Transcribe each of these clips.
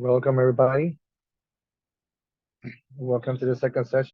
Welcome, everybody. Welcome to the second session.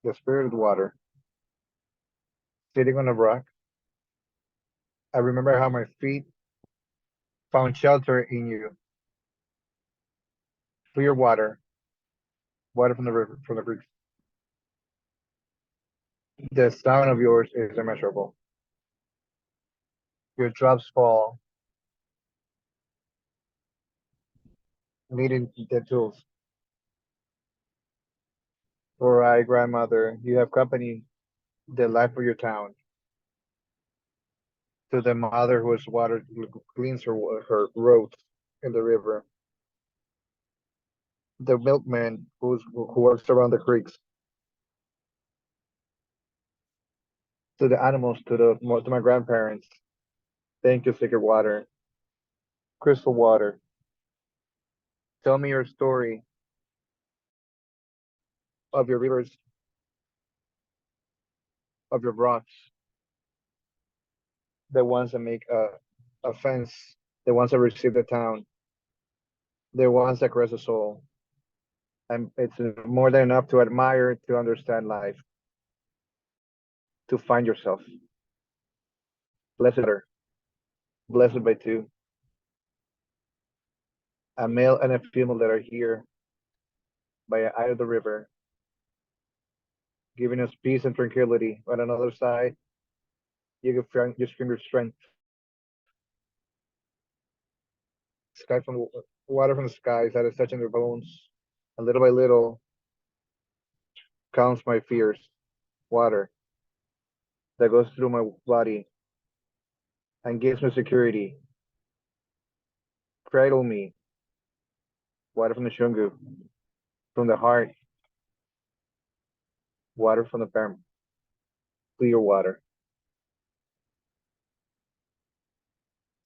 The spirit of the water. Sitting on a rock, I remember how my feet found shelter in you. Clear water, water from the river, from the creek. The sound of yours is immeasurable. Your drops fall, meeting the tools. For I, grandmother, you have company, the life of your town. To the mother whose water cleans her roads in the river. The milkman who works around the creeks. To the animals, to my grandparents. Thank you, sacred water, crystal water. Tell me your story of your rivers, of your rocks, the ones that make a fence, the ones that receive the town, the ones that caress the soul. And it's more than enough to admire, to understand life, to find yourself. Blessed are, blessed by two, a male and a female that are here by an eye of the river, giving us peace and tranquility. On another side, you can you scream your strength. Sky from water from the skies that is touching their bones, and little by little calms my fears. Water that goes through my body and gives me security. Cradle me water from the shungu, from the heart, water from the palm, clear water.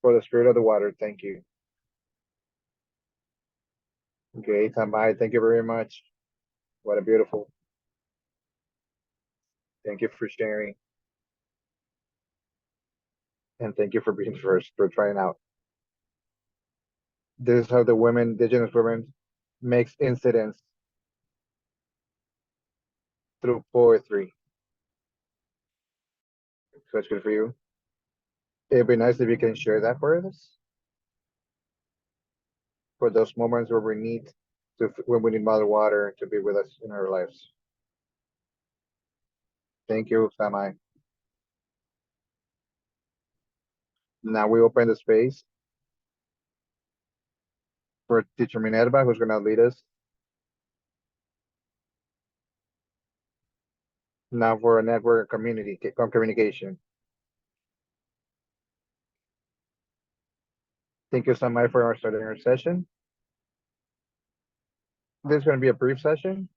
For the spirit of the water, thank you. Okay, Tamai, thank you very much. What a beautiful. Thank you for sharing. And thank you for being first, for trying out. This is how the women, Indigenous women, makes incidents through poetry. So it's good for you. It'd be nice if you can share that for us. For those moments where we need when we need Mother Water to be with us in our lives. Thank you, Samai. Now we open the space for teacher Minerva, who's gonna lead us. Now for a network communication. Thank you, Samai, for starting our session. This is gonna be a brief session.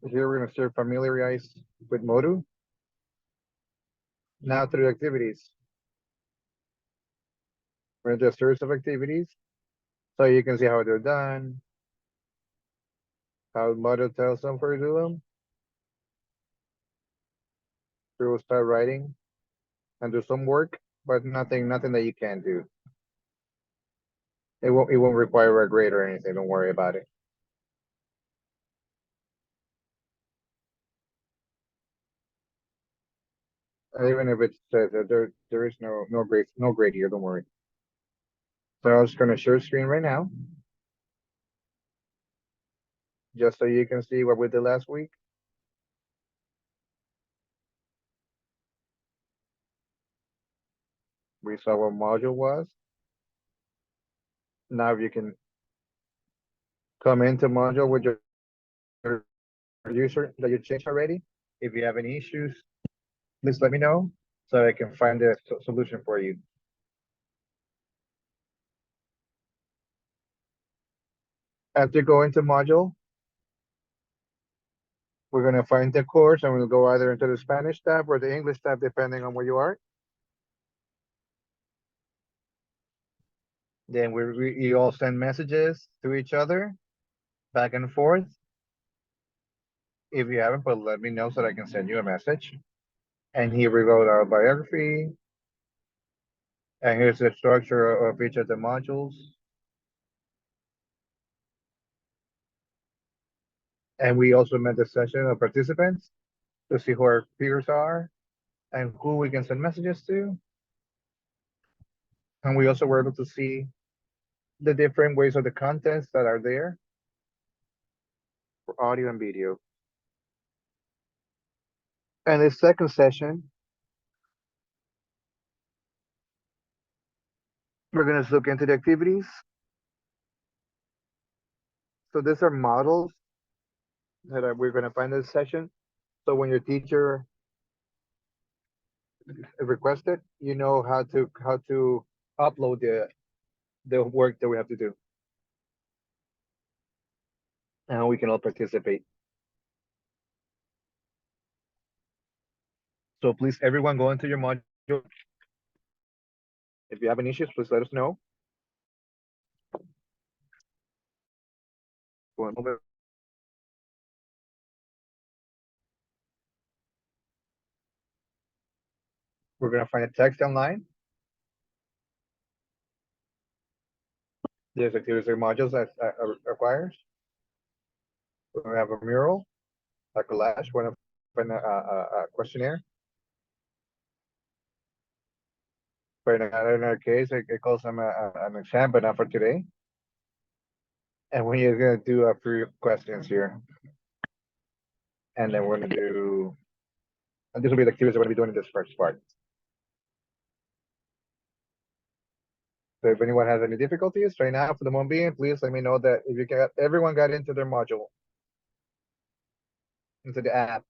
Here we're gonna start familiarized with Moodle. Now through activities. We're gonna do a series of activities so you can see how they're done, how Moodle tells them for to do them. We will start writing and do some work, but nothing that you can't do. It won't require a grade or anything. Don't worry about it. And even if it says that there is no grade here, don't worry. So I'm just gonna share screen right now, just so you can see what we did last week. We saw what module was. Now you can come into module with your user that you changed already. If you have any issues, please let me know so I can find a solution for you. After going to module, we're gonna find the course and we'll go either into the Spanish tab or the English tab, depending on where you are. Then we all send messages to each other, back and forth. If you haven't, but let me know so that I can send you a message. And here we go, our biography. And here's the structure of each of the modules. And we also met a session of participants to see who our peers are and who we can send messages to. And we also were able to see the different ways of the contents that are there for audio and video. And the second session, we're going to look into the activities. So these are models that we're going to find in this session. So when your teacher requests it, you know how to upload the work that we have to do. And we can all participate. So please, everyone, go into your module. If you have any issues, please let us know. One moment. We're going to find a text online. There's activities or modules that requires. We're going to have a mural, a collage, we're going to find a questionnaire. But in our case, it calls them an exam, but not for today. And we're going to do a few questions here. And then we're going to do, and this will be the activities we're going to be doing in this first part. So if anyone has any difficulties right now, for the moment being, please let me know that if you got, everyone got into their module, into the app.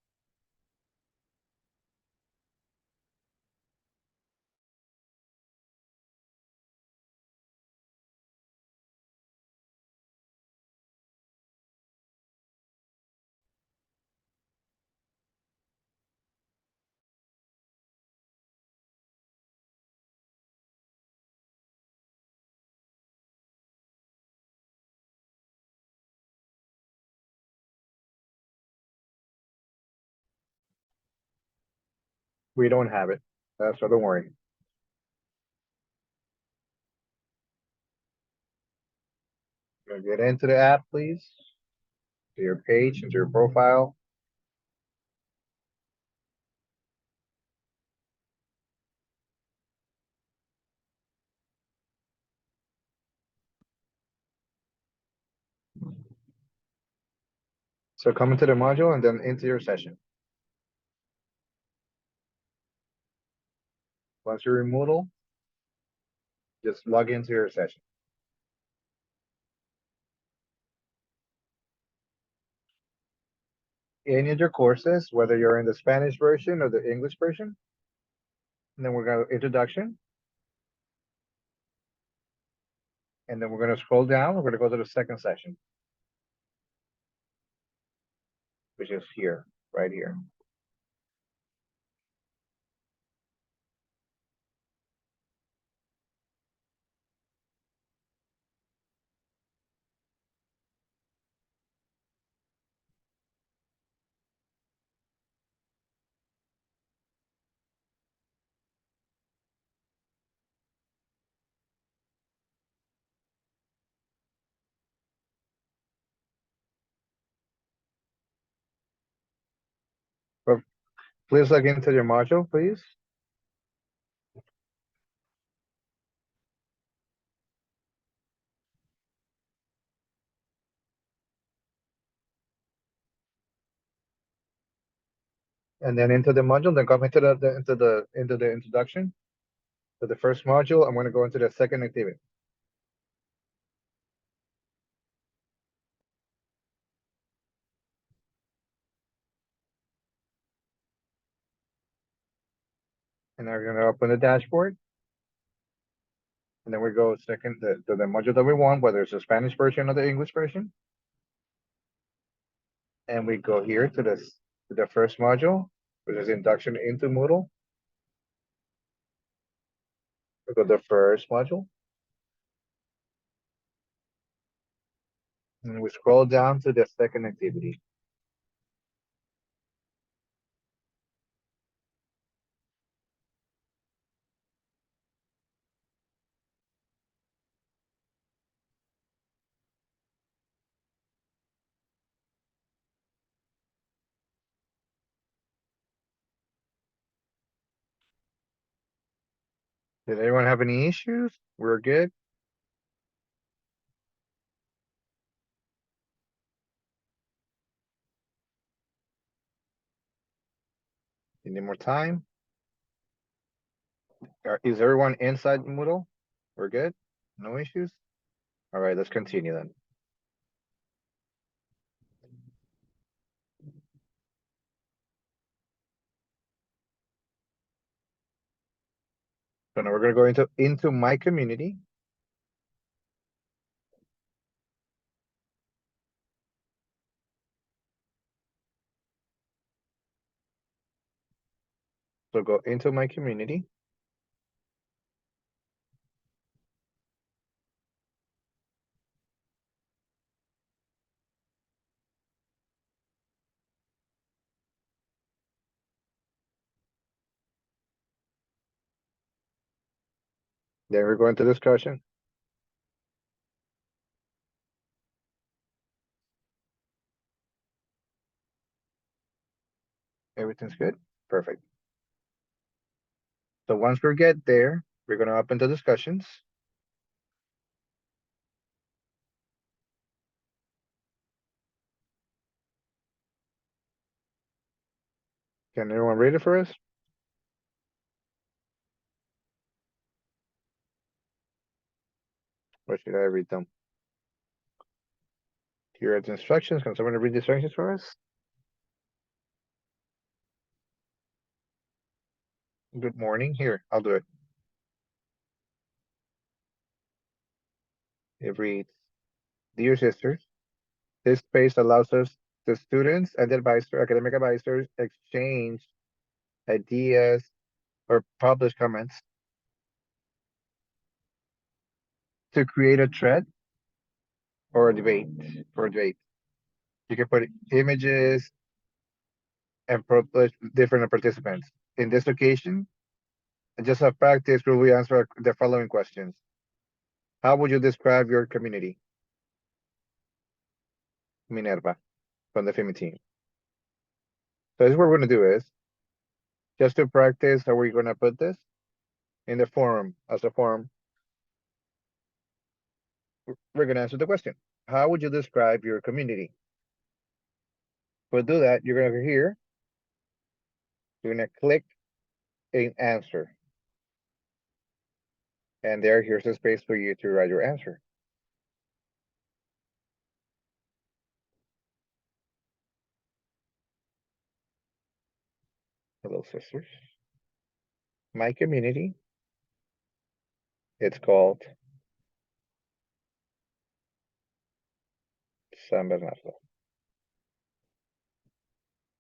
We don't have it. So don't worry. Get into the app, please. To your page, into your profile. So come into the module and then into your session. Once you're in Moodle, just log into your session. Any of your courses, whether you're in the Spanish version or the English version, and then we're going to introduction. And then we're going to scroll down. We're going to go to the second session, which is here, right here. But please log into your module, please. And then into the module, then come into the introduction. So the first module, I'm going to go into the second activity. And now we're going to open the dashboard. And then we go second to the module that we want, whether it's the Spanish version or the English version. And we go here to the first module, which is induction into Moodle. We go to the first module. And we scroll down to the second activity. Did anyone have any issues? We're good. You need more time? Is everyone inside Moodle? We're good? No issues? All right, let's continue then. So now we're gonna go into my community. So go into my community. Then we're going to discussion. Everything's good? Perfect. So once we get there, we're gonna open the discussions. Can everyone read it for us? Or should I read them? Here are the instructions. Can someone read the instructions for us? Good morning. Here, I'll do it. It reads, Dear sisters, this space allows us, the students and the academic advisors, exchange ideas or publish comments to create a thread or a debate for a debate. You can put images and publish different participants. in this occasion, just a practice, will we answer the following questions? How would you describe your community? Minerva, from the FIMI team. So this is what we're gonna do is, just to practice, how we're gonna put this in the form, as a form. We're gonna answer the question. How would you describe your community? To do that, you're gonna go here. You're gonna click an answer. And here's a space for you to write your answer. Hello, sisters. My community, it's called San Bernardo.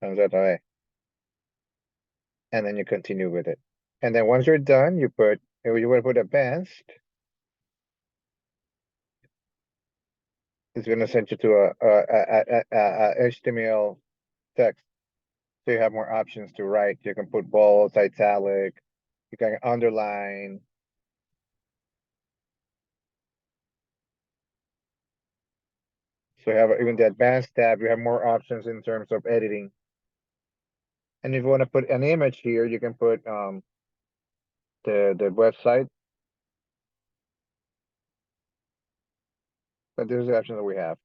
And then you continue with it. And then once you're done, you want to put advanced. It's going to send you to a HTML text. So you have more options to write. You can put bold, italic, you can underline. So you have even the advanced tab, you have more options in terms of editing. And if you want to put an image here, you can put the website. But this is the option that we have.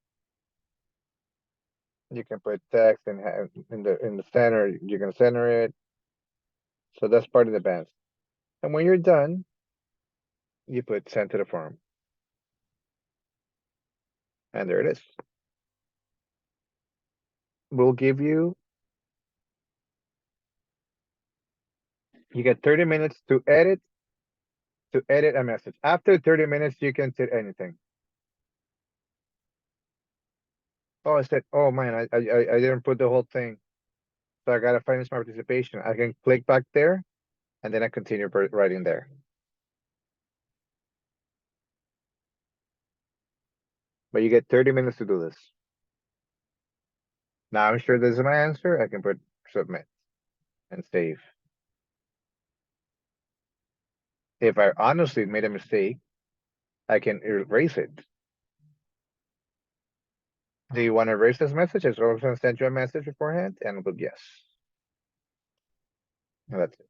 You can put text and have in the center, you can center it. So that's part of the advanced. And when you're done, you put send to the form. And there it is. We'll give you get 30 minutes to edit a message. After 30 minutes, you can say anything. Oh, I said, oh man, I didn't put the whole thing. So I gotta finish my participation. I can click back there and then I continue writing there. But you get 30 minutes to do this. Now I'm sure this is my answer. I can put submit and save. If I honestly made a mistake, I can erase it. Do you want to erase this message? I was going to send you a message beforehand and put yes. And that's it.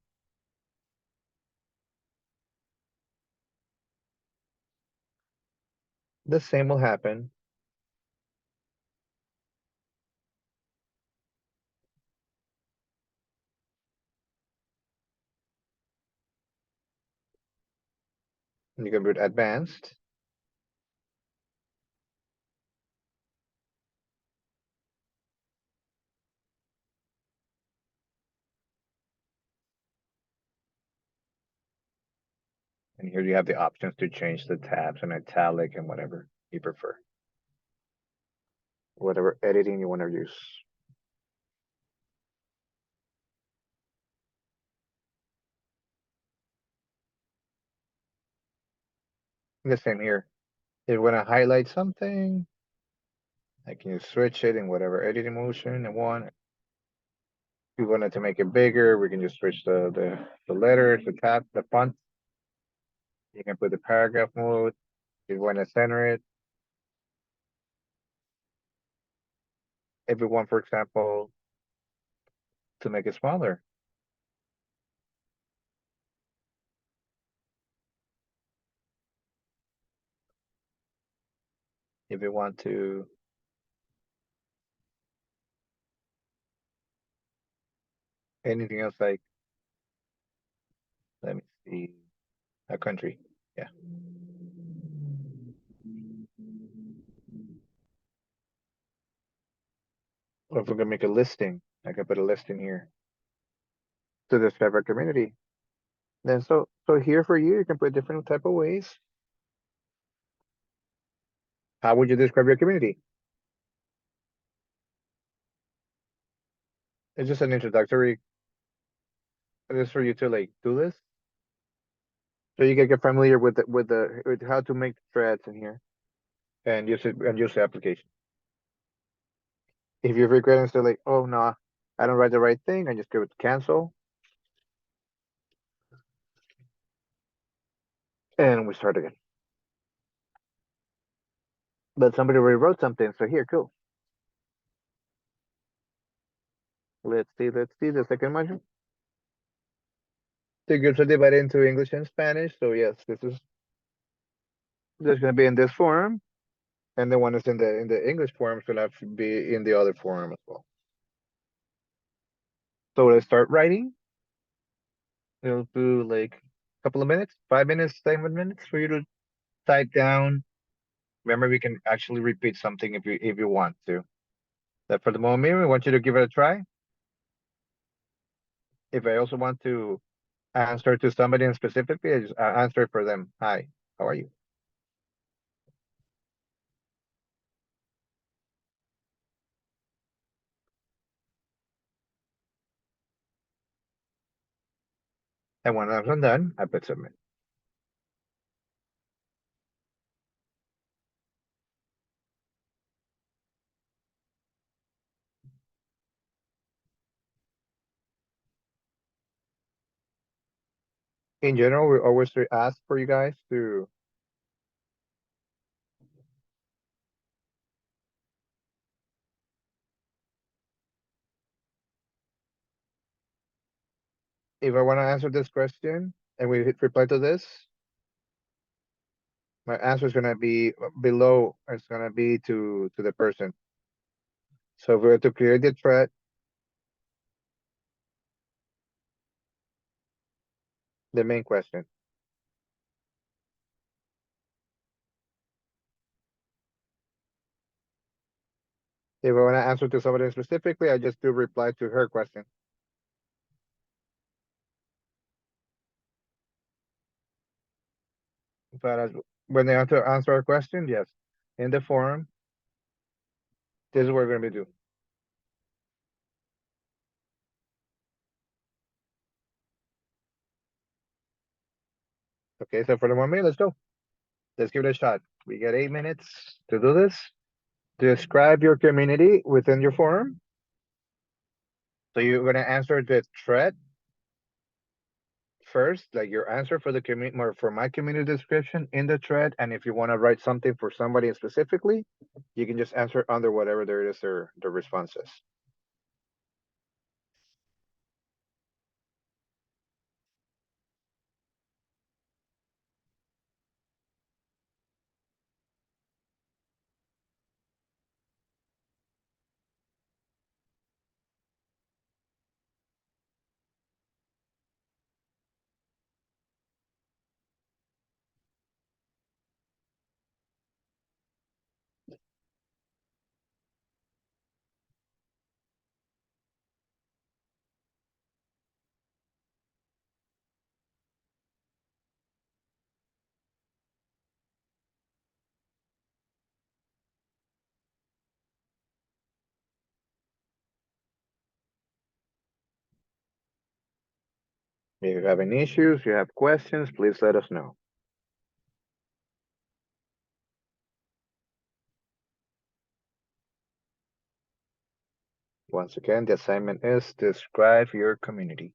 The same will happen. You can put advanced. And here you have the options to change the tabs and italic and whatever you prefer. Whatever editing you want to use. The same here. If you want to highlight something, I can switch it in whatever editing motion I want. If you wanted to make it bigger, we can just switch the letters, the tab, the font. You can put the paragraph mode. If you want to center it. If you want, for example, to make it smaller. If you want to anything else like, let me see, a country. Yeah. Or if we're gonna make a listing, I can put a listing here to describe our community. Then so here for you, you can put different type of ways. How would you describe your community? It's just an introductory. Just for you to like do this, so you can get familiar with with how to make threads in here, and use the application. If you regret and say like, oh no, I don't write the right thing, I just give it cancel. And we start again. But somebody rewrote something, so here, cool. Let's see the second module. The groups are divided into English and Spanish, so yes, this is gonna be in this form, and the one is in the English form should have to be in the other form as well. So let's start writing. It'll do like a couple of minutes, 5 minutes, 7 minutes for you to type down. Remember, we can actually repeat something if you want to. But for the moment, we want you to give it a try. If I also want to answer to somebody in specifically, I just answer for them. Hi, how are you? And when I'm done, I put submit. In general, we always ask for you guys to, if I want to answer this question and we hit reply to this, my answer is gonna be below. It's gonna be to the person. So if we were to create the thread, the main question. If I want to answer to somebody specifically, I just do reply to her question. But when they have to answer a question, yes, in the forum, this is what we're gonna be doing. Okay, so for the moment, let's go. Let's give it a shot. We get 8 minutes to do this. Describe your community within your forum. So you're gonna answer the thread first, like your answer for the community or for my community description in the thread. And if you want to write something for somebody specifically, you can just answer under whatever there is the response is. If you have any issues, you have questions, please let us know. Once again, the assignment is describe your community.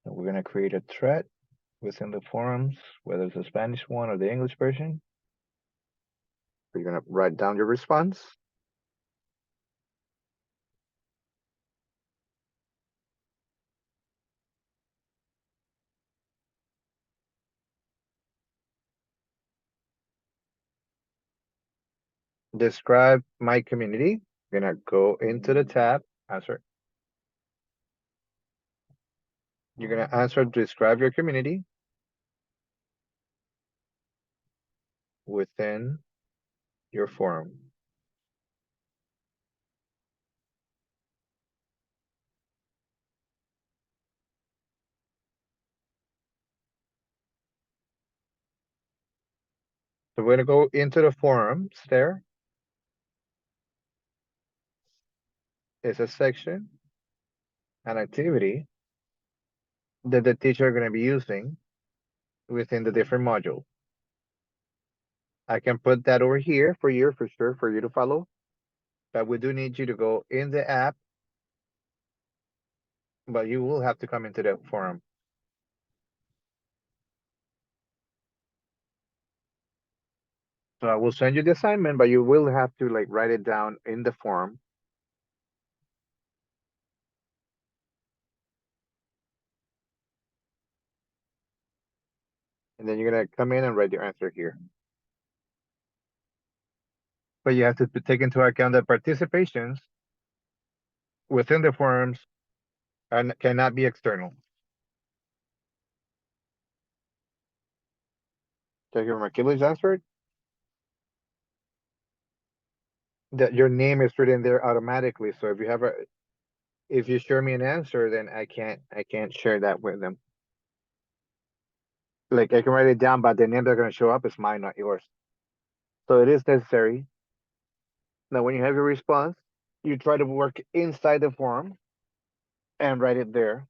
And we're going to create a thread within the forums, whether it's the Spanish one or the English version. You're going to write down your response. Describe my community. You're going to go into the tab, answer. You're going to answer, describe your community within your forum. So we're going to go into the forums there. It's a section, an activity that the teacher are going to be using within the different module. I can put that over here for you, for sure, for you to follow. But we do need you to go in the app, but you will have to come into the forum. So I will send you the assignment, but you will have to like write it down in the form. And then you're gonna come in and write your answer here. But you have to take into account that participations within the forms cannot be external. Take your Marquilles answered. That your name is written there automatically. So if you share me an answer, then I can't share that with them. Like I can write it down, but the name they're gonna show up is mine, not yours. So it is necessary. Now when you have your response, you try to work inside the form and write it there.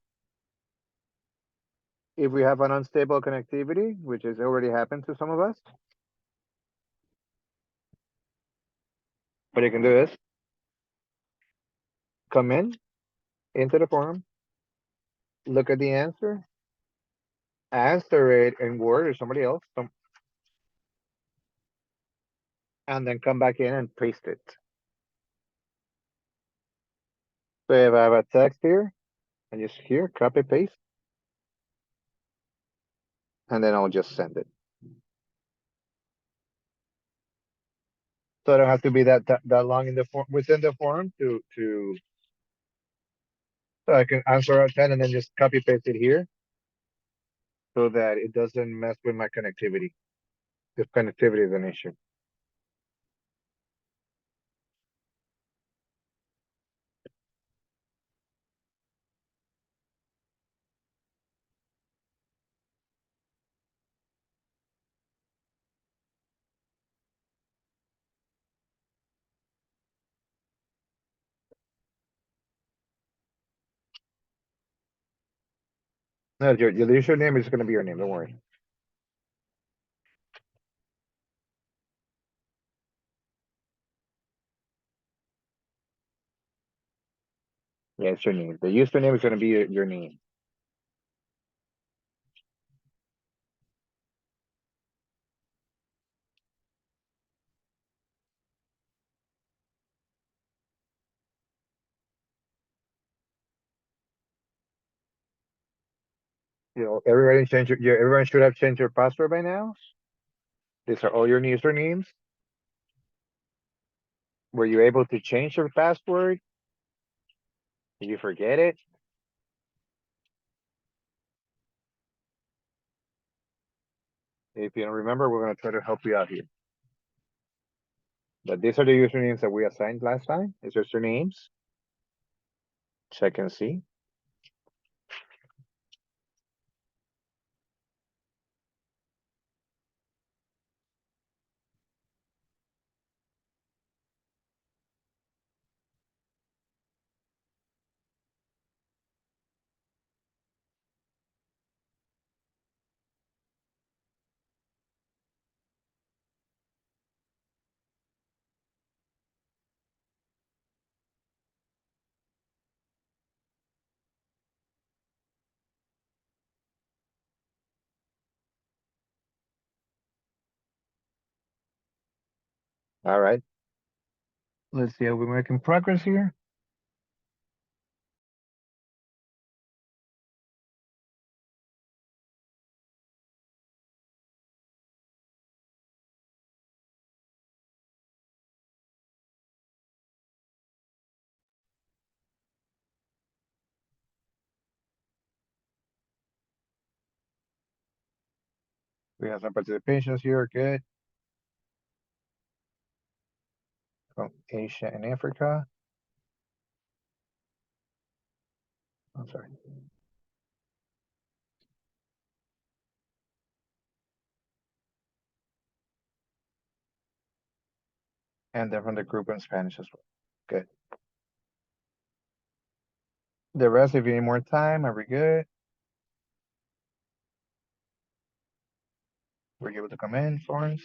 If we have an unstable connectivity, which has already happened to some of us, what you can do is come in into the form, look at the answer it in Word or somebody else, and then come back in and paste it. So if I have a text here, and just here, copy paste, and then I'll just send it. So I don't have to be that long in the form within the form so I can answer out 10 and then just copy paste it here so that it doesn't mess with my connectivity. If connectivity is an issue. No, your username is gonna be your name, don't worry. Yeah, it's your name. The username is gonna be your name. Everybody everyone should have changed your password by now. These are all your usernames. Were you able to change your password? Did you forget it? If you don't remember, we're gonna try to help you out here. But these are the usernames that we assigned last time. These are your names. Check and see. All right. Let's see how we're making progress here. We have some participations here. Good. From Asia and Africa. I'm sorry. And then from the group in Spanish as well. Good. The rest, if you need more time, are we good? Were you able to come in, Florence?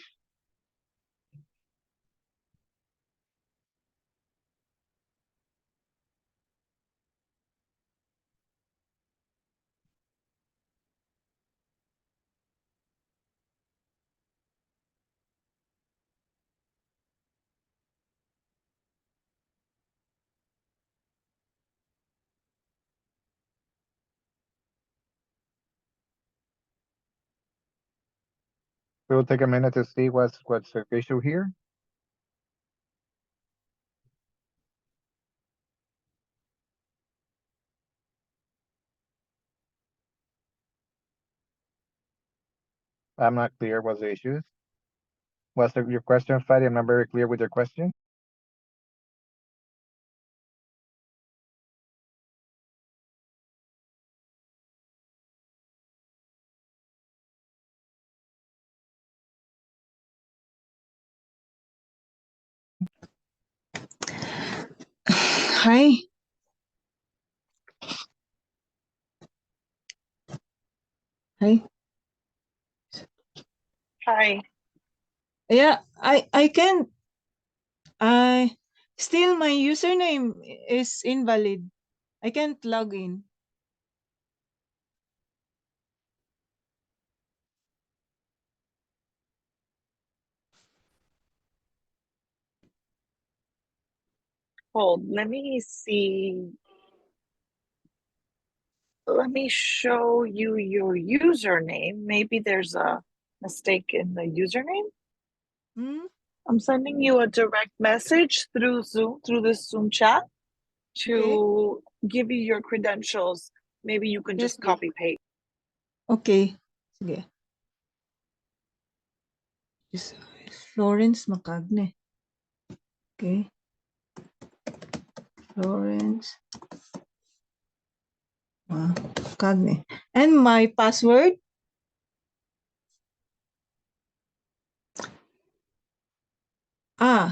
We'll take a minute to see what's the issue here. I'm not clear what's the issues. What's your question, Fatty? I'm not very clear with your question. Hi. Hi. Hi. Yeah, I can't. I still my username is invalid. I can't log in. Hold, let me see. Let me show you your username. Maybe there's a mistake in the username. Hmm? I'm sending you a direct message through Zoom, through this Zoom chat Okay. to give you your credentials. Maybe you can just Yes, copy paste. Okay. Sige. Is Florence Macagne. Okay. Florence Macagne. And my password?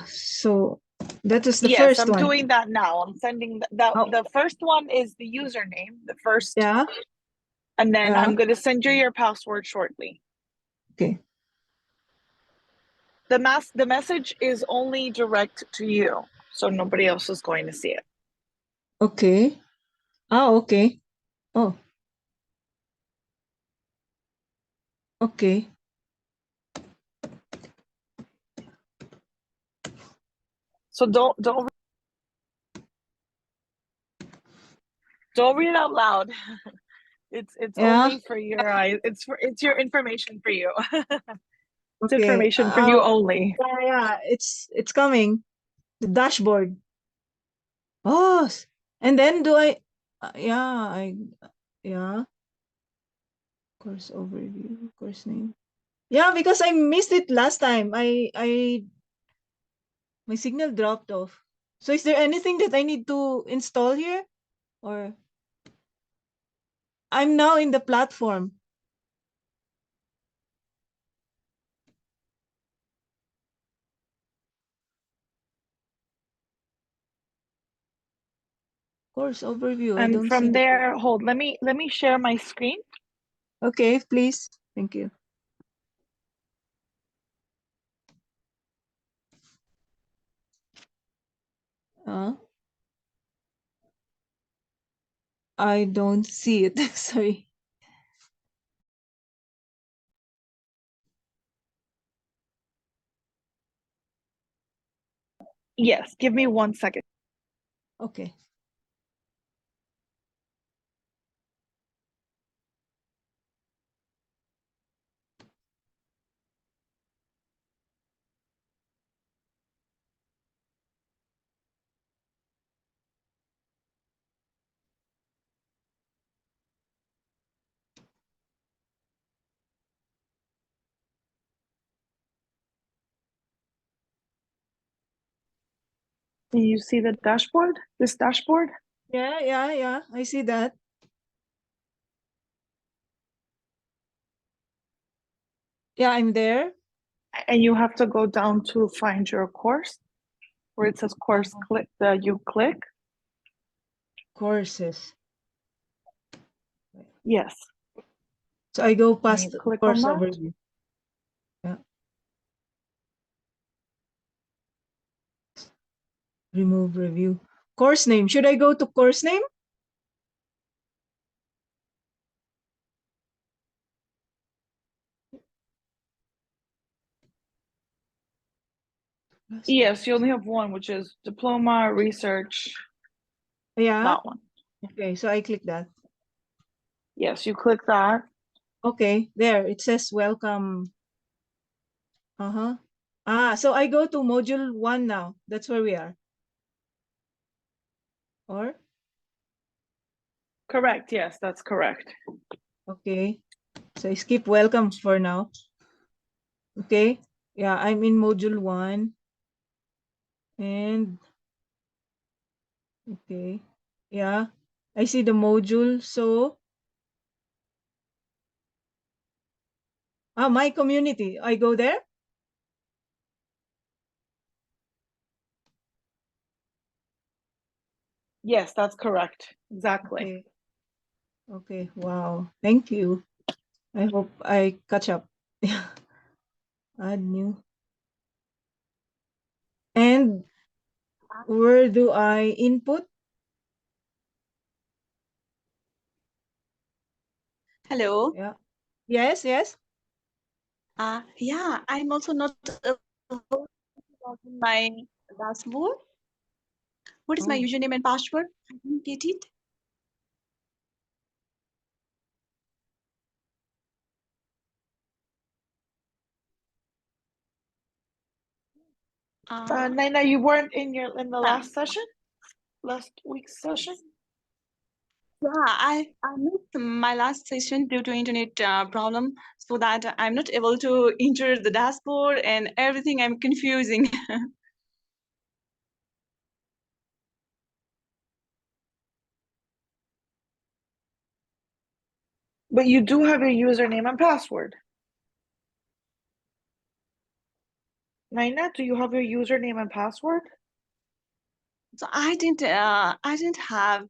So that is the Yes, first I'm one. doing that now. I'm sending that. Oh. The first one is the username, the first. Yeah. And then I'm going to send you your password shortly. Okay. The message is only direct to you, so nobody else is going to see it. Okay. Okay. Oh. Okay. So don't read it out loud. It's only for your eyes. It's your information for you. It's Okay. information for you only. Yeah, it's coming. The dashboard. Oh, and then do I? Yeah. Course overview, course name. Yeah, because I missed it last time. My signal dropped off. So is there anything that I need to install here, or I'm now in the platform? Course overview. I And don't see from the. there, hold. Let me share my screen. Okay, please. Thank you. I don't see it. Sorry. Yes, give me 1 second. Okay. Can you see the dashboard? This dashboard? Yeah. I see that. Yeah, I'm there. And you have to go down to find your course, where it says course. You click. Courses. Yes. So I go And past you click on course that. overview. Yeah. Remove review. Course name. Should I go to course name? Yes, you only have one, which is diploma research. Yeah. That one. Okay, so I click that. Yes, you click that. Okay, there it says welcome. Uh-huh. So I go to module 1 now. That's where we are. Or? Correct. Yes, that's correct. Okay. So I skip welcome for now. Okay. Yeah, I'm in module 1. And okay. Yeah. I see the module. So my community. I go there. Yes, that's correct. Exactly. Okay. Okay. Wow. Thank you. I hope I catch up. Add new. And where do I input? Hello. Yeah. Yes, yes. Yeah, I'm also not able to log in my dashboard. What is my Oh. username and password? I didn't get it. Naina, you weren't in the uh, last session, last week's session. Yeah, I missed my last session due to internet problem, so that I'm not able to enter the dashboard and everything. I'm confusing. But you do have your username and password. Naina, do you have your username and password? So I didn't have.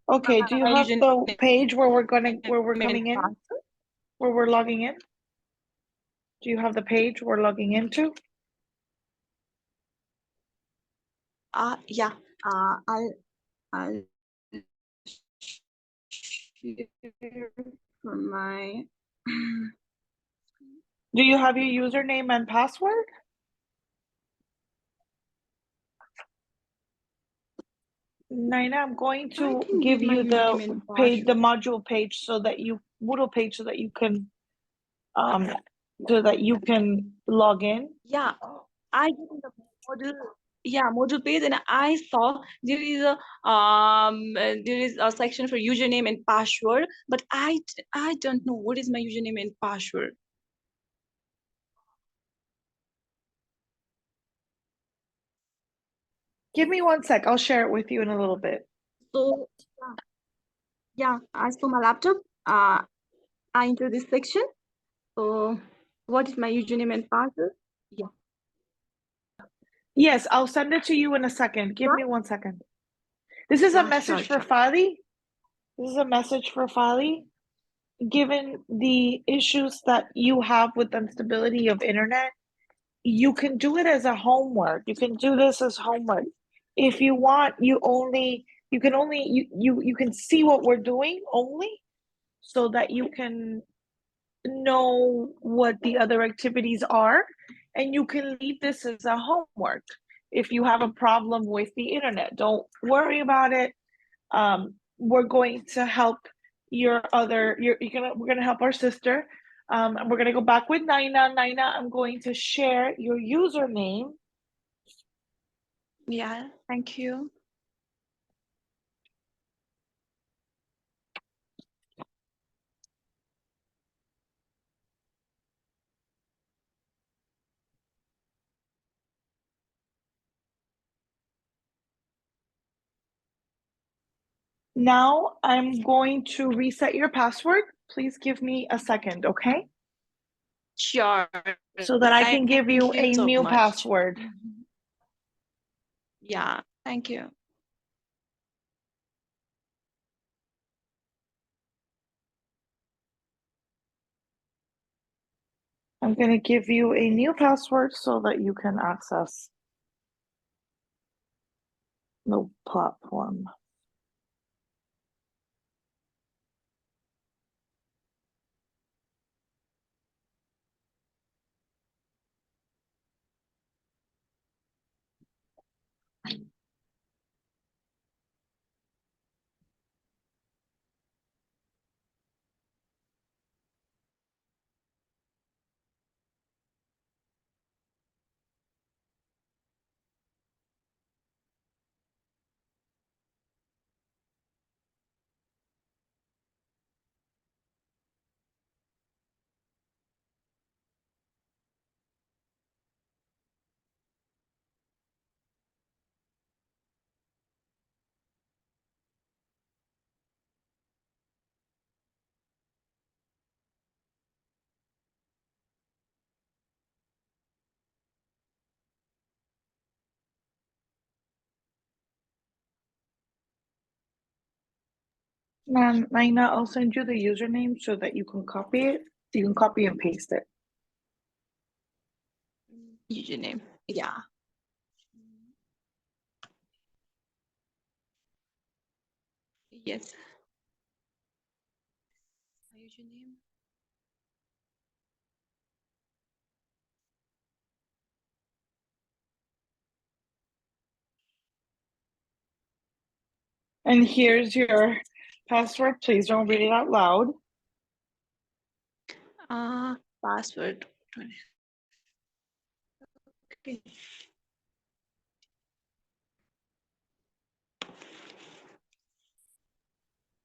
Okay, do you my have the username page where we're and coming in, password. where we're logging in? Do you have the page we're logging into? Yeah. I'll share for my. Do you have your username and password? Naina, I'm going I to can give give my you the username and page, the password. module page, so that you Moodle page, so that you can so that you can log in. Yeah, I did in the module. Yeah, module page, and I saw there is a section for username and password, but I don't know what is my username and password. Give me 1 sec. I'll share it with you in a little bit. So yeah, I saw my laptop. I enter this section. So what is my username and password? Yeah. Yes, I'll send it to you in a second. Give me 1 second. This is a Yeah, message sure. for Fali. This is a message for Fali. Given the issues that you have with instability of internet, you can do it as a homework. You can do this as homework. If you want, you can only you can see what we're doing only, so that you can know what the other activities are, and you can leave this as a homework. If you have a problem with the internet, don't worry about it. We're going to help we're gonna help our sister. And we're gonna go back with Naina. Naina, I'm going to share your username. Yeah, thank you. Now I'm going to reset your password. Please give me a second, okay? Sure. So that I can give you Thank you a so new much. password. Yeah, thank you. I'm going to give you a new password so that you can access the platform. Naina, I'll send you the username so that you can copy it. You can copy and paste it. Username. Yeah. Yes. Username. And here's your password. Please don't read it out loud. Password. Okay.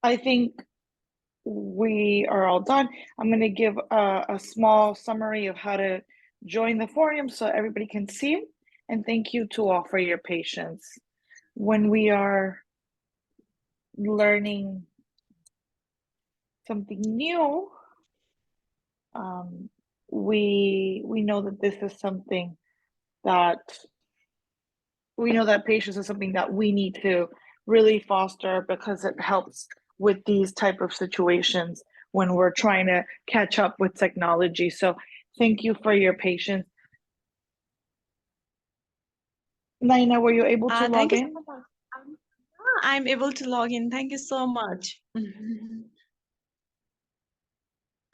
I think we are all done. I'm going to give a small summary of how to join the forum so everybody can see it. And thank you to all for your patience. When we are learning something new, we know that this is something that we know that patience is something that we need to really foster because it helps with these type of situations when we're trying to catch up with technology. So thank you for your patience. Naina, were you able to log Thank you in? so much. I'm able to log in. Thank you so much.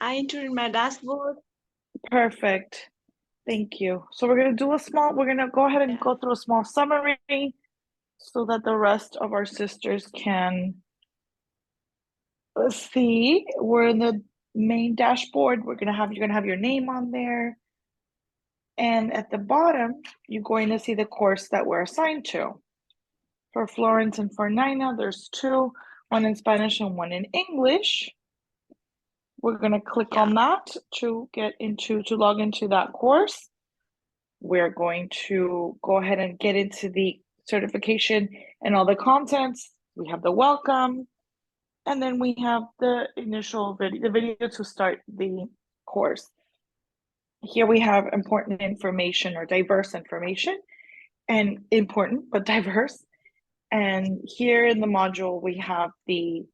I entered my dashboard. Perfect. Thank you. So we're going to do we're going to go ahead and go through a small summary so that the rest of our sisters can see. We're in the main dashboard. You're going to have your name on there. And at the bottom, you're going to see the course that we're assigned to. For Florence and for Nina, there's two, one in Spanish and one in English. We're going to click on that to log into that course. We're going to go ahead and get into the certification and all the contents. We have the welcome, and then we have the initial video, the video to start the course. Here we have important information or diverse information, and important but diverse. And here in the module, we have the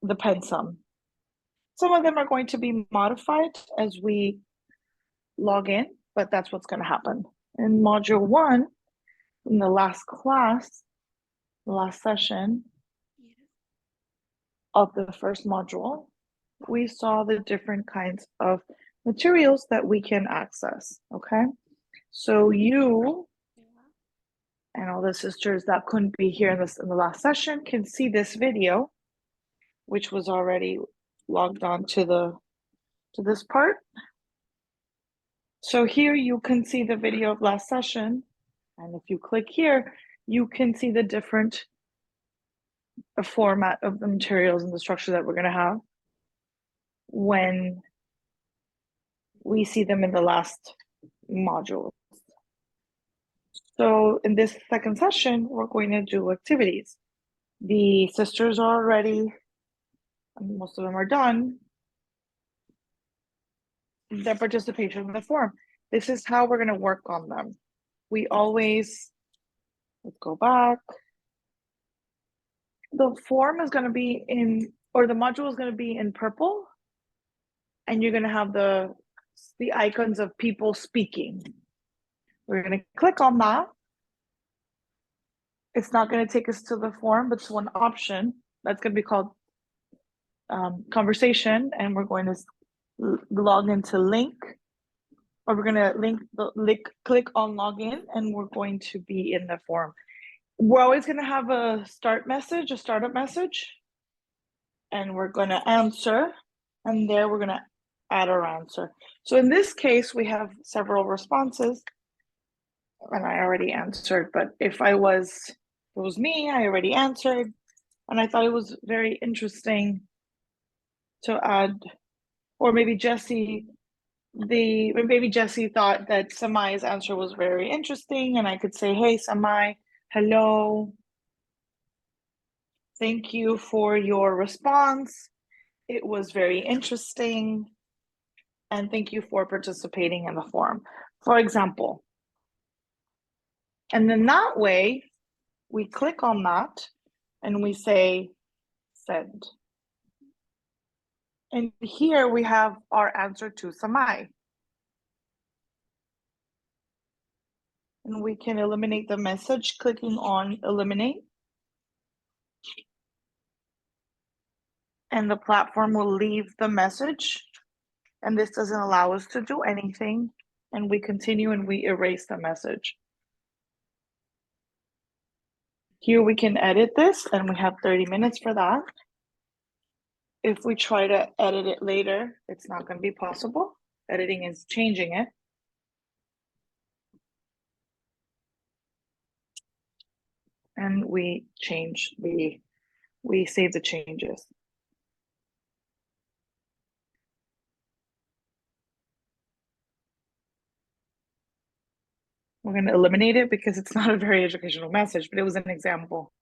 pensum. Some of them are going to be modified as we log in, but that's what's going to happen. In module 1, in the last class, the last session of the first module, we saw the different kinds of materials that we can access, okay? So you and all the sisters that couldn't be here in the last session can see this video, which was already logged on to this part. So here you can see the video of last session, and if you click here, you can see the different format of the materials and the structure that we're going to have when we see them in the last module. So in this second session, we're going to do activities. The sisters are already, most of them are done, their participation in the forum. This is how we're going to work on them. We always, let's go back. The form is going to be in, or the module is going to be in purple, and you're going to have the icons of people speaking. We're going to click on that. It's not going to take us to the form, but it's one option that's going to be called conversation, and we're going to log into link, or we're going to click on login, and we're going to be in the form. We're always going to have a startup message, and we're going to answer, and there we're going to add our answer. So in this case, we have several responses, and I already answered, but if it was me, I already answered, and I thought it was very interesting to add, or maybe Jesse thought that Samai's answer was very interesting, and I could say, hey, Samai, hello. Thank you for your response. It was very interesting. And thank you for participating in the forum, for example. And then that way, we click on that and we say, Send. And here we have our answer to Samai. And we can eliminate the message, clicking on eliminate. And the platform will leave the message. And this doesn't allow us to do anything. And we continue and we erase the message. Here we can edit this, and we have 30 minutes for that. If we try to edit it later, it's not going to be possible. Editing is changing it. And we save the changes. We're going to eliminate it because it's not a very educational message, but it was an example.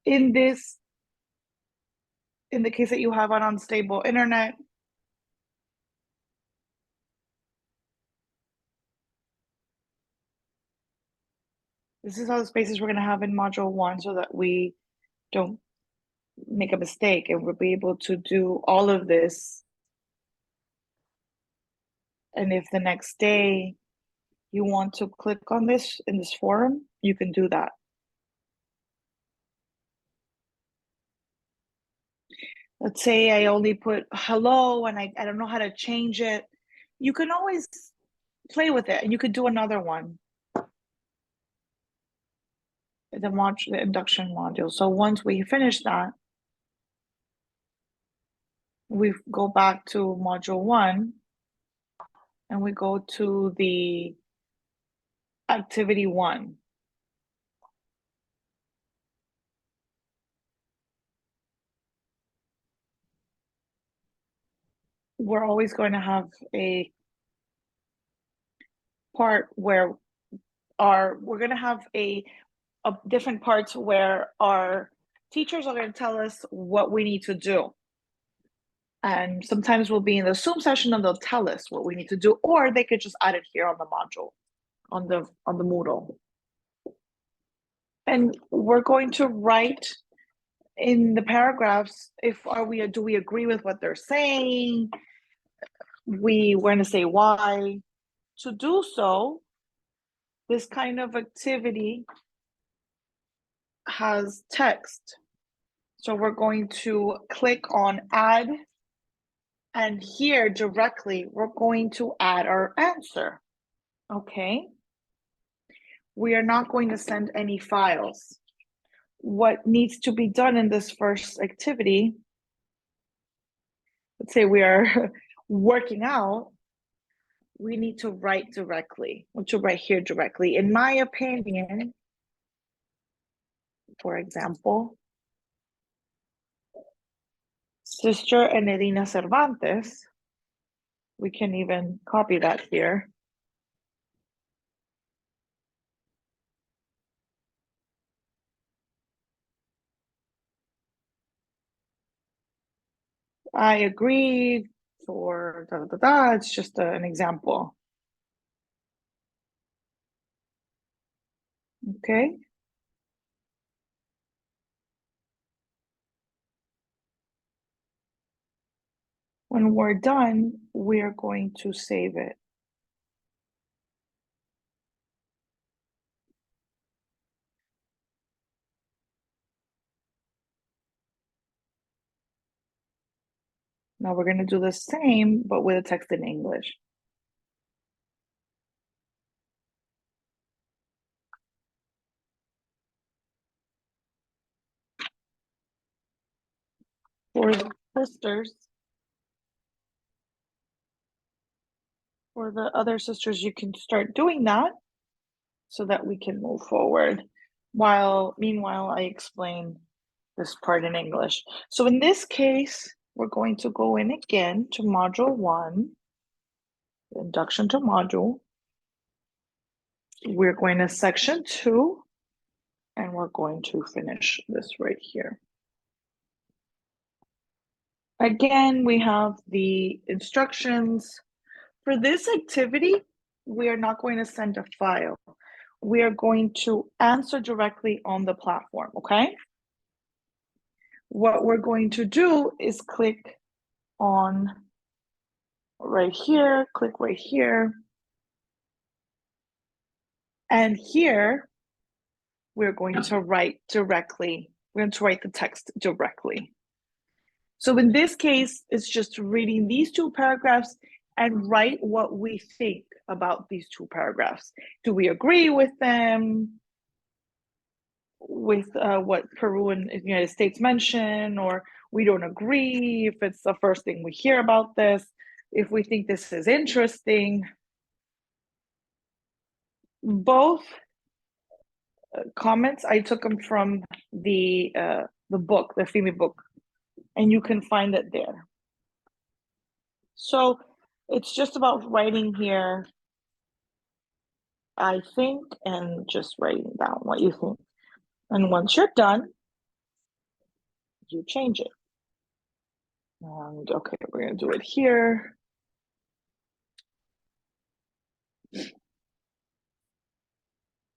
In the case that you have an unstable internet, this is all the spaces we're going to have in module 1 so that we don't make a mistake and we'll be able to do all of this. And if the next day you want to click on this in this forum, you can do that. Let's say I only put hello and I don't know how to change it. You can always play with it and you could do another one. The induction module. So once we finish that, we go back to module 1 and we go to the activity 1. We're always going to have a part where we're going to have a different parts where our teachers are going to tell us what we need to do. And sometimes we'll be in the Zoom session and they'll tell us what we need to do, or they could just add it here on the module, on the Moodle. And we're going to write in the paragraphs do we agree with what they're saying? We're going to say why. To do so, this kind of activity has text. So we're going to click on add, and here directly, we're going to add our answer, okay? We are not going to send any files. What needs to be done in this first activity, let's say we are working out, we need to write directly, which will write here directly. In my opinion, for example, Sister Enedina Cervantes, we can even copy that here. I agree for it's just an example. Okay. When we're done, we're going to save it. Now we're going to do the same, but with a text in English. For the sisters, for the other sisters, you can start doing that so that we can move forward. Meanwhile, I explain this part in English. So in this case, we're going to go in again to module 1, induction to module. We're going to section 2, and we're going to finish this right here. Again, we have the instructions. For this activity, we are not going to send a file. We are going to answer directly on the platform, okay? What we're going to do is click on right here, click right here. And here, we're going to write directly. We're going to write the text directly. So in this case, it's just reading these two paragraphs and write what we think about these two paragraphs. Do we agree with them? With what Peru and the United States mention, or we don't agree if it's the first thing we hear about this, if we think this is interesting. Both comments, I took them from the book, the FIMI book, and you can find it there. So it's just about writing here, I think, and just writing down what you think. And once you're done, you change it. And okay, we're gonna do it here.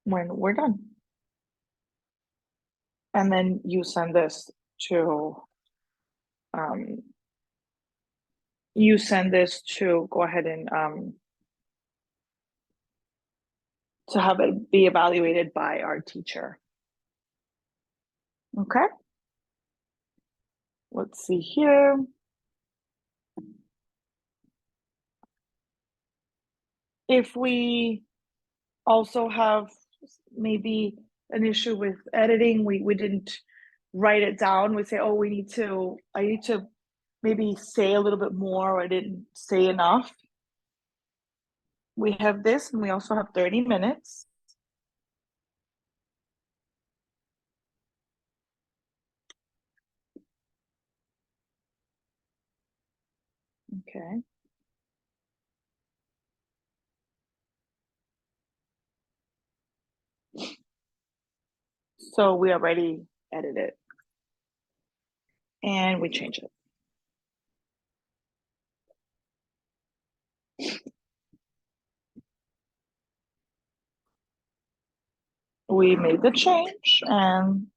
When we're done. And then you send this to, go ahead and to have it be evaluated by our teacher. Okay. Let's see here. If we also have maybe an issue with editing, we didn't write it down. We say, oh, I need to maybe say a little bit more, or I didn't say enough. We have this, and we also have 30 minutes. Okay. So we already edited it. And we change it. We made the change and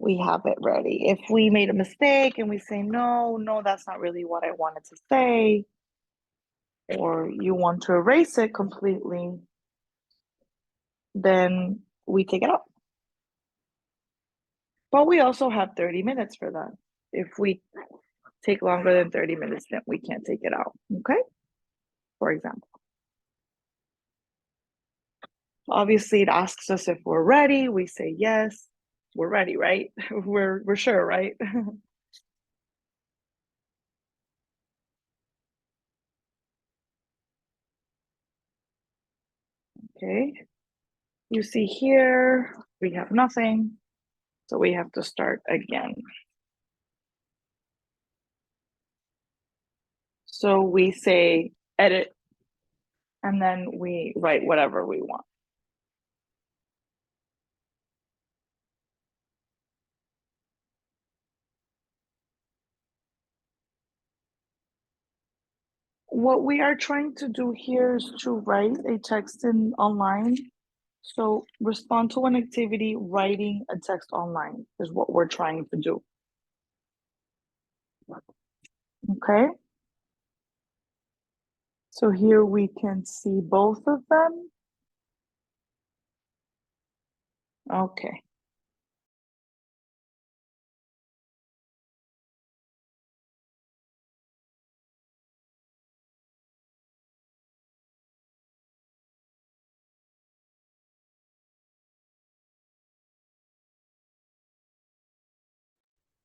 we have it ready. If we made a mistake and we say, no, that's not really what I wanted to say, or you want to erase it completely, then we take it out. But we also have 30 minutes for that. If we take longer than 30 minutes, then we can't take it out, okay? For example. Obviously, it asks us if we're ready. We say yes. We're ready, right? We're sure, right? Okay. You see here, we have nothing. So we have to start again. So we say edit, and then we write whatever we want. What we are trying to do here is to write a text in online. So respond to an activity, writing a text online is what we're trying to do. Okay. So here we can see both of them. Okay.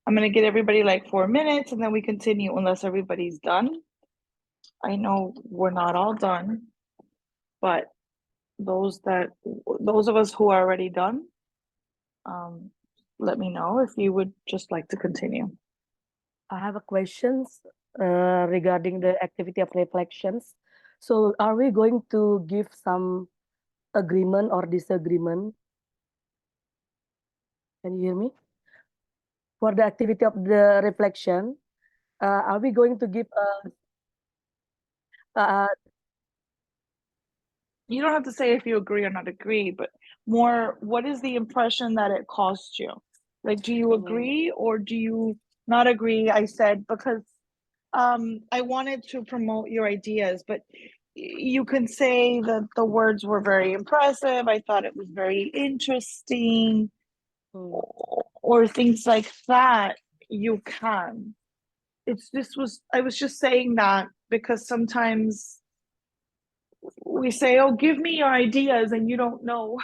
I'm gonna get everybody like 4 minutes and then we continue unless everybody's done. I know we're not all done, but those of us who are already done, let me know if you would just like to continue. I have a questions regarding the activity of reflections. So are we going to give some agreement or disagreement? Can you hear me? For the activity of the reflection, are we going to give you don't have to say if you agree or not agree, but more, what is the impression that it caused you? Like, do you agree or do you not agree? I said, because I wanted to promote your ideas, but you can say that the words were very impressive. I thought it was very interesting, or things like that. You can. I was just saying that because sometimes we say, oh, give me your ideas, and you don't know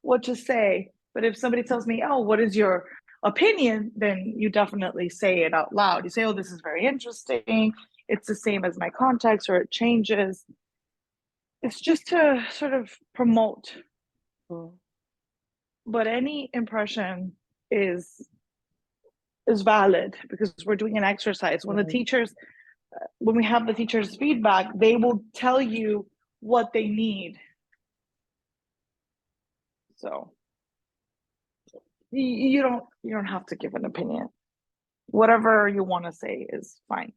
what to say. But if somebody tells me, oh, what is your opinion, then you definitely say it out loud. You say, oh, this is very interesting. It's the same as my context, or it changes. It's just to sort of promote. But any impression is valid because we're doing an exercise. When we have the teachers' feedback, they will tell you what they need. So you don't have to give an opinion. Whatever you want to say is fine.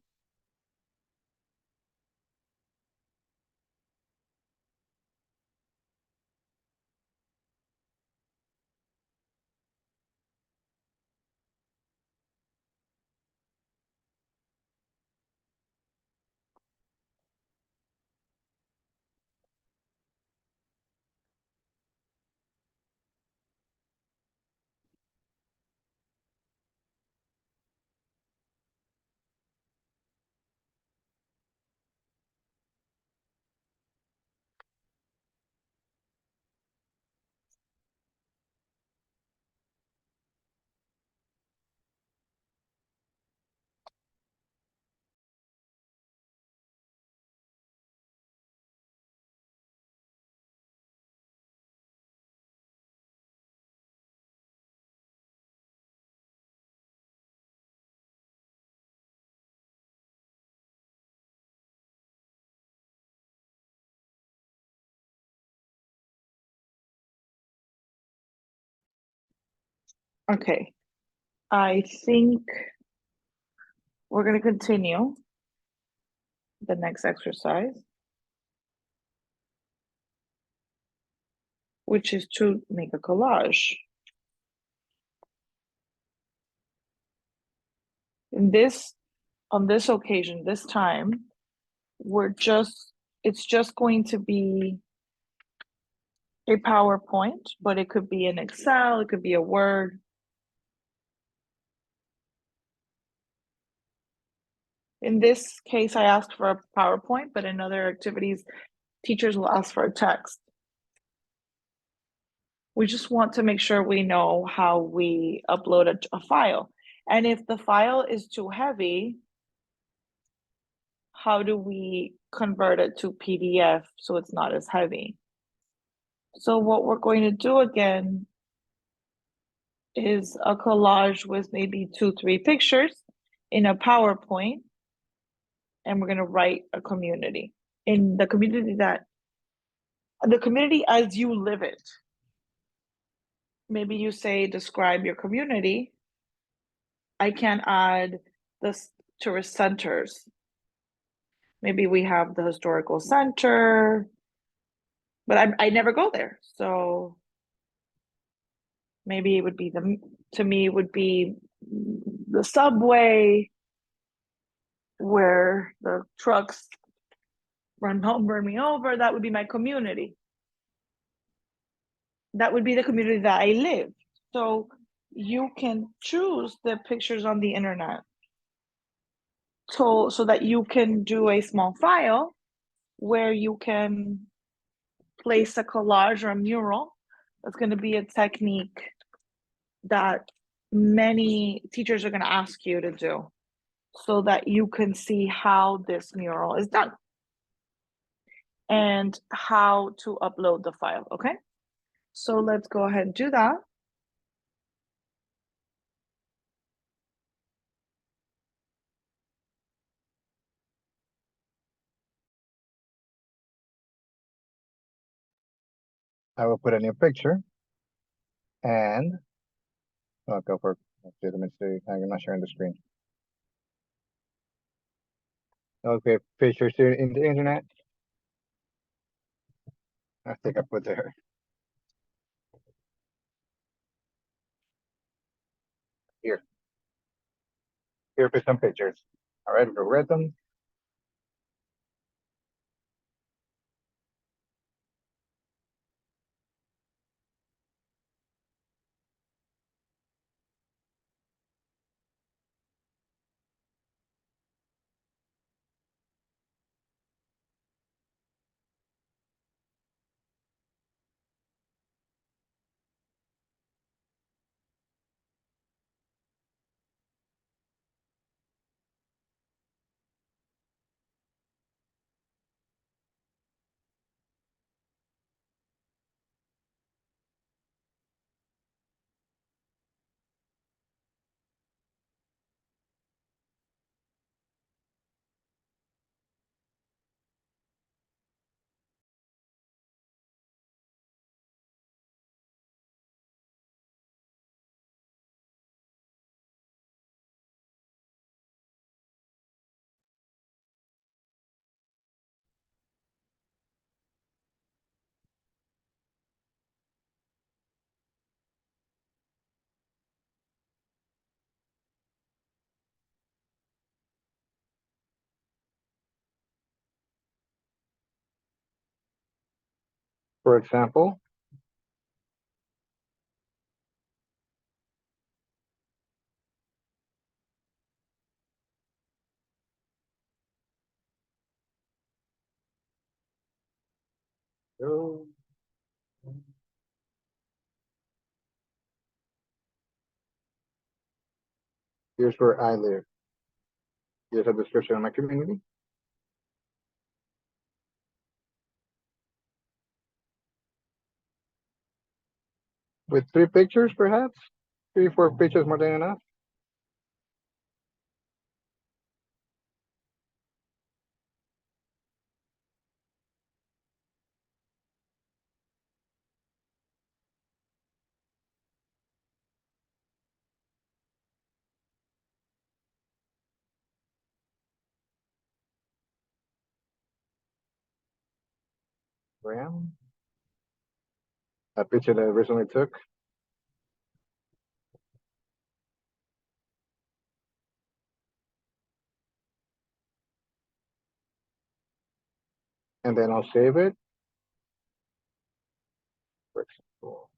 Okay, I think we're going to continue the next exercise, which is to make a collage. On this occasion, this time, it's just going to be a PowerPoint, but it could be an Excel, it could be a Word. In this case, I asked for a PowerPoint, but in other activities, teachers will ask for a text. We just want to make sure we know how we upload a file. And if the file is too heavy, how do we convert it to PDF so it's not as heavy? So what we're going to do again is a collage with maybe 2-3 pictures in a PowerPoint, and we're going to write a community in the community as you live it. Maybe you say, describe your community. I can add the tourist centers. Maybe we have the historical center, but I never go there. So maybe it would be to me, it would be the subway where the trucks run me over. That would be my community. That would be the community that I live. So you can choose the pictures on the internet so that you can do a small file where you can place a collage or a mural. That's going to be a technique that many teachers are going to ask you to do so that you can see how this mural is done and how to upload the file. Okay, so let's go ahead and do that. I will put a new picture and I'll go for, let me see, I'm not sharing the screen. Okay, pictures here in the internet. I think I put there. Here. Here are some pictures. All right, we'll read them. For example, here's where I live. Here's a description of my community. With 3 pictures, perhaps? 3, 4 pictures more than enough. Graham. That picture that I recently took. And then I'll save it. For example,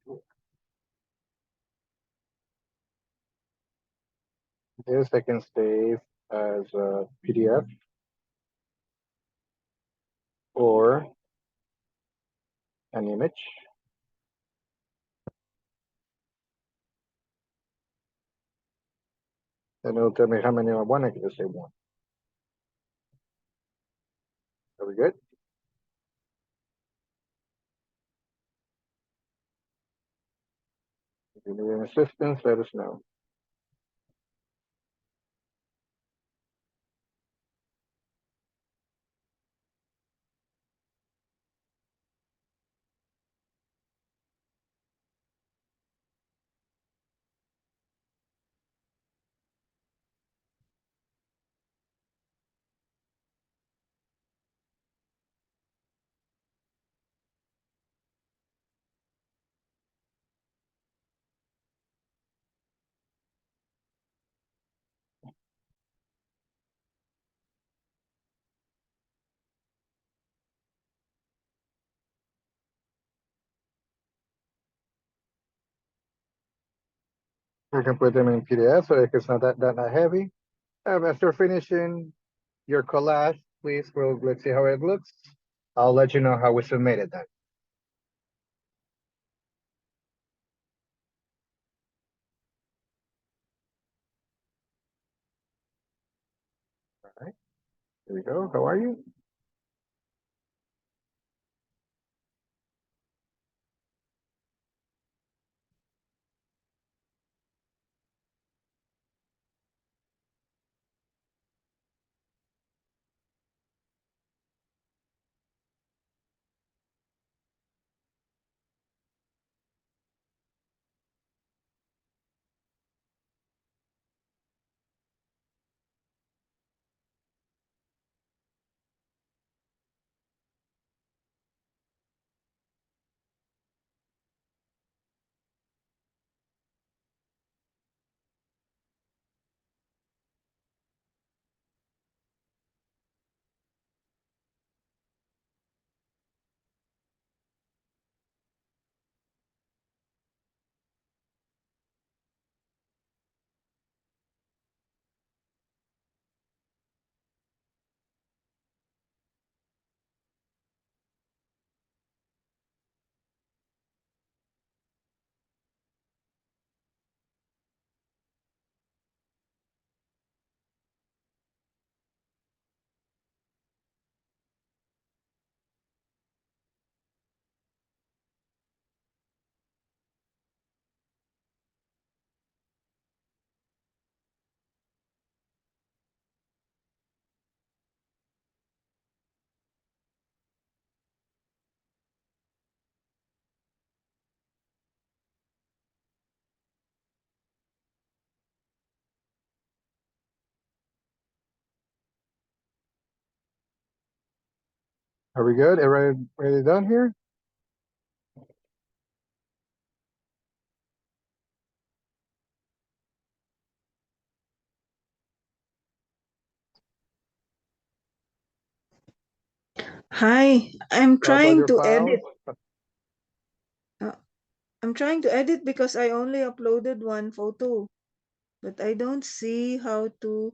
this I can save as a PDF or an image. And it'll tell me how many I want. I can just say 1. Are we good? If you need any assistance, let us know. We can put them in PDF so it's not that heavy. After finishing your collage, please, let's see how it looks. I'll let you know how we submitted that. All right, here we go. How are you? Are we good? Everybody done here? Hi, I'm Upload trying your to files. edit. I'm trying to edit because I only uploaded one photo, but I don't see how to.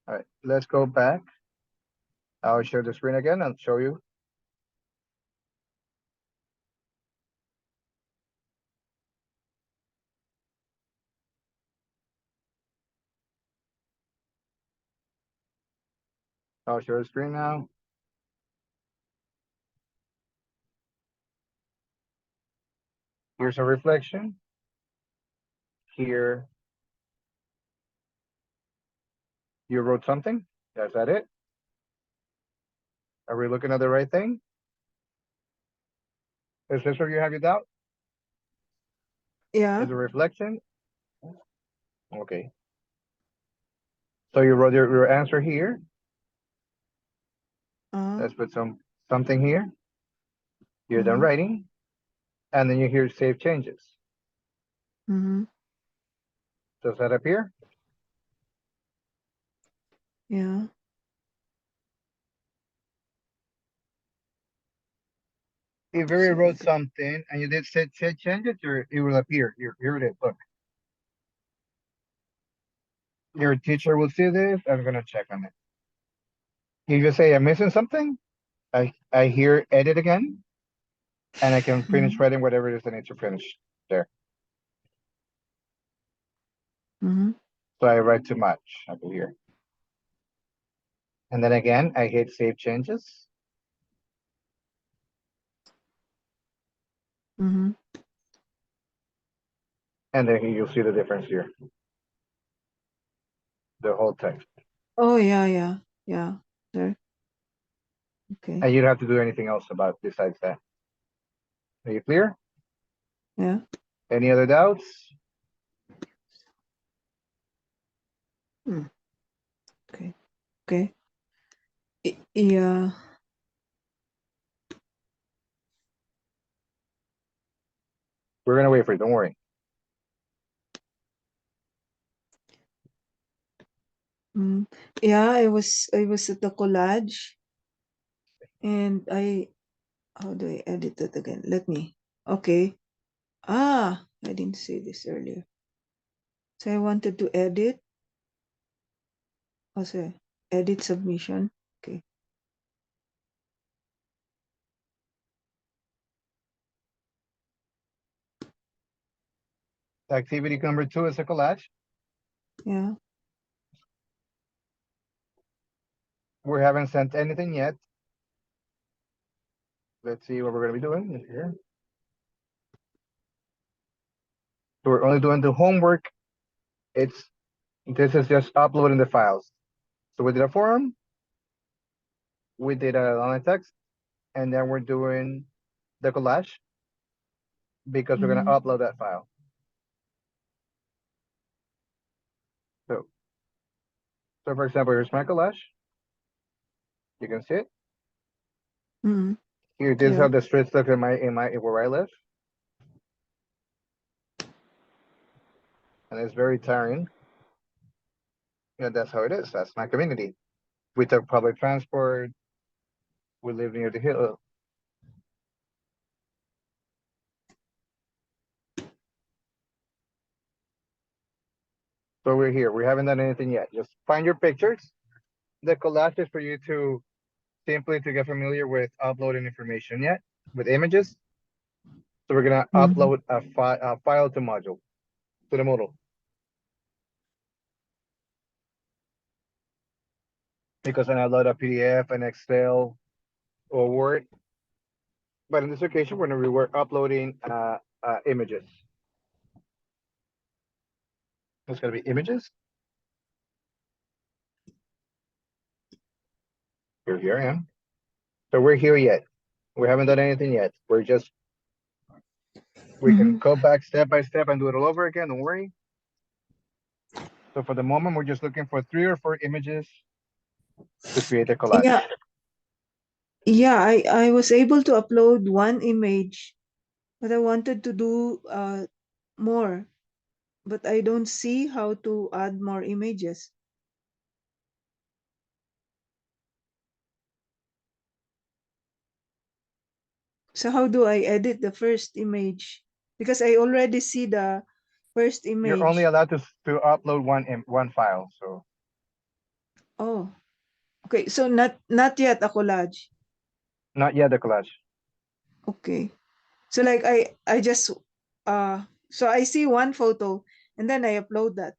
All right, let's go back. I'll share the screen again and show you. I'll share the screen now. Here's a reflection. Here, you wrote something. Is that it? Are we looking at the right thing? Is this where you have your doubt? Yeah. Is a reflection? Okay. So you wrote your answer here. Let's put something here. You're done writing. And then you hear save changes. Does that appear? Yeah. If you already wrote something and you did save changes, it will appear. Here it is. Look. Your teacher will see this. I'm gonna check on it. You just say I'm missing something. I hear edit again, and I can finish writing whatever it is I need to finish there. So I write too much up here. And then again, I hit save changes. And then you'll see the difference here. The whole text. Oh, yeah. There. Okay. And you don't have to do anything else about besides that. Are you clear? Yeah. Any other doubts? Okay. Yeah. We're gonna wait for it. Don't worry. Yeah, I was at the collage, and how do I edit it again? Okay. I didn't say this earlier. So I wanted to edit. Also, edit submission. Okay. Activity number 2 is a collage. Yeah. We haven't sent anything yet. Let's see what we're gonna be doing here. So we're only doing the homework. This is just uploading the files. So we did a forum, we did an online text, and then we're doing the collage because we're gonna upload that file. So for example, here's my collage. You can see it. Here, this is how the streets look in where I live. And it's very tiring. That's how it is. That's my community. We took public transport. We live near the hill. So we're here. We haven't done anything yet. Just find your pictures. The collage is for you to simply to get familiar with uploading information yet with images. So we're gonna upload a file to Moodle, to the Moodle. Because then I load a PDF, an Excel, or Word. But in this occasion, we're uploading images. It's gonna be images. Here I am. So we're here yet. We haven't done anything yet. We're just We can go back step by step and do it all over again. Don't worry. So for the moment, we're just looking for 3 or 4 images to create a collage. Yeah. Yeah, I was able to upload one image, but I wanted to do more, but I don't see how to add more images. So how do I edit the first image? Because I already see the first You're only image. allowed to upload one file. So Oh, okay. So not yet a collage. not yet the collage. Okay. So like I just so I see one photo and then I upload that.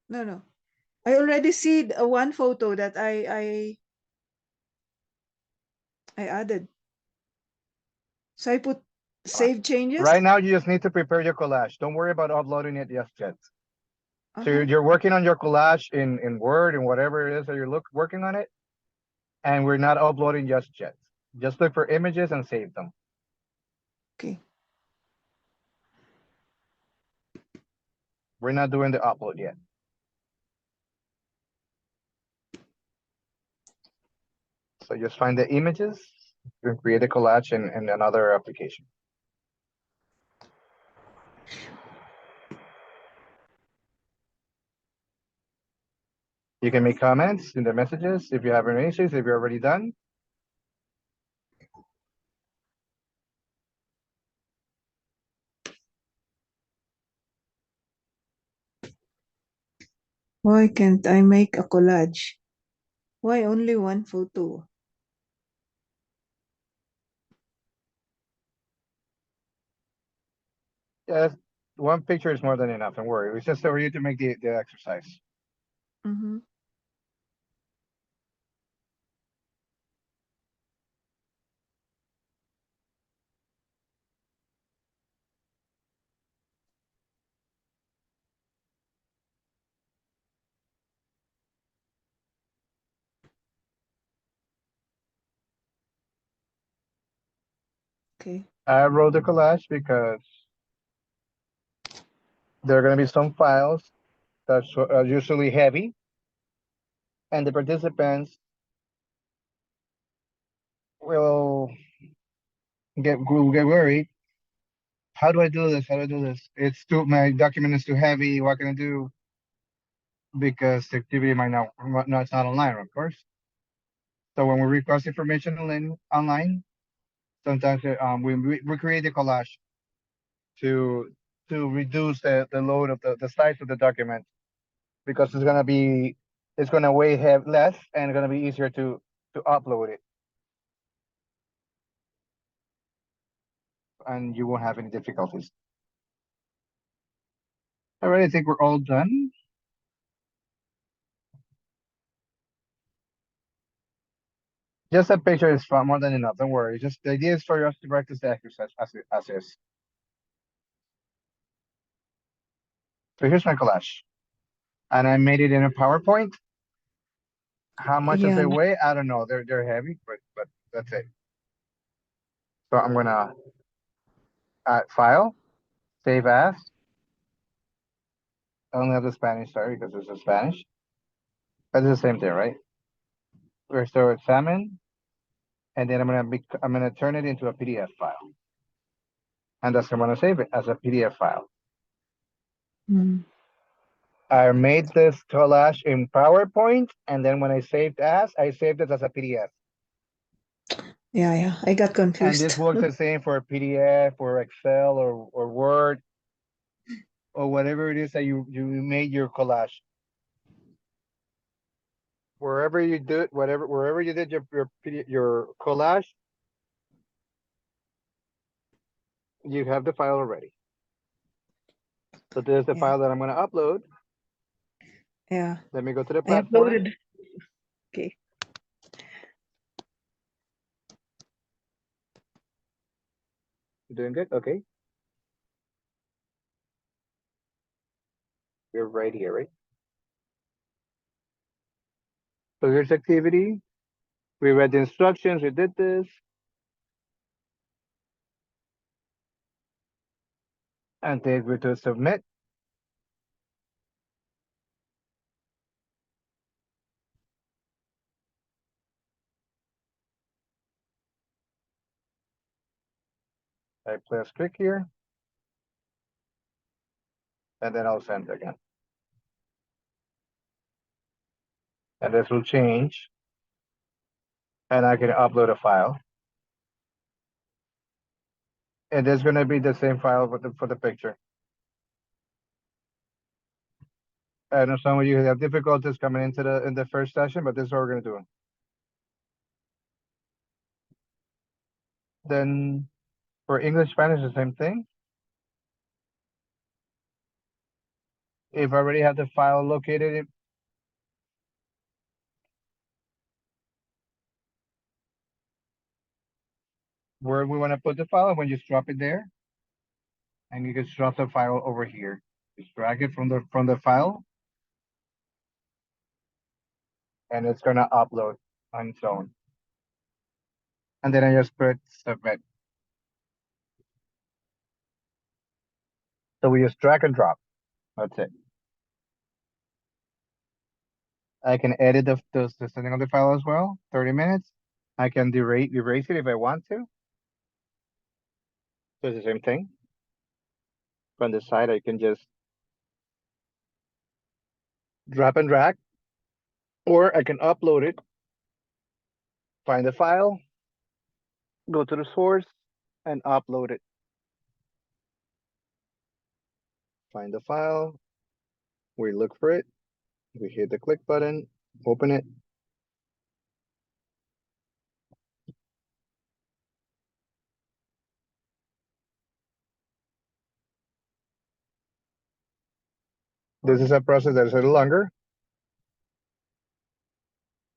No. I already see one photo that I added. So I put save changes. Right now, you just need to prepare your collage. Don't worry about uploading it just yet. So Uh-huh. you're working on your collage in Word and whatever it is that you're working on it, and we're not uploading just yet. Just look for images and save them. Okay. We're not doing the upload yet. So just find the images and create a collage in another application. You can make comments in the messages if you have any issues, if you're already done. Why can't I make a collage? Why only one photo? Yeah, one picture is more than enough. Don't worry. It's just for you to make the exercise. Mm-hmm. Okay. I wrote the collage because there are going to be some files that's usually heavy, and the participants will get worried. How do I do this? How do I do this? My document is too heavy. What can I do? Because the activity might it's not online, of course. So when we request information online, sometimes we create a collage to reduce the load of the size of the document, because it's gonna weigh less and it's gonna be easier to upload it, and you won't have any difficulties. All right, I think we're all done. Just a picture is far more than enough. Don't worry. Just the idea is for us to practice the exercise as is. So here's my collage, and I made it in a PowerPoint. How much does Yeah. it weigh? I don't know. They're heavy, but that's it. So I'm gonna add file, save as. I only have the Spanish, sorry, because this is Spanish. But it's the same thing, right? So examine, and then I'm gonna turn it into a PDF file, and that's I'm gonna save it as a PDF file. Mm. I made this collage in PowerPoint, and then when I saved I saved it as a PDF. Yeah. I got And confused. this works the same for PDF or Excel or Word or whatever it is that you made your collage. Wherever you did your collage, you have the file already. So there's the Yeah. file that I'm going to upload. Yeah. Let me go to the I platform. uploaded. Okay. Doing good? Okay. You're right here, right? So here's activity. We read the instructions. We did this. and then we do submit. I press click here, and then I'll send again. And this will change, and I can upload a file. And there's going to be the same file for the picture. I know some of you have difficulties coming into in the first session, but this is what we're going to do. Then for English, Spanish, the same thing. If I already have the file located, where we want to put the file, when you just drop it there, and you just drop the file over here. Just drag it from the file, and it's gonna upload on its own. And then I just put submit. So we just drag and drop. That's it. I can edit the setting of the file as well. 30 minutes. I can erase it if I want to. So it's the same thing. From the side, I can just drop and drag, or I can upload it, find the file, go to the source, and upload it. Find the file, we look for it, we hit the click button, open it. This is a process that is a little longer.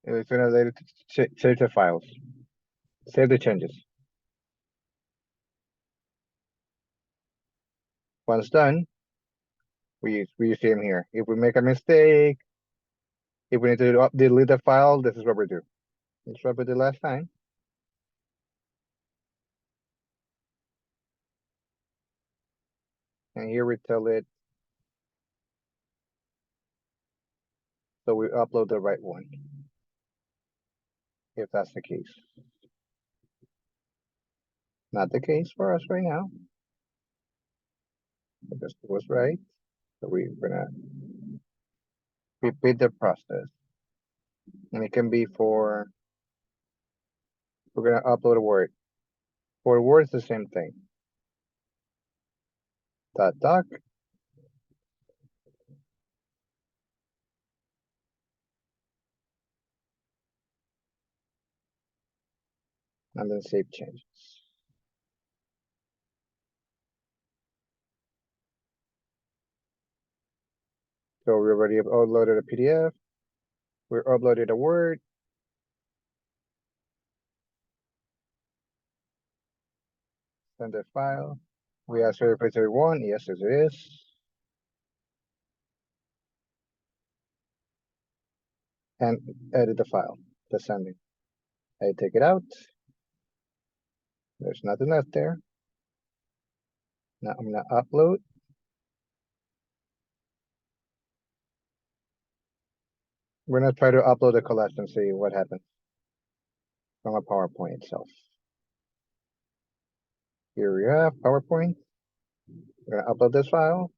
It's gonna let it save the files, save the changes. Once done, we see them here. If we make a mistake, if we need to delete the file, this is what we do. That's what we did last time. And here we tell it, so we upload the right one, if that's the case. Not the case for us right now, because it was right. So we're gonna repeat the process. And it can be we're gonna upload a word. For words, the same thing. .doc. And then save changes. So we already uploaded a PDF. We uploaded a Word. Send the file. We asked for if one. Yes, it is. And edit the file. The sending. I take it out. There's nothing left there. Now I'm gonna upload. We're gonna try to upload the collage and see what happens from a PowerPoint itself. Here we have PowerPoint. We're gonna upload this file.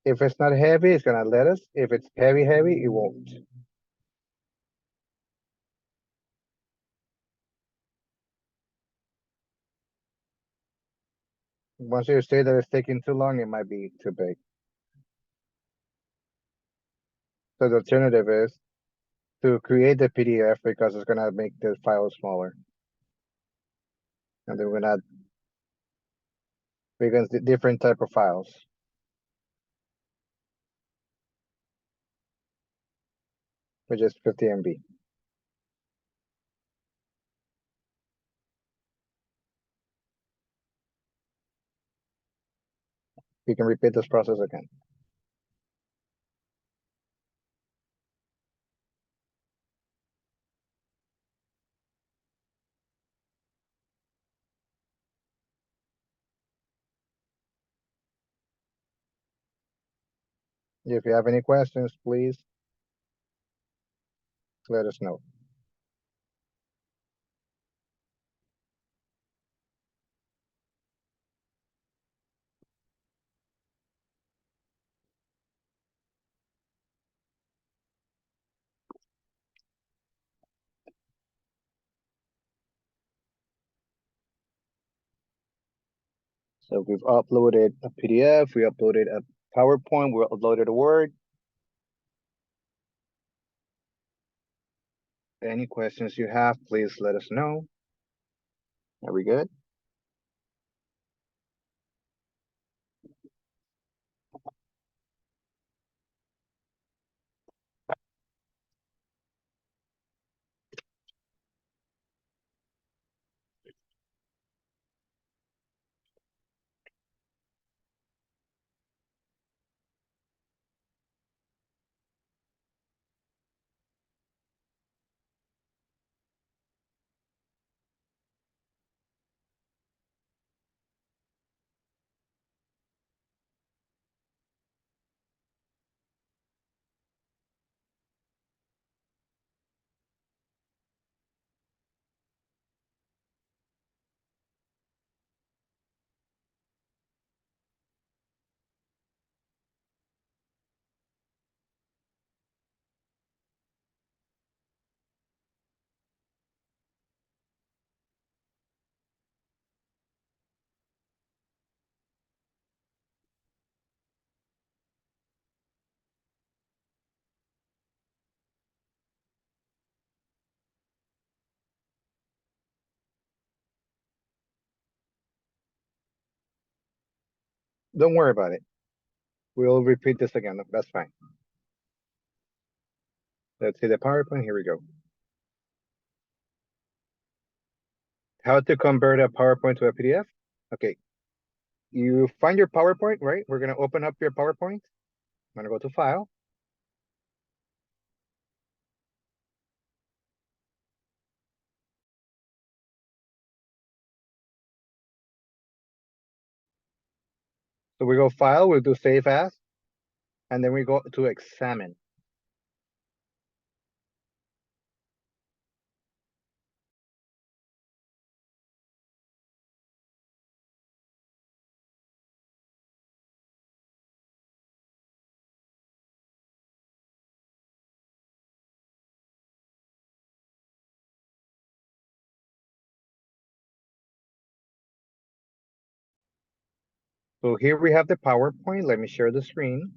If it's not heavy, it's gonna let us. If it's heavy, it won't. Once you say that it's taking too long, it might be too big. So the alternative is to create the PDF, because it's gonna make the file smaller. And then we're gonna add different type of files. Which is 50 MB. We can repeat this process again. If you have any questions, please let us know. So we've uploaded a PDF, we uploaded a PowerPoint, we uploaded a Word. Any questions you have, please let us know. Are we good? Don't worry about it. We'll repeat this again. That's fine. Let's see the PowerPoint. Here we go. How to convert a PowerPoint to a PDF? Okay. You find your PowerPoint, right? We're going to open up your PowerPoint. I'm going to go to File. So we go File, we'll do Save As, and then we go to Examine. So here we have the PowerPoint. Let me share the screen.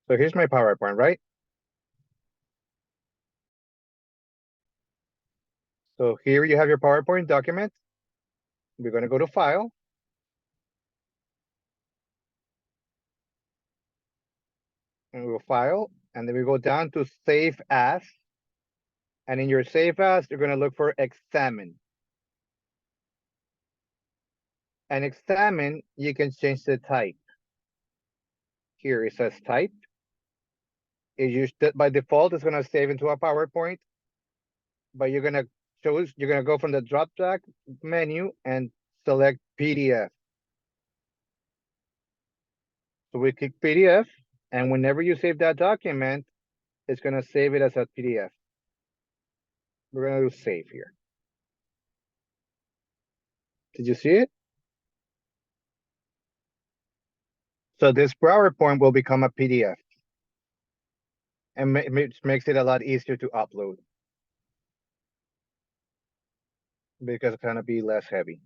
So here's my PowerPoint, right? So here you have your PowerPoint document. We're going to go to File. And we'll File. And then we go down to Save As. And in your Save As, you're going to look for Examine. And Examine, you can change the type. Here it says Type. By default, it's going to save into a PowerPoint. But you're going to go from the drop-down menu and select PDF. So we click PDF, and whenever you save that document, it's going to save it as a PDF. We're going to save here. Did you see it? So this PowerPoint will become a PDF, and makes it a lot easier to upload because it's going to be less heavy.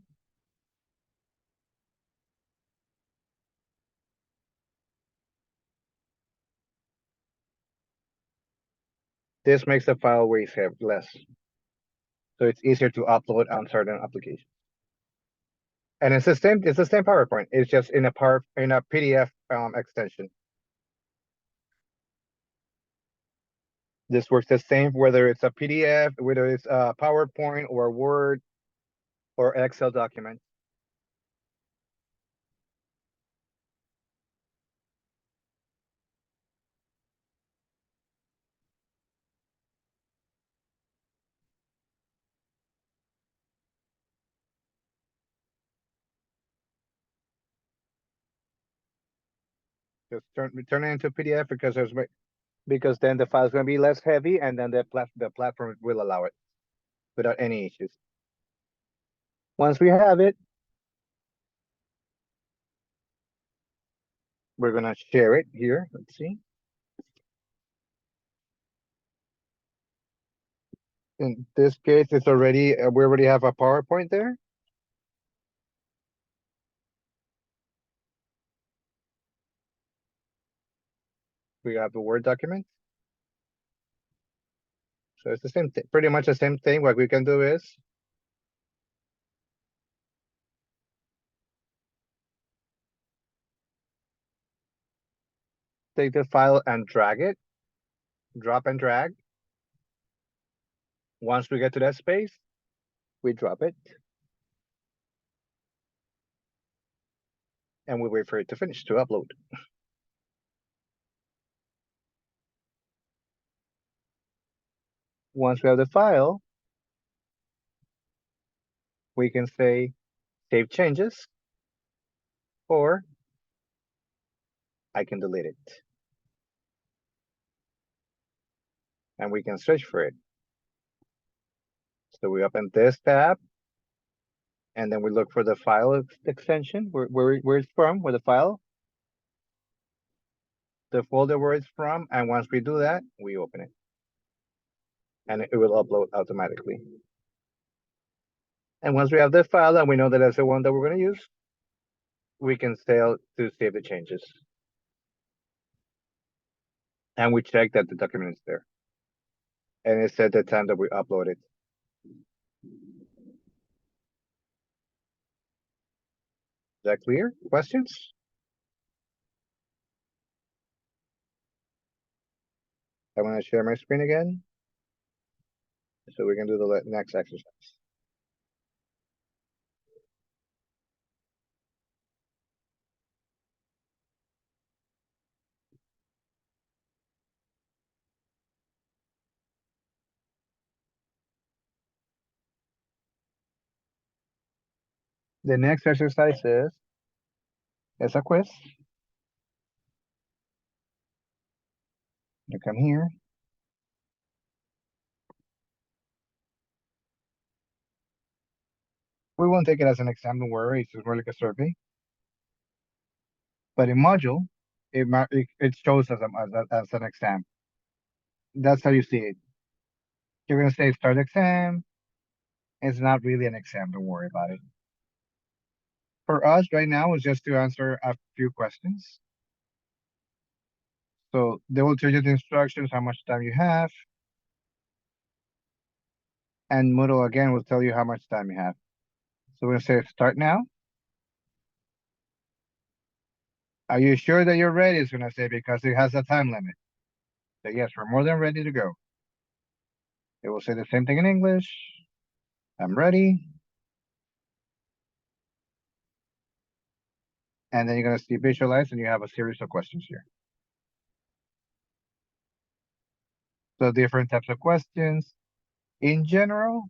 This makes the file weight less. So it's easier to upload on certain applications. And it's the same PowerPoint. It's just in a PDF extension. This works the same whether it's a PDF, whether it's a PowerPoint or Word or Excel document. Just turn it into PDF because then the file is going to be less heavy, and then the platform will allow it without any issues. Once we have it, we're going to share it here. Let's see. In this case, it's already, we already have a PowerPoint there. We have the Word document. So it's the same thing, pretty much the same thing. What we can do is take the file and drag it, drop and drag. Once we get to that space, we drop it. And we wait for it to finish to upload. Once we have the file, we can say save changes, or I can delete it. And we can search for it. So we open this tab, and then we look for the file extension, where it's from, where the file, the folder where it's from, and once we do that, we open it. And it will upload automatically. And once we have the file and we know that that's the one that we're going to use, we can save the changes. And we check that the document is there. And it's at the time that we upload it. Is that clear? Questions? I want to share my screen again. So we can do the next exercise. The next exercise is a quiz. You come here. We won't take it as an exam, don't worry, it's just more like a survey. But in module, it shows as an exam. That's how you see it. You're gonna say start exam. It's not really an exam, don't worry about it. For us right now, it's just to answer a few questions. So they will tell you the instructions, how much time you have. And Moodle again will tell you how much time you have. So we're gonna say start now. Are you sure that you're ready? It's gonna say because it has a time limit. So yes, we're more than ready to go. It will say the same thing in English. I'm ready. And then you're gonna see visualize and you have a series of questions here. So different types of questions. In general,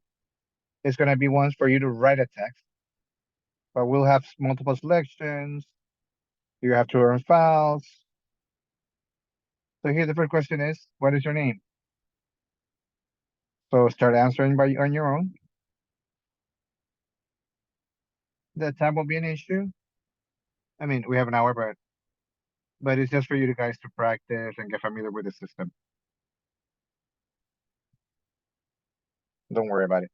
it's gonna be ones for you to write a text, but we'll have multiple selections. You have to earn files. So here the first question is, what is your name? So start answering on your own. The time will be an issue. I mean, we have an hour, but it's just for you guys to practice and get familiar with the system. Don't worry about it.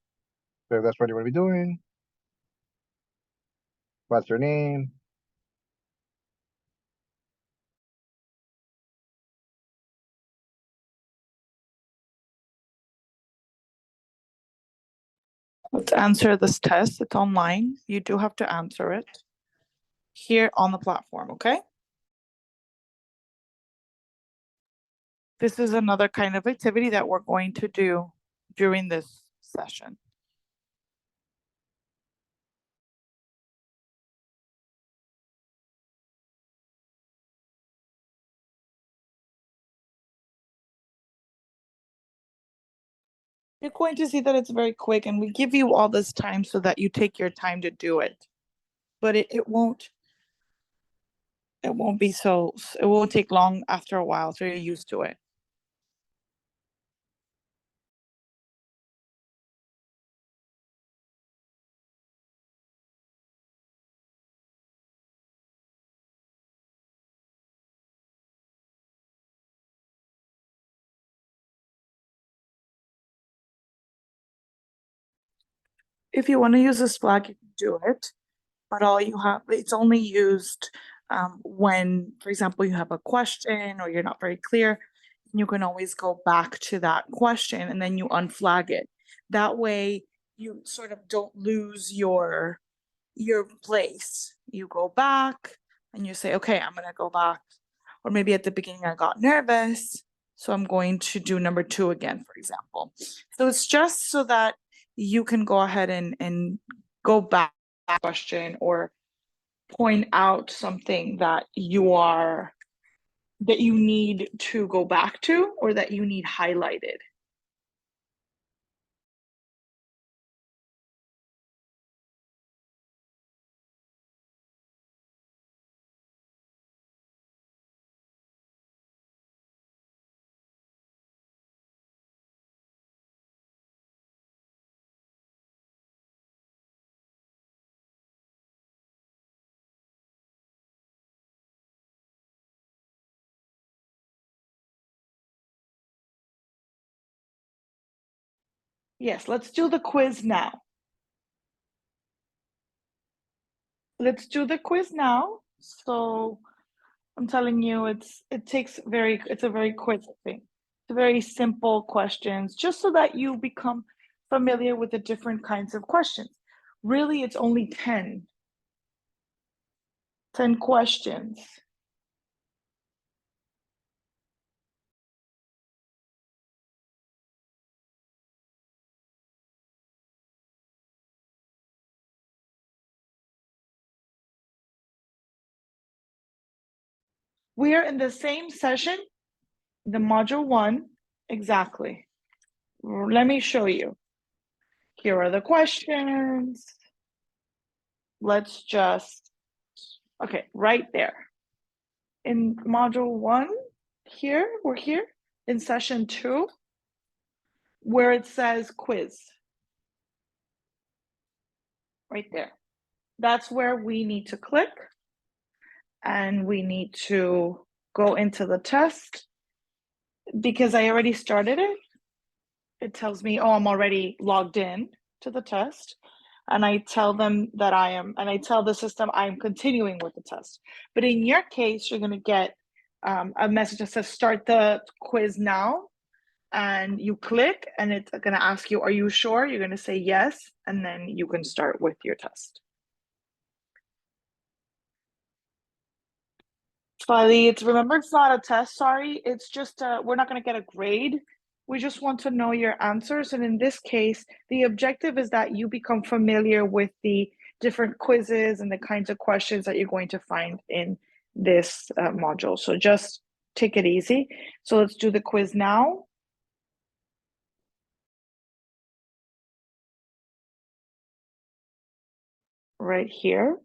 So if that's what you want to be doing. What's your name? Let's answer this test. It's online. You do have to answer it here on the platform, okay? This is another kind of activity that we're going to do during this session. You're going to see that it's very quick, and we give you all this time so that you take your time to do it. But it won't It won't be so, it won't take long after a while, so you're used to it. If you want to use this flag, you can do it, but it's only used when, for example, you have a question or you're not very clear. You can always go back to that question and then you unflag it. That way you sort of don't lose your place. You go back and you say, okay, I'm gonna go back. Or maybe at the beginning I got nervous, so I'm going to do number 2 again, for example. So it's just so that you can go ahead and go back to the question or point out something that you need to go back to or that you need highlighted. Yes, let's do the quiz now. Let's do the quiz now. So I'm telling you, it's a very quick thing. It's very simple questions, just so that you become familiar with the different kinds of questions. Really, it's only 10 questions. We are in the same session, the module 1, exactly. Let me show you. Here are the questions. Let's just, okay, right there. In module 1, we're here in session 2, where it says quiz. Right there. That's where we need to click and we need to go into the test. Because I already started it, it tells me, oh, I'm already logged in to the test. And I tell them that I tell the system I'm continuing with the test. But in your case, you're going to get a message that says start the quiz now. And you click and it's going to ask you, are you sure? You're going to say yes. And then you can start with your test. Smiley, remember, it's not a test, sorry. It's just, we're not going to get a grade. We just want to know your answers. And in this case, the objective is that you become familiar with the different quizzes and the kinds of questions that you're going to find in this module. So just take it easy. So let's do the quiz now. Right here.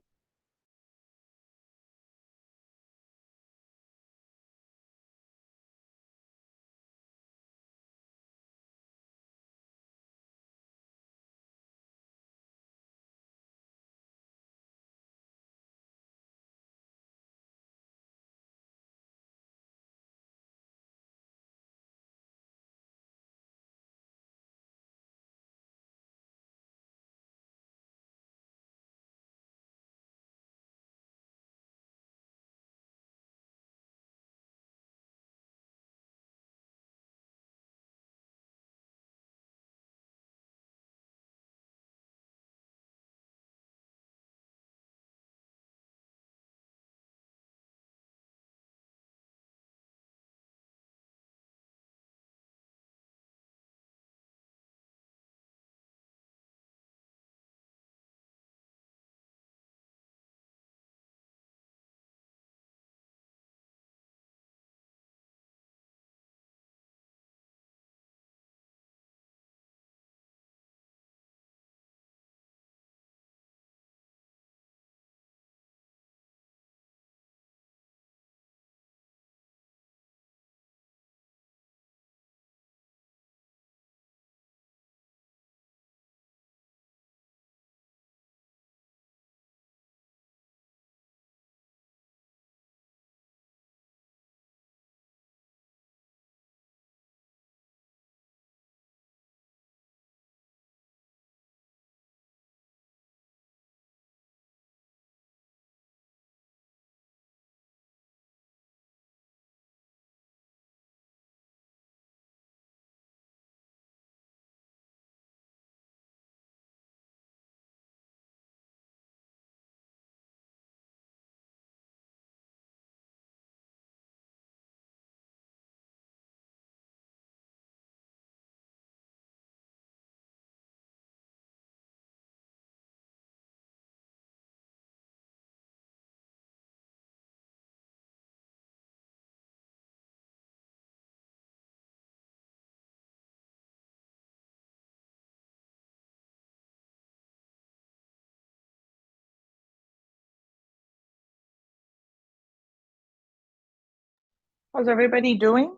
How's everybody doing?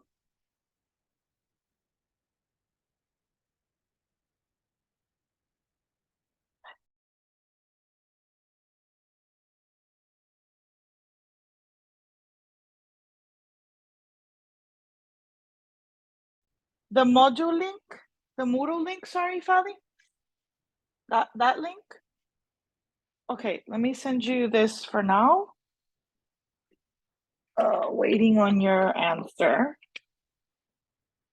The module link, the Moodle link, sorry, Fali? That link? Okay, let me send you this for now. Waiting on your answer.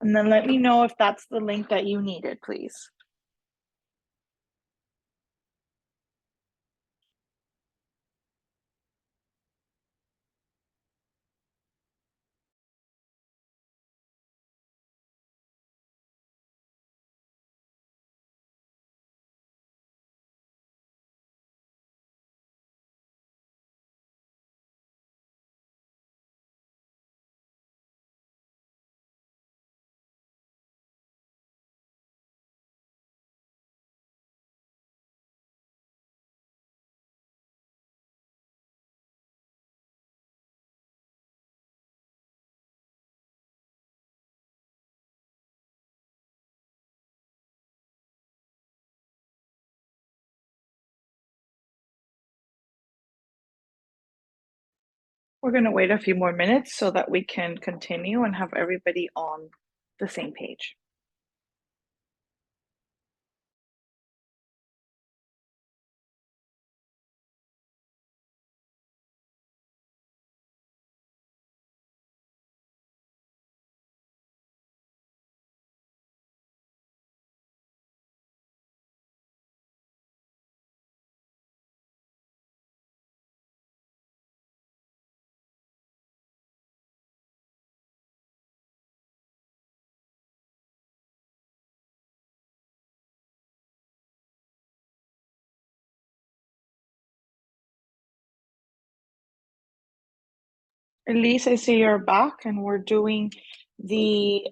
And then let me know if that's the link that you needed, please. We're going to wait a few more minutes so that we can continue and have everybody on the same page. Elise, I see you're back and we're doing the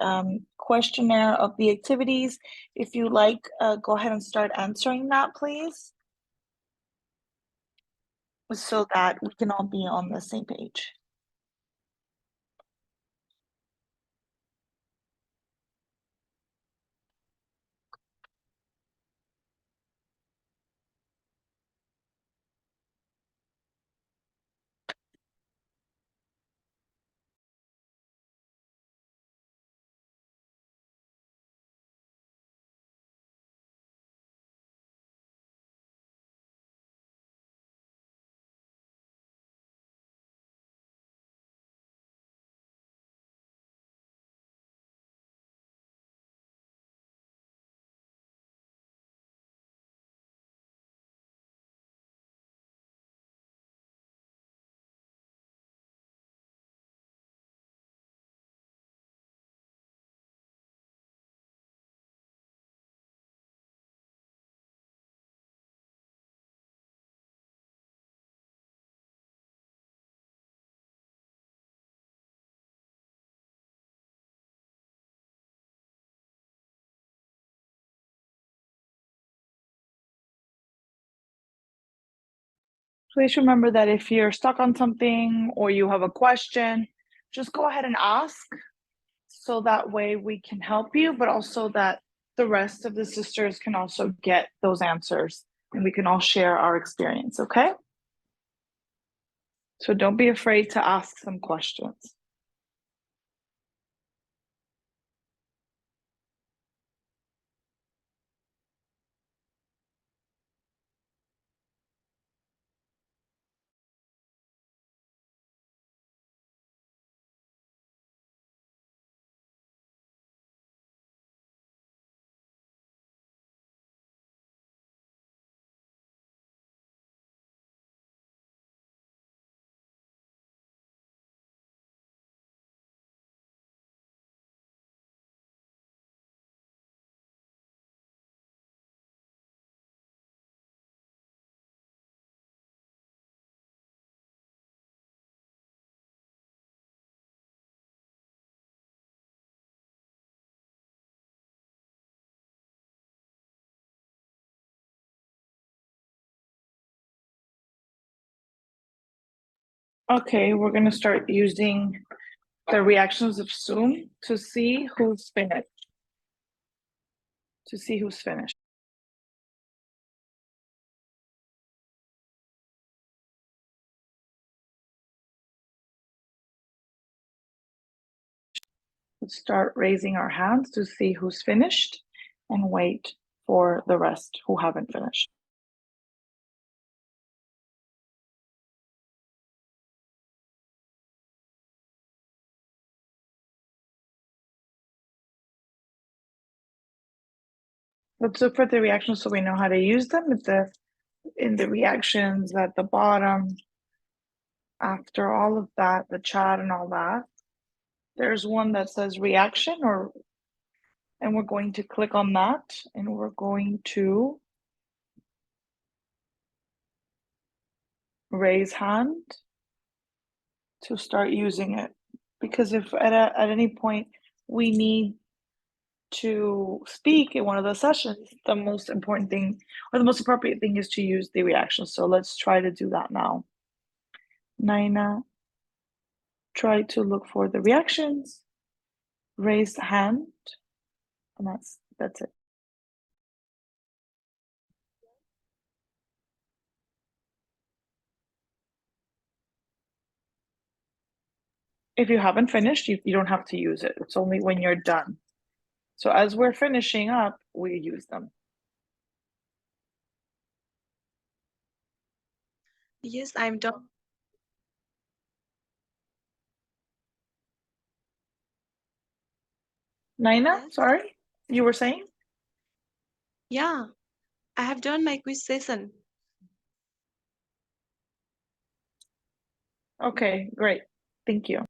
questionnaire of the activities. If you like, go ahead and start answering that, please, so that we can all be on the same page. Please remember that if you're stuck on something or you have a question, just go ahead and ask, so that way we can help you, but also that the rest of the sisters can also get those answers and we can all share our experience, okay? So don't be afraid to ask some questions. Okay, we're gonna start using the reactions of Zoom to see who's finished. To see who's finished. Let's start raising our hands to see who's finished and wait for the rest who haven't finished. Let's look for the reactions so we know how to use them. In the reactions at the bottom, after all of that, the chat and all that, there's one that says reaction and we're going to click on that and we're going to raise hand to start using it. Because if at any point we need to speak in one of the sessions, the most important thing or the most appropriate thing is to use the reaction. So let's try to do that now. Naina, try to look for the reactions, raise the hand, and that's it. If you haven't finished, you don't have to use it. It's only when you're done. So as we're finishing up, we use them. Yes, I'm done. Naina, Yes. sorry, you were saying? Yeah, I have done my quiz session. Okay, great. Thank you.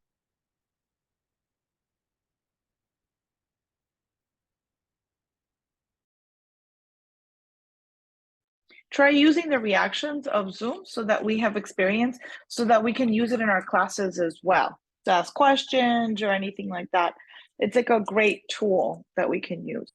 Try using the reactions of Zoom so that we have experience, so that we can use it in our classes as well, to ask questions or anything like that. It's like a great tool that we can use.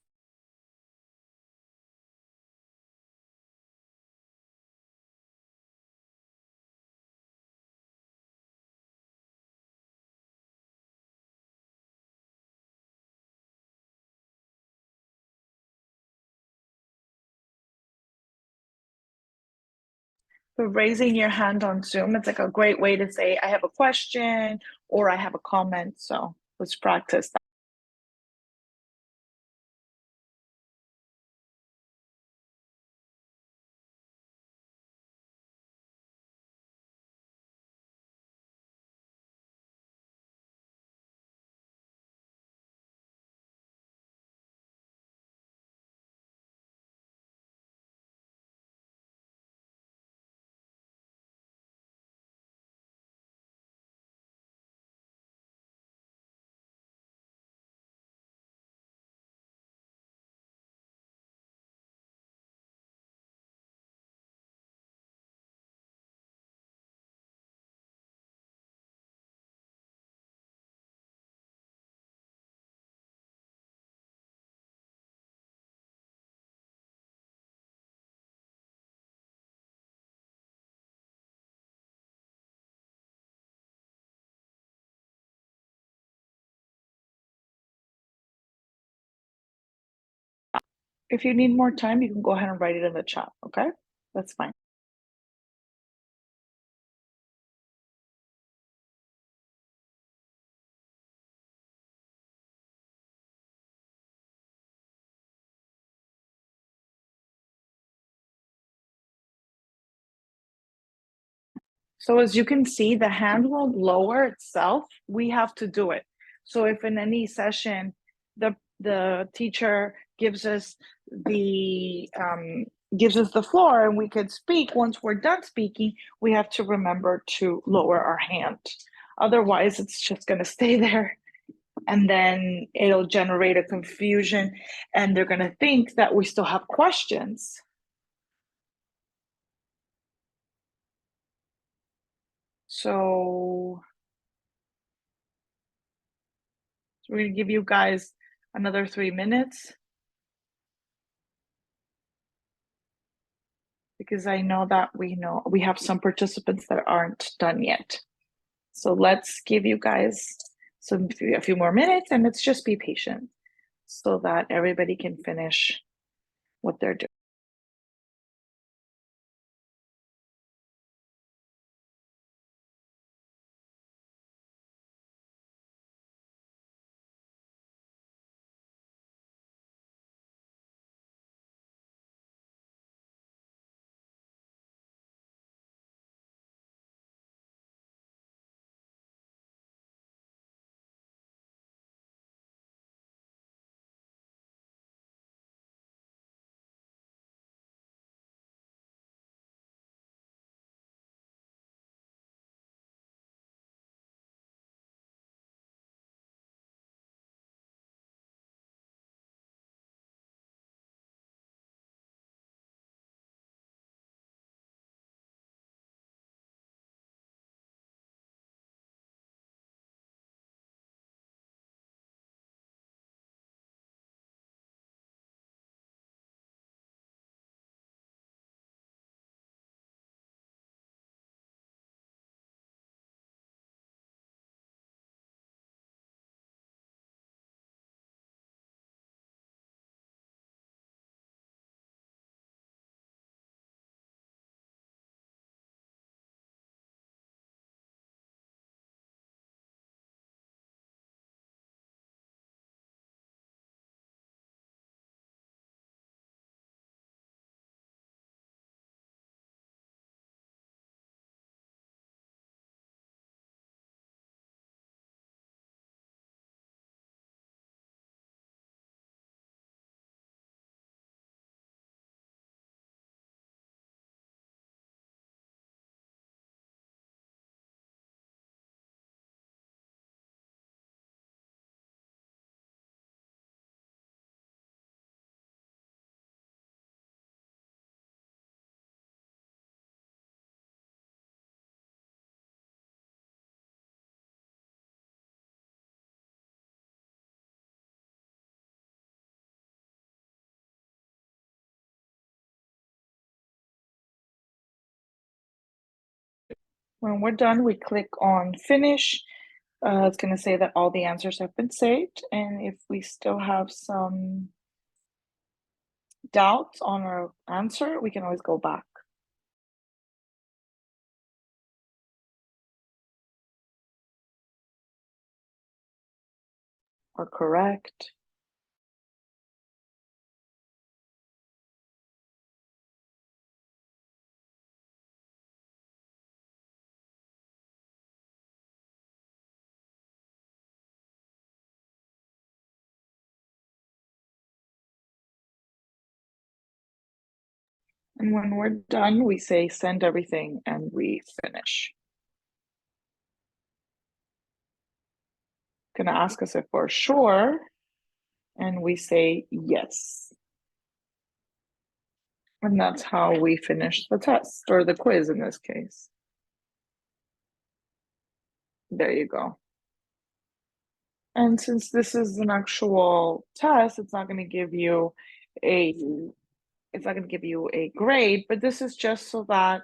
So raising your hand on Zoom, it's like a great way to say, I have a question or I have a comment. So let's practice that. If you need more time, you can go ahead and write it in the chat, okay? That's fine. So as you can see, the hand won't lower itself. We have to do it. So if in any session, the teacher gives us the floor and we could speak, once we're done speaking, we have to remember to lower our hand. Otherwise, it's just going to stay there. And then it'll generate a confusion and they're going to think that we still have questions. So we're going to give you guys another 3 minutes. Because I know that we have some participants that aren't done yet. So let's give you guys So a few more minutes, and let's just be patient so that everybody can finish what they're doing. When we're done, we click on finish. It's going to say that all the answers have been saved. And if we still have some doubts on our answer, we can always go back. Or correct. And when we're done, we say send everything and we finish. Gonna ask us if we're sure, and we say yes. And that's how we finish the test, or the quiz in this case. There you go. And since this is an actual test, it's not gonna give you a grade, but this is just so that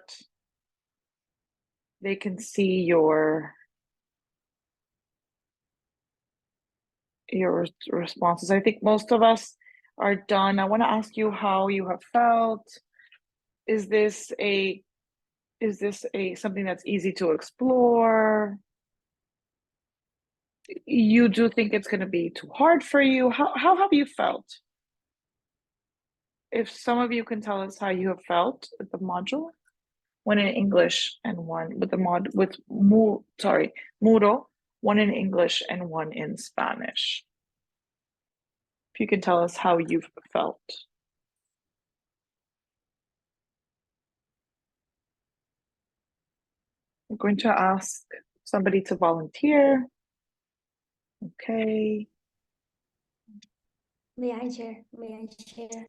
they can see your responses. I think most of us are done. I want to ask you how you have felt. Is this something that's easy to explore? You do think it's going to be too hard for you? How have you felt? If some of you can tell us how you have felt with the module, one in English and one with Moodle, one in English and one in Spanish. If you can tell us how you've felt. I'm going to ask somebody to volunteer. Okay. May I share? May I share?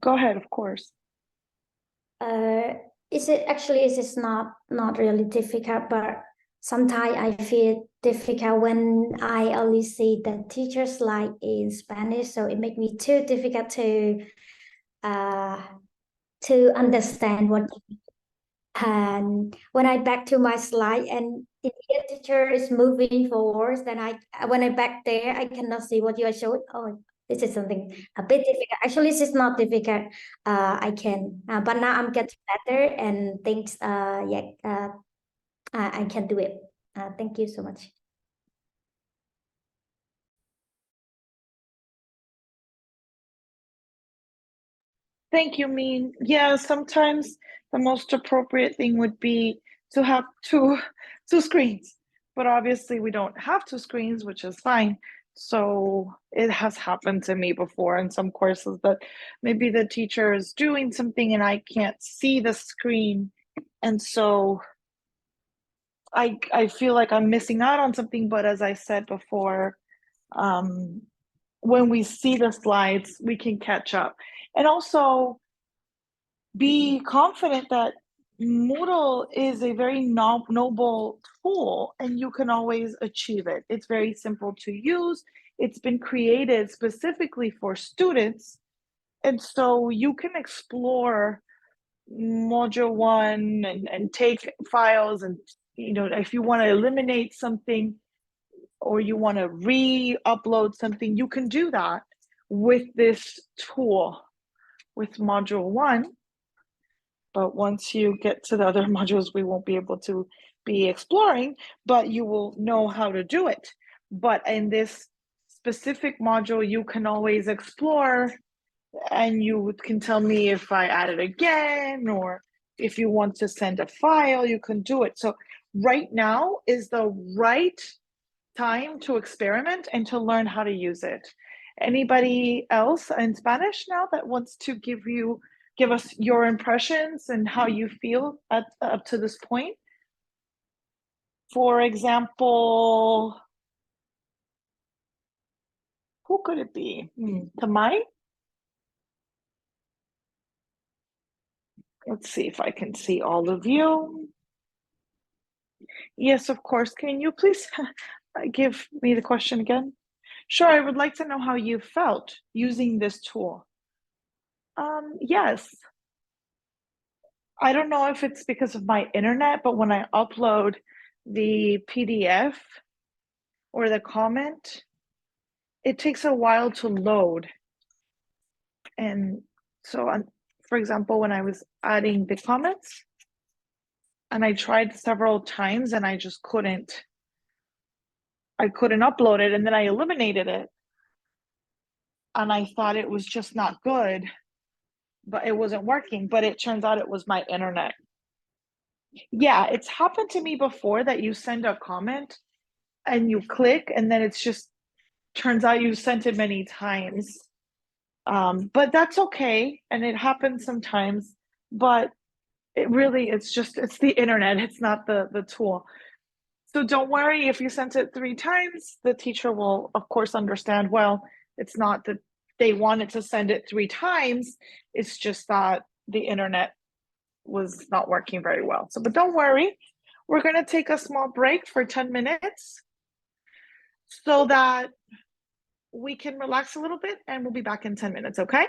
Go ahead, of course. It's not really difficult, but sometimes I feel difficult when I only see the teachers like in Spanish, so it makes me too difficult to understand what. And when I back to my slide and the teacher is moving forwards, then when I back there, I cannot see what you are showing. Oh, this is something a bit difficult. Actually, this is not difficult. I can, but now I'm getting better and things, yeah, I can do it. Thank you so much. Thank you, Mean. Yeah, sometimes the most appropriate thing would be to have two screens, but obviously we don't have two screens, which is fine. So it has happened to me before in some courses that maybe the teacher is doing something and I can't see the screen, and so I feel like I'm missing out on something. But as I said before, when we see the slides, we can catch up. And also be confident that Moodle is a very noble tool and you can always achieve it. It's very simple to use. It's been created specifically for students. And so you can explore module one and take files, and if you want to eliminate something or you want to re-upload something, you can do that with this tool, with module one. But once you get to the other modules, we won't be able to be exploring, but you will know how to do it. But in this specific module, you can always explore, and you can tell me if I add it again, or if you want to send a file, you can do it. So right now is the right time to experiment and to learn how to use it. Anybody else in Spanish now that wants to give us your impressions and how you feel up to this point? For example, who could it be? Tamai? Let's see if I can see all of you. Yes, of course. Can you please give me the question again? Sure, I would like to know how you felt using this tool. Yes. I don't know if it's because of my internet, but when I upload the PDF or the comment, it takes a while to load. And so, for example, when I was adding the comments, and I tried several times and I just couldn't upload it, and then I eliminated it. And I thought it was just not good, but it wasn't working. But it turns out it was my internet. Yeah, it's happened to me before that you send a comment and you click, and then it's just turns out you sent it many times. But that's okay, and it happens sometimes. But it's the internet, it's not the tool. So don't worry if you sent it 3 times, the teacher will of course understand, well, it's not that they wanted to send it 3 times, it's just that the internet was not working very well. So, but don't worry, we're gonna take a small break for 10 minutes so that we can relax a little bit, and we'll be back in 10 minutes, okay?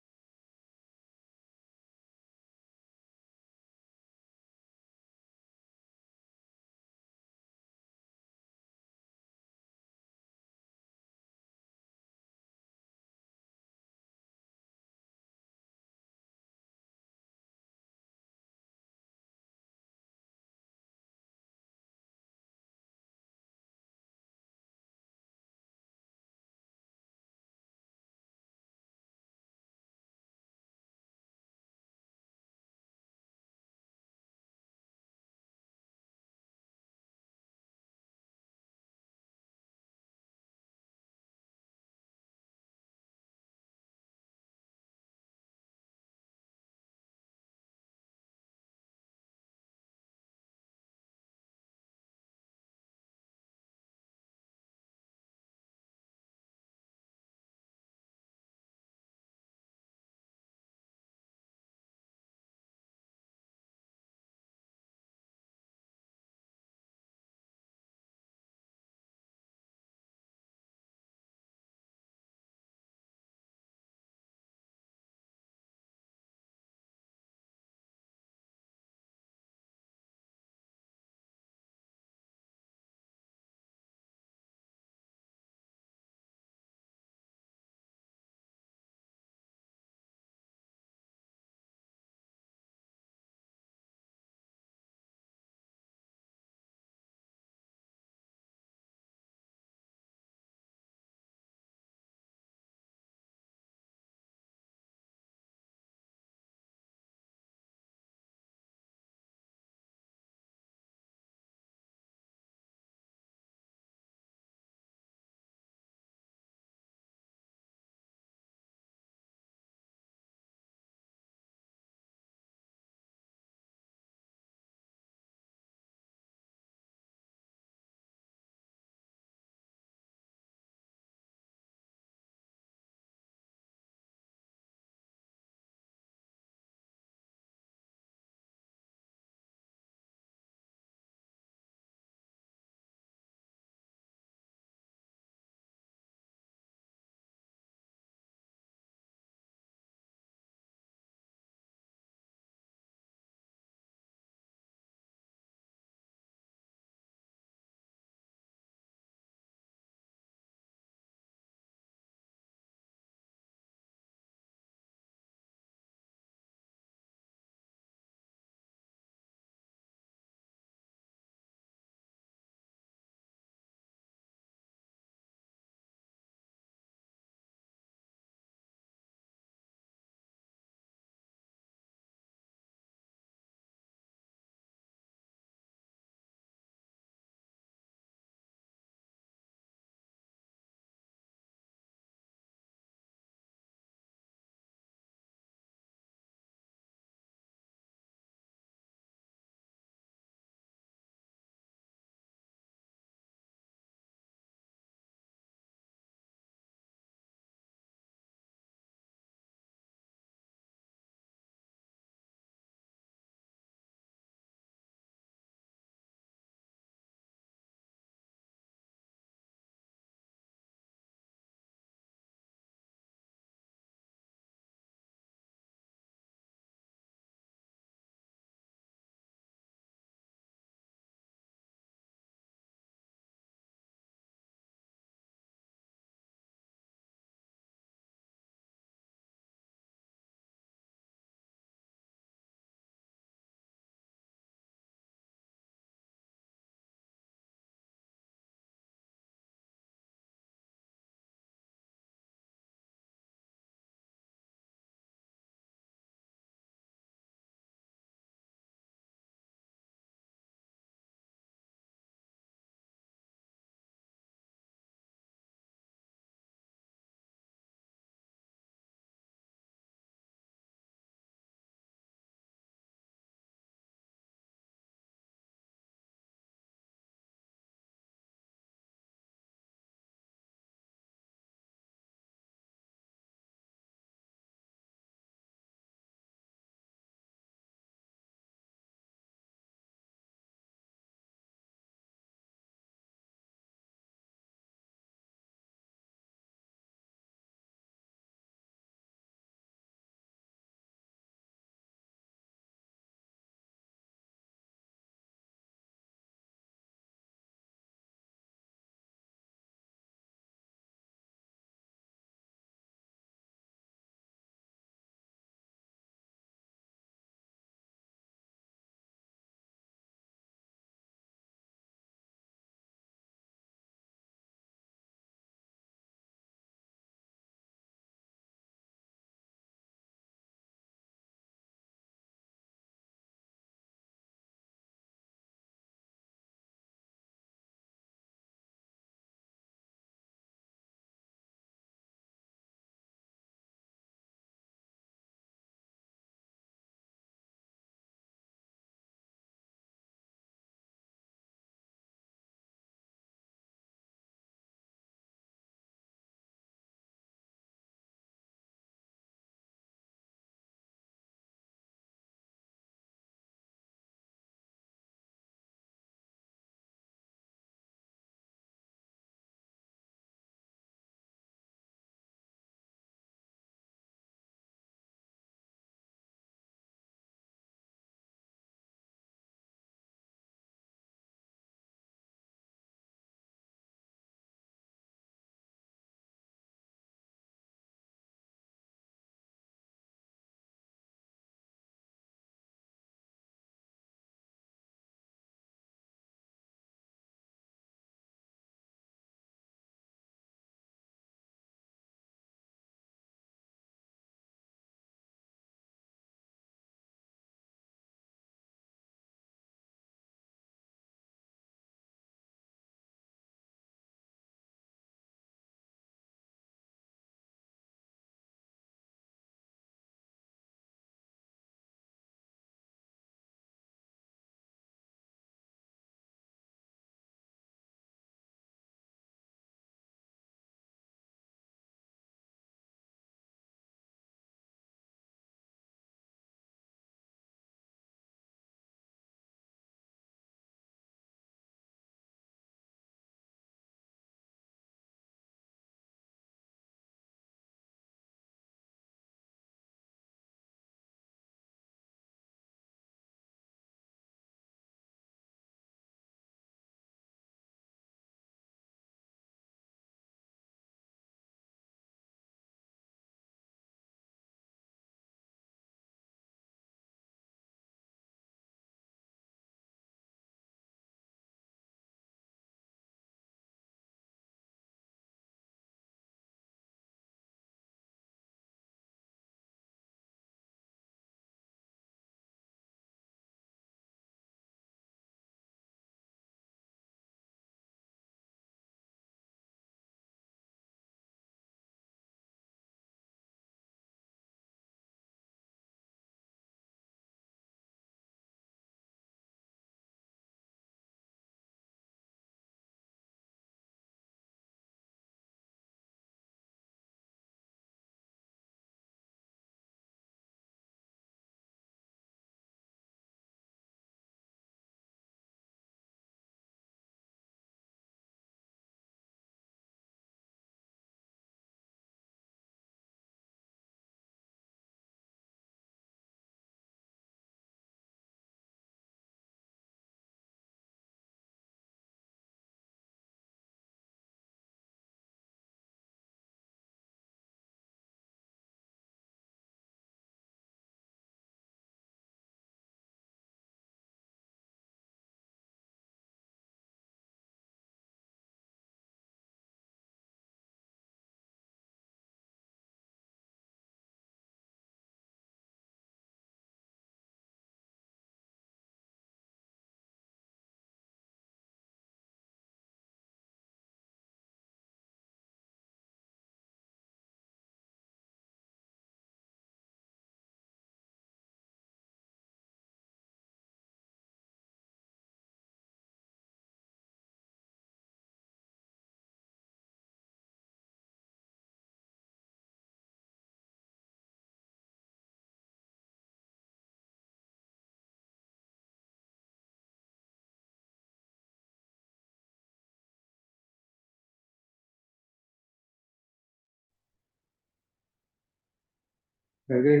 Maybe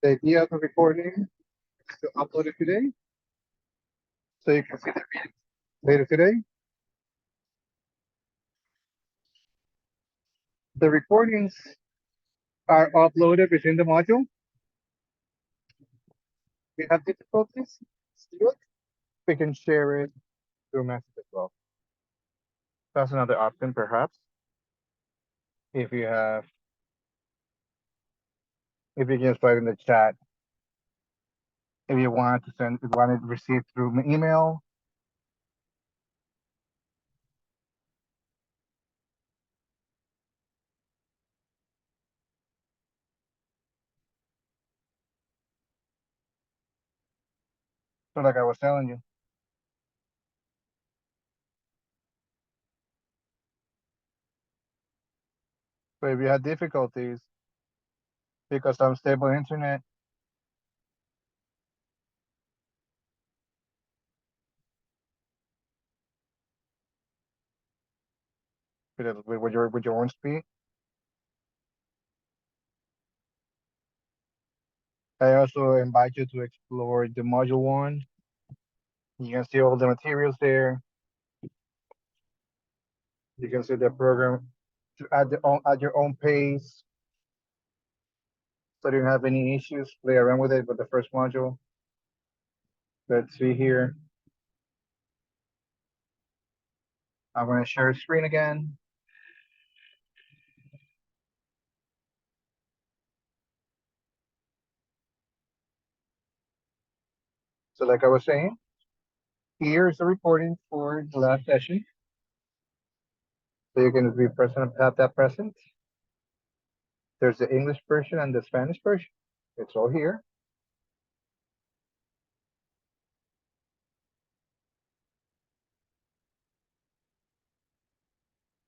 the idea of the recording is to upload it today, so you can see the video later today. The recordings are uploaded within the module. We have difficulties, still, we can share it through message as well. That's another option, perhaps. If you can just write in the chat. If you want to send, if you want it received through email. So like I was telling you. So if you have difficulties because unstable internet, with your own speed. I also invite you to explore the module 1. You can see all the materials there. You can see the program to at your own pace. So you don't have any issues, play around with it with the first module. Let's see here. I'm going to share screen again. So like I was saying, here is the recording for the last session. So you can be present, have that present. There's the English version and the Spanish version. It's all here.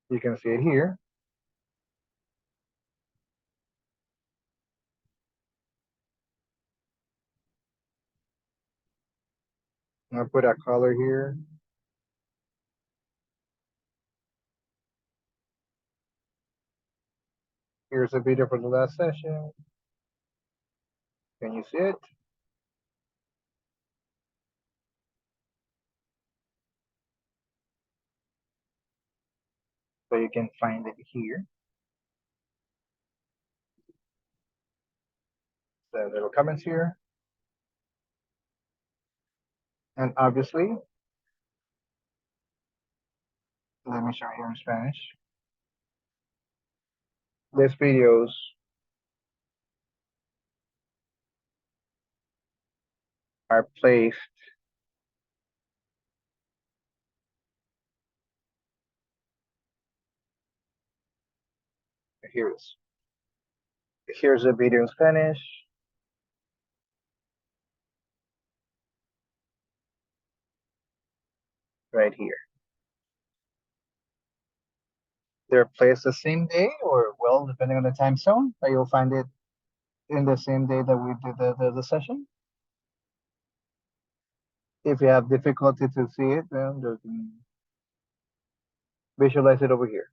You can see it here. I'll put a color here. Here's a video for the last session. Can you see it? So you can find it here. The little comments here. And obviously, let me show you in Spanish. These videos are placed here's a video in Spanish. Right here. They're placed the same day, or well, depending on the time zone, but you'll find it in the same day that we did the session. If you have difficulty to see it, then you can visualize it over here.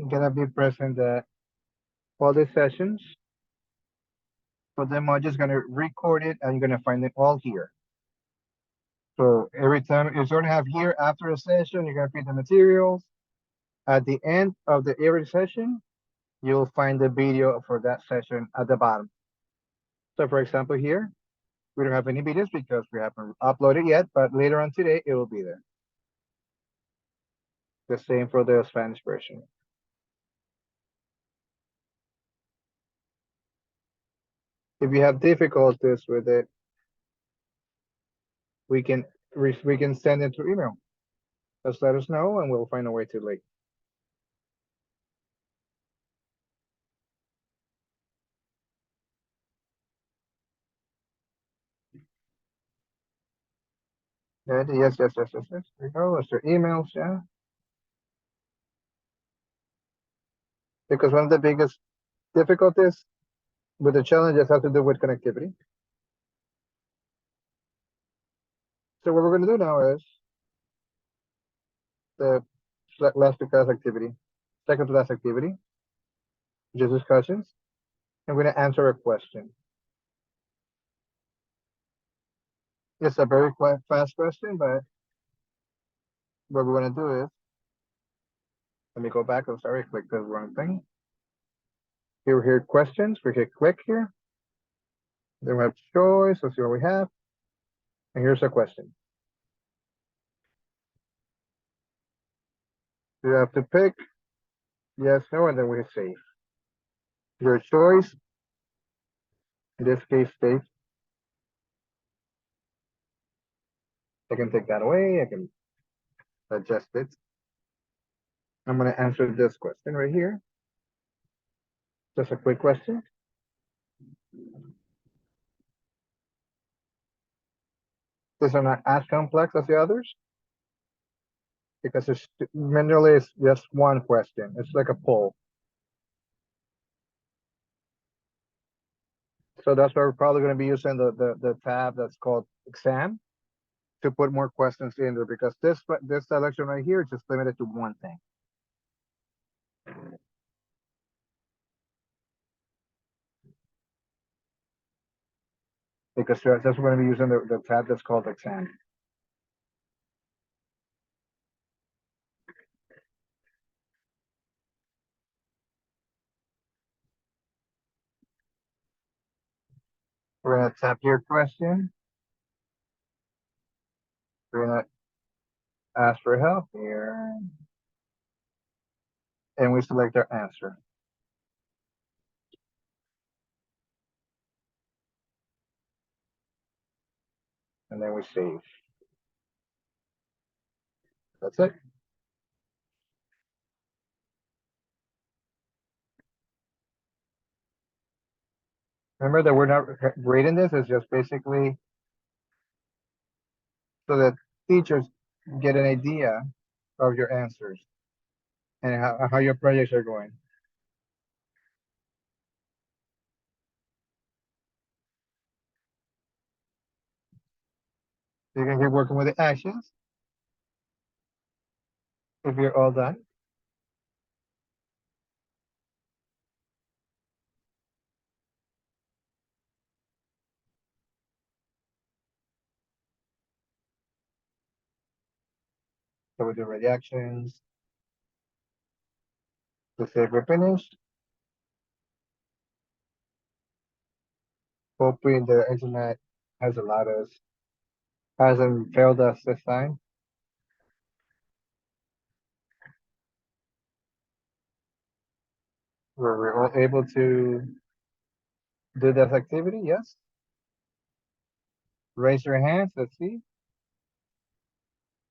You're gonna be present at all the sessions. So then I'm just gonna record it and you're gonna find it all here. So every time you're gonna have here after a session, you're gonna feed the materials. At the end of every session, you'll find the video for that session at the bottom. So for example, here, we don't have any videos because we haven't uploaded yet, but later on today, it will be there. The same for the Spanish version. If you have difficulties with it, we can send it through email. Just let us know and we'll find a way to link. Good. Yes, yes, yes, yes, yes. There we go. It's their emails, yeah. Because one of the biggest difficulties with the challenges has to do with connectivity. So what we're going to do now is the last to class activity, second to last activity, just discussions. I'm going to answer a question. It's a very fast question, but what we're going to do is, let me go back. I'm sorry, I clicked the wrong thing. Here we hear questions. We hit click here. Then we have choice. Let's see what we have. And here's a question. You have to pick yes, no, and then we save. Your choice, in this case, state. I can take that away. I can adjust it. I'm going to answer this question right here. Just a quick question. These are not as complex as the others because it's manually it's just one question. It's like a poll. So that's why we're probably going to be using the tab that's called exam to put more questions in there because this selection right here is just limited to one thing. Because that's what we're going to be using the tab that's called exam. We're going to tap your question. We're going to ask for help here. And we select our answer. And then we save. That's it. Remember that we're not grading this, it's just basically so that teachers get an idea of your answers and how your projects are going. You can keep working with the actions if you're all done. So we do ready actions. To save we're finished. Hoping the internet hasn't failed us this time. We're all able to do this activity, yes? Raise your hands, let's see.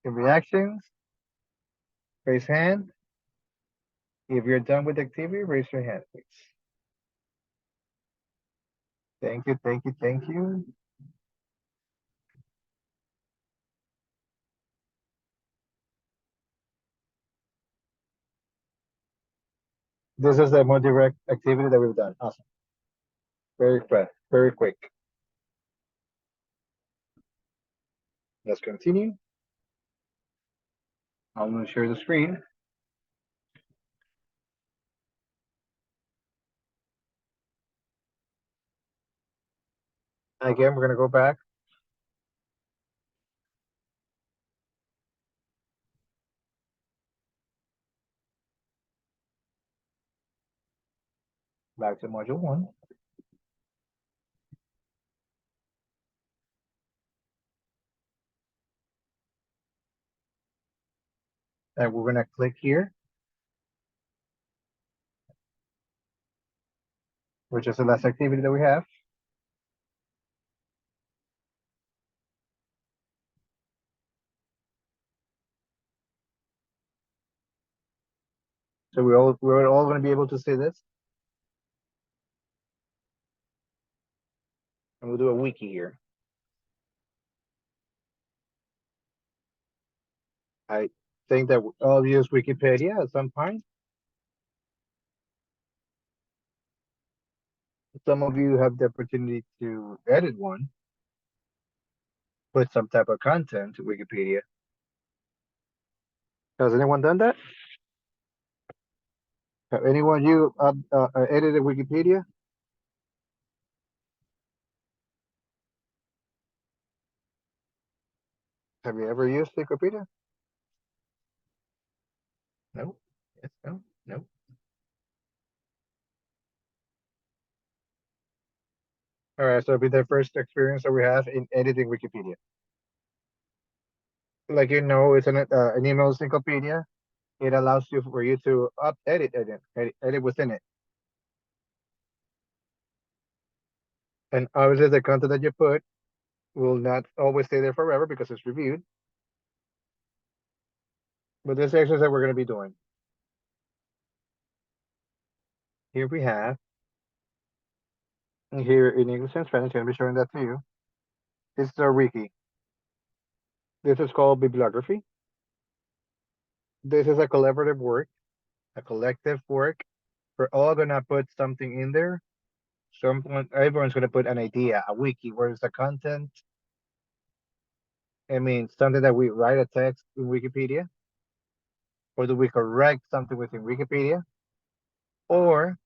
Give reactions. Raise hand. If you're done with the activity, raise your hand, please. Thank you, thank you, thank you. This is the more direct activity that we've done. Awesome. Very quick, very quick. Let's continue. I'm going to share the screen. Again, we're going to go back. Back to module 1. And we're going to click here, which is the last activity that we have. So we're all going to be able to see this. And we'll do a wiki here. I think that we all use Wikipedia at some point. Some of you have the opportunity to edit one, put some type of content to Wikipedia. Has anyone done that? Have anyone you edited Wikipedia? Have you ever used Wikipedia? No. Yes. No. No. All right. So it'll be the first experience that we have in editing Wikipedia. Like it's an email encyclopedia. It allows you for you to edit within it. And obviously, the content that you put will not always stay there forever because it's reviewed. But this exercise that we're going to be doing. Here we have, here in English and Spanish, I'm going to be showing that to you. This is our wiki. This is called bibliography. This is a collaborative work, a collective work. We're all going to put something in there. Everyone's going to put an idea, a wiki. Where is the content? I mean, something that we write a text in Wikipedia, or do we correct something within Wikipedia, or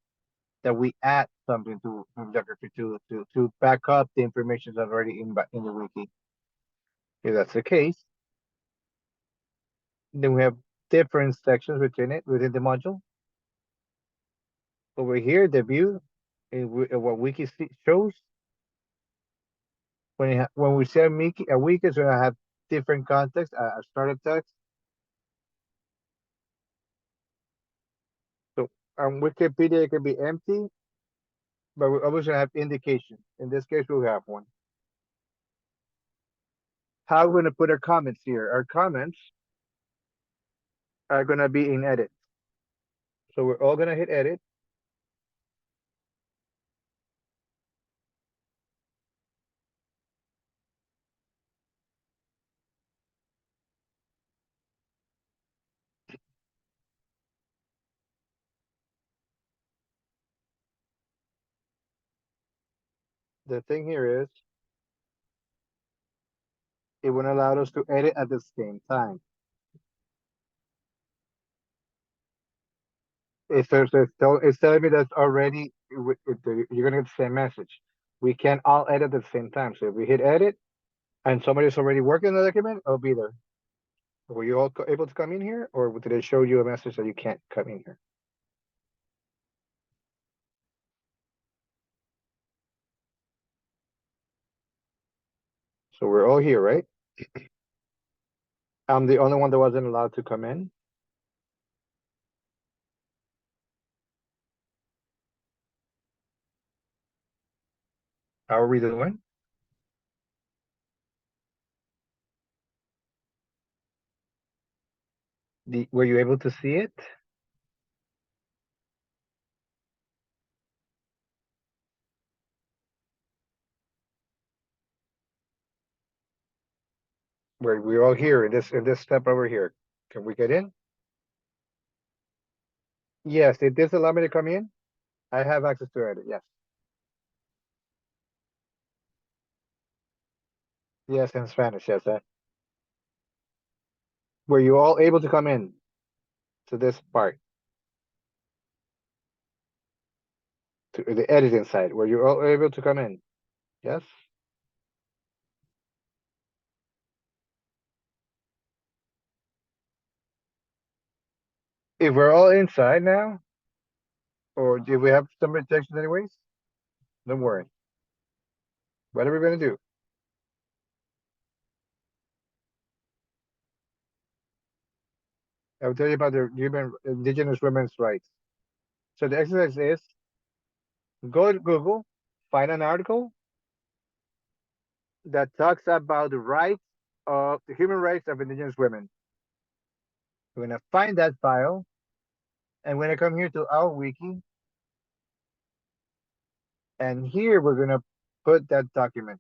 that we add something to bibliography to back up the information that's already in the wiki. If that's the case, then we have different sections within the module. Over here, the view, what wiki shows. When we say a wiki is going to have different context, a starter text. So on Wikipedia, it can be empty, but we always have indication. In this case, we'll have one. How we're going to put our comments here? Our comments are going to be in edit. So we're all going to hit edit. The thing here is, it won't allow us to edit at the same time. It's telling me that's already, you're going to get the same message. We can't all edit at the same time. So if we hit edit and somebody's already working on the document, I'll be there. Were you all able to come in here, or did it show you a message that you can't come in here? So we're all here, right? I'm the only one that wasn't allowed to come in. How are we doing? Were you able to see it? We're all here in this step over here. Can we get in? Yes, it does allow me to come in. I have access to edit, yes. Yes, in Spanish, yes. Were you all able to come in to this part? To the editing side, were you all able to come in? Yes? If we're all inside now, or do we have some rejections anyways? Don't worry. What are we gonna do? I'll tell you about the Indigenous women's rights. So the exercise is, go to Google, find an article that talks about the human rights of Indigenous women. We're gonna find that file, and we're gonna come here to our wiki, and here we're gonna put that document.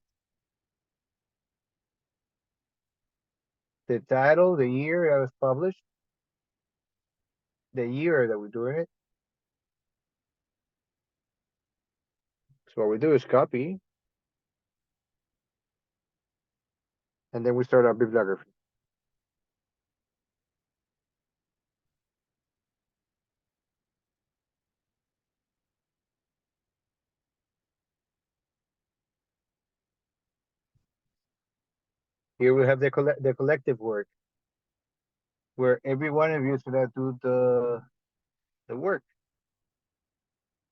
the title, the year it was published, the year that we're doing it. So what we do is copy, and then we start our bibliography. Here we have the collective work, where every one of you is gonna do the work.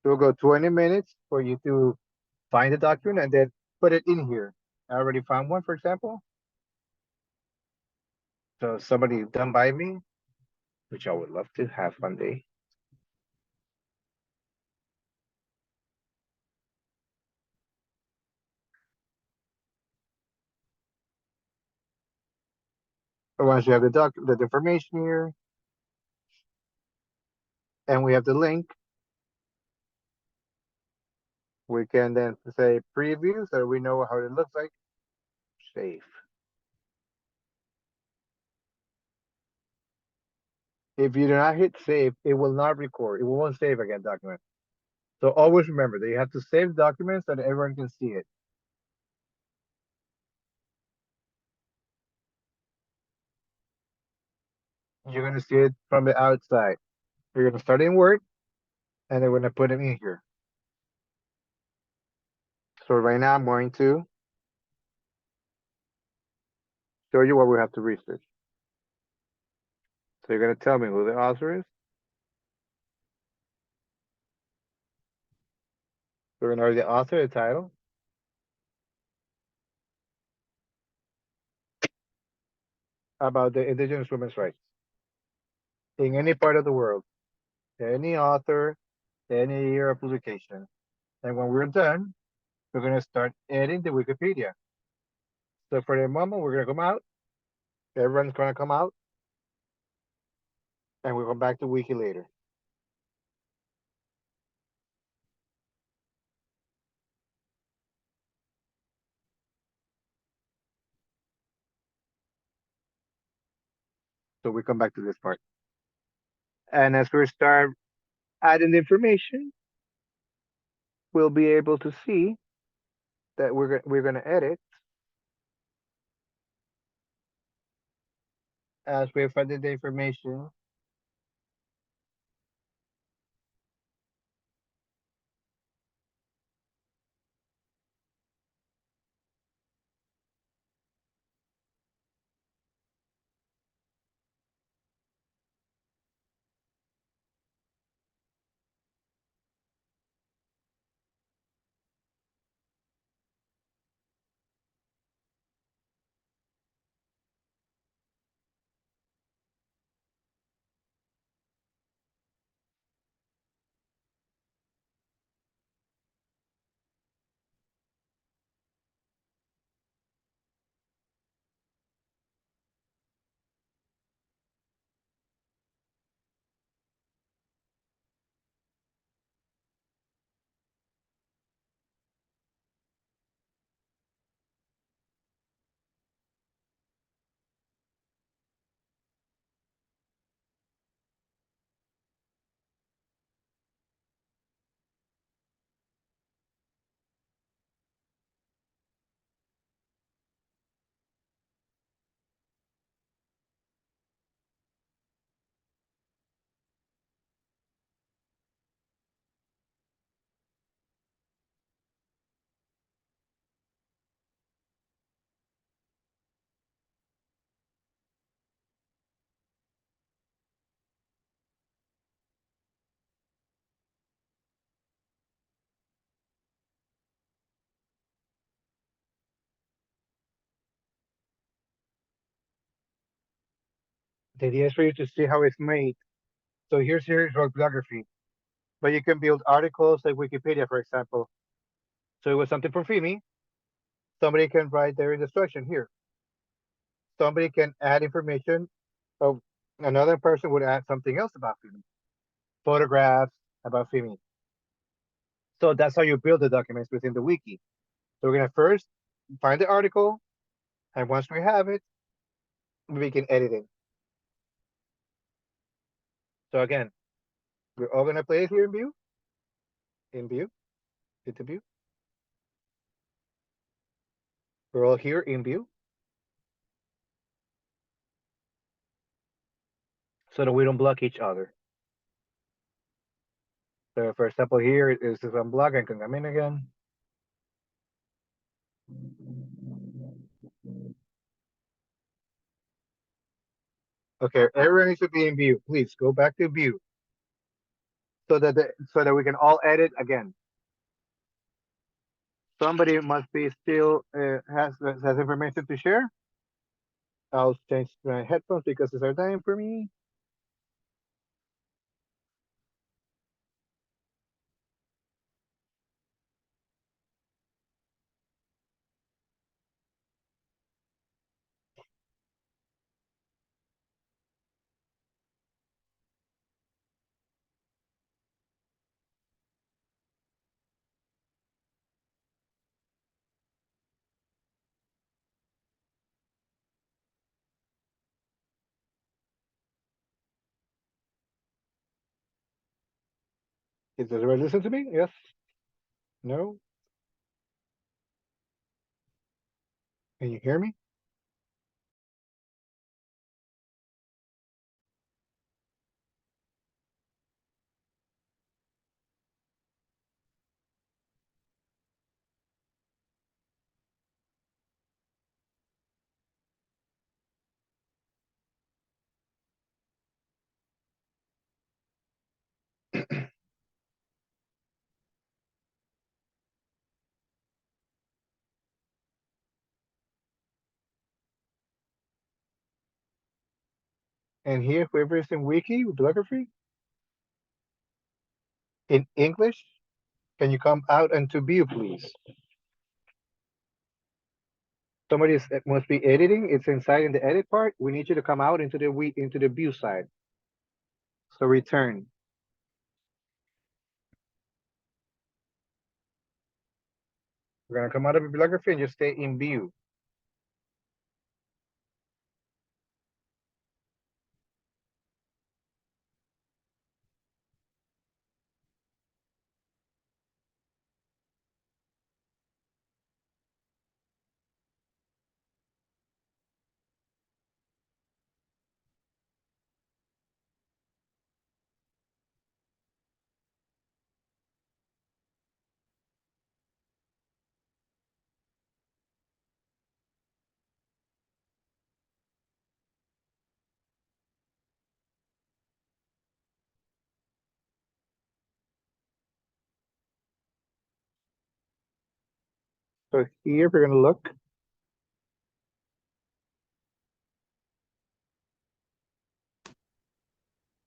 So we'll go 20 minutes for you to find the document and then put it in here. I already found one, for example. So somebody done by me, which I would love to have one day. But once you have the information here, and we have the link, we can then say preview so we know how it looks like. Save. If you do not hit save, it will not record. It won't save again document. So always remember that you have to save documents so that everyone can see it. You're gonna see it from the outside. You're gonna start in Word, and then we're gonna put it in here. So right now I'm going to show you what we have to research. So you're gonna tell me who the author is. We're gonna write the author, the title. About the Indigenous women's rights in any part of the world, any author, any year of publication. And when we're done, we're gonna start editing the Wikipedia. So for the moment, we're gonna come out. Everyone's gonna come out, and we'll come back to Wiki later. So we come back to this part. And as we start adding the information, we'll be able to see that we're gonna edit as we're finding the information. The idea is for you to see how it's made. So here's bibliography, but you can build articles like Wikipedia, for example. So it was something for FIMI. Somebody can write their instruction here. Somebody can add information. Of another person would add something else about FIMI, photographs about FIMI. So that's how you build the documents within the wiki. So we're gonna first find the article, and once we have it, we can edit it. So again, we're all gonna play it here in view. In view. Hit the view. We're all here in view. So that we don't block each other. So for example, here is if I'm blocked, I can come in again. Okay, everyone needs to be in view. Please go back to view. So that we can all edit again. Somebody must be still has information to share. I'll change my headphones because it's our time for me. Does everybody listen to me? Yes? No? Can you hear me? And here, whoever is in wiki, bibliography, in English, can you come out and to view, please? Somebody must be editing. It's inside in the edit part. We need you to come out into the view side. So return. We're gonna come out of bibliography and just stay in view. So here we're gonna look.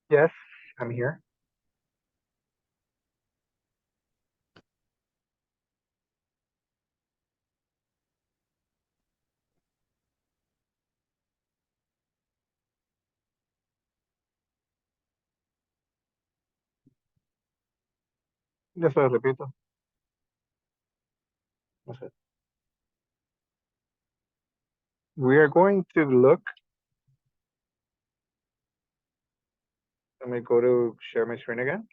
Yes, I'm here. Yes, lo repito. That's it. We are going to look. Let me go to share my screen again.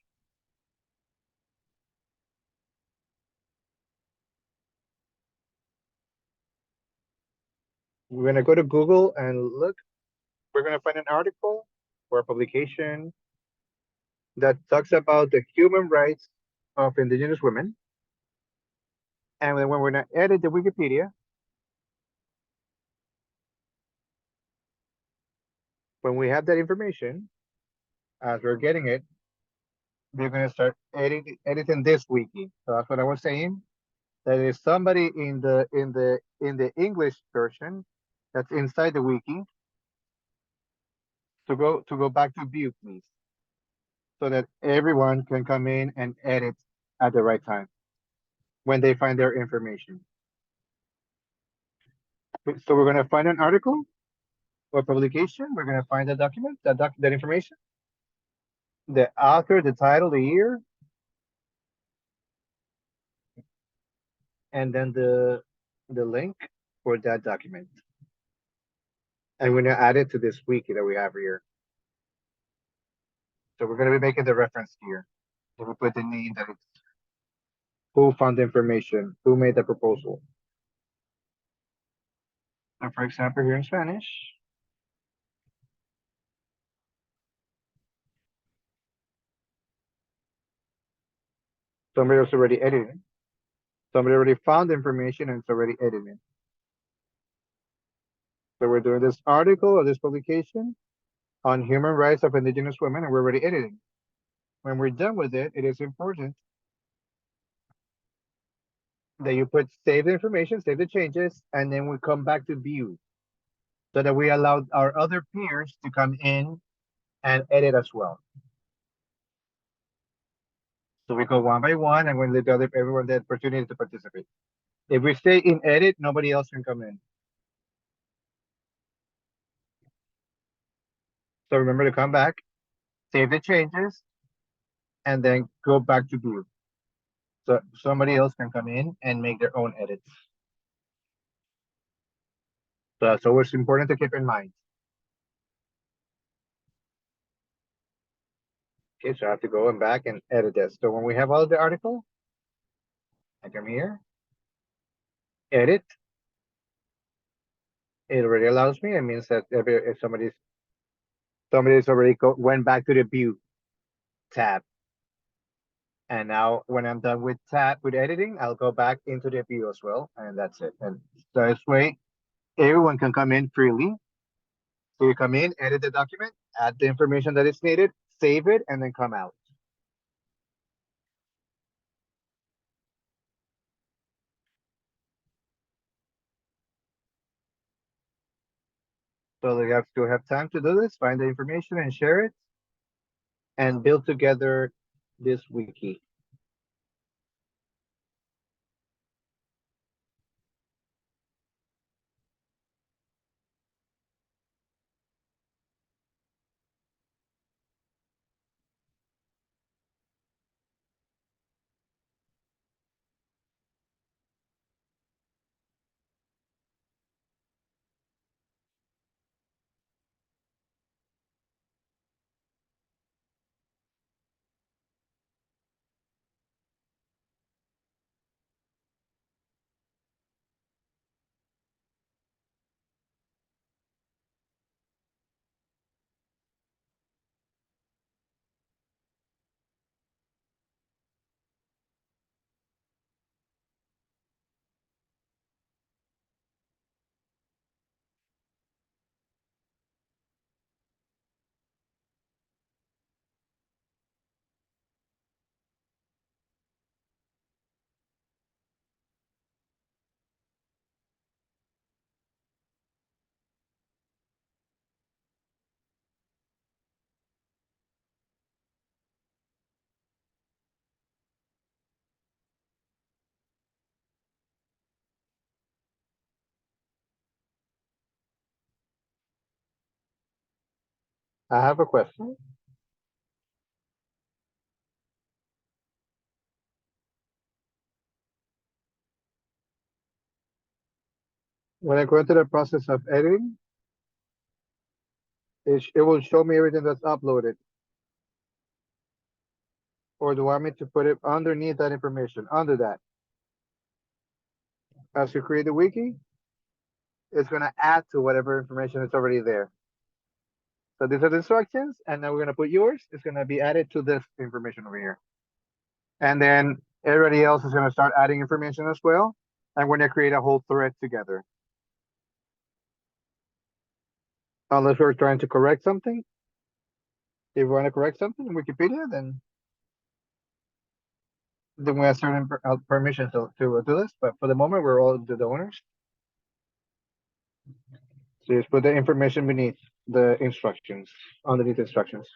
We're gonna go to Google and look. We're gonna find an article or a publication that talks about the human rights of Indigenous women. And then when we're gonna edit the Wikipedia, when we have that information, as we're getting it, we're gonna start editing this wiki. So that's what I was saying. That is somebody in the English version that's inside the wiki to go back to view, please, so that everyone can come in and edit at the right time when they find their information. So we're gonna find an article or publication. We're gonna find the document, that information, the author, the title, the year, and then the link for that document. I'm gonna add it to this wiki that we have here. So we're gonna be making the reference here. So we put the name that it's who found the information, who made the proposal. So for example, here in Spanish, somebody was already editing. Somebody already found the information and it's already editing. So we're doing this article or this publication on human rights of Indigenous women, and we're already editing. When we're done with it, it is important that you put save the information, save the changes, and then we come back to view so that we allow our other peers to come in and edit as well. So we go one by one and we let everyone the opportunity to participate. If we stay in edit, nobody else can come in. So remember to come back, save the changes, and then go back to view. So somebody else can come in and make their own edits. So that's always important to keep in mind. Okay, so I have to go and back and edit this. So when we have all the article, I come here, edit. It already allows me. It means that if somebody's already went back to the view tab. And now when I'm done with editing, I'll go back into the view as well. And that's it. And so this way, everyone can come in freely. So you come in, edit the document, add the information that is needed, save it, and then come out. So you have to have time to do this, find the information and share it, and build together this wiki. I have a question. When I go into the process of editing, it will show me everything that's uploaded. Or do you want me to put it underneath that information, under that? As you create the wiki, it's going to add to whatever information is already there. So these are the instructions, and now we're going to put yours. It's going to be added to this information over here. And then everybody else is going to start adding information as well. And we're going to create a whole thread together. Unless we're trying to correct something. If we want to correct something in Wikipedia, then we have certain permissions to do this. But for the moment, we're all the owners. So just put the information beneath the instructions, underneath the instructions.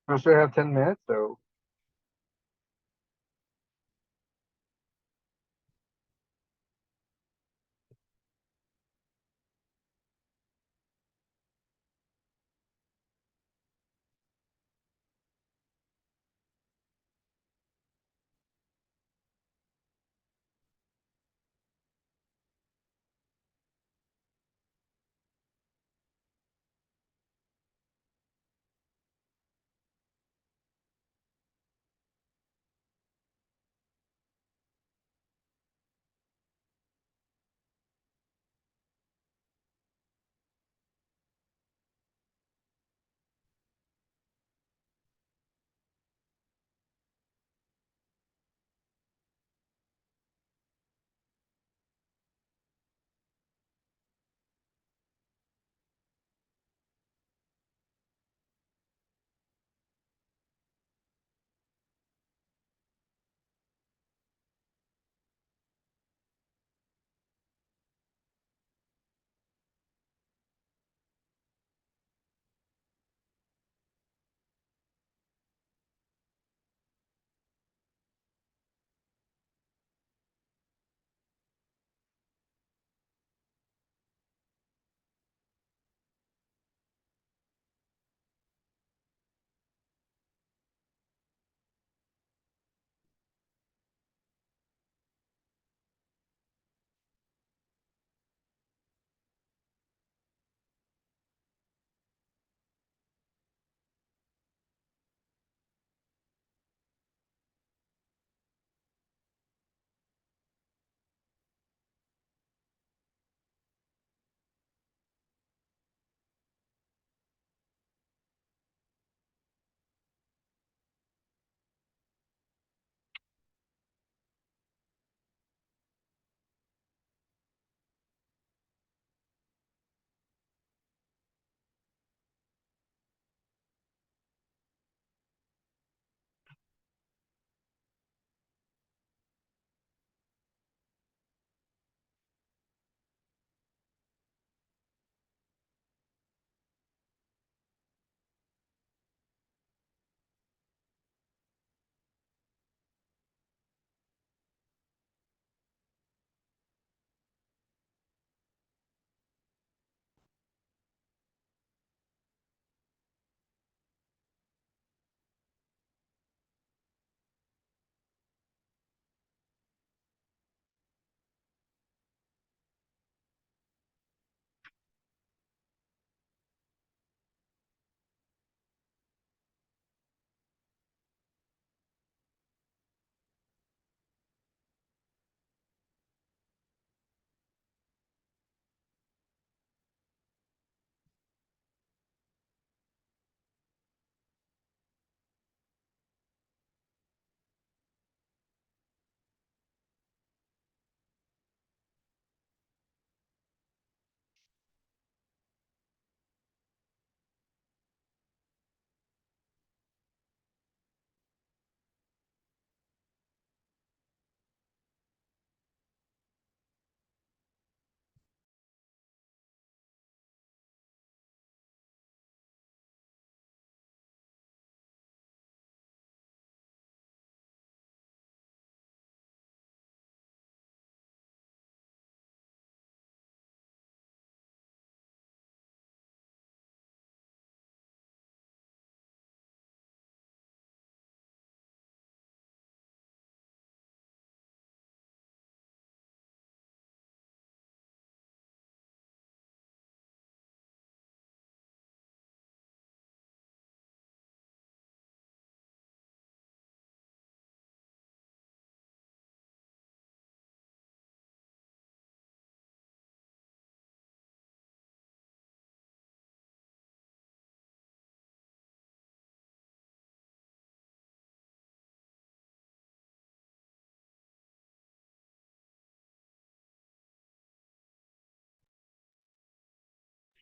We still have 10 minutes, so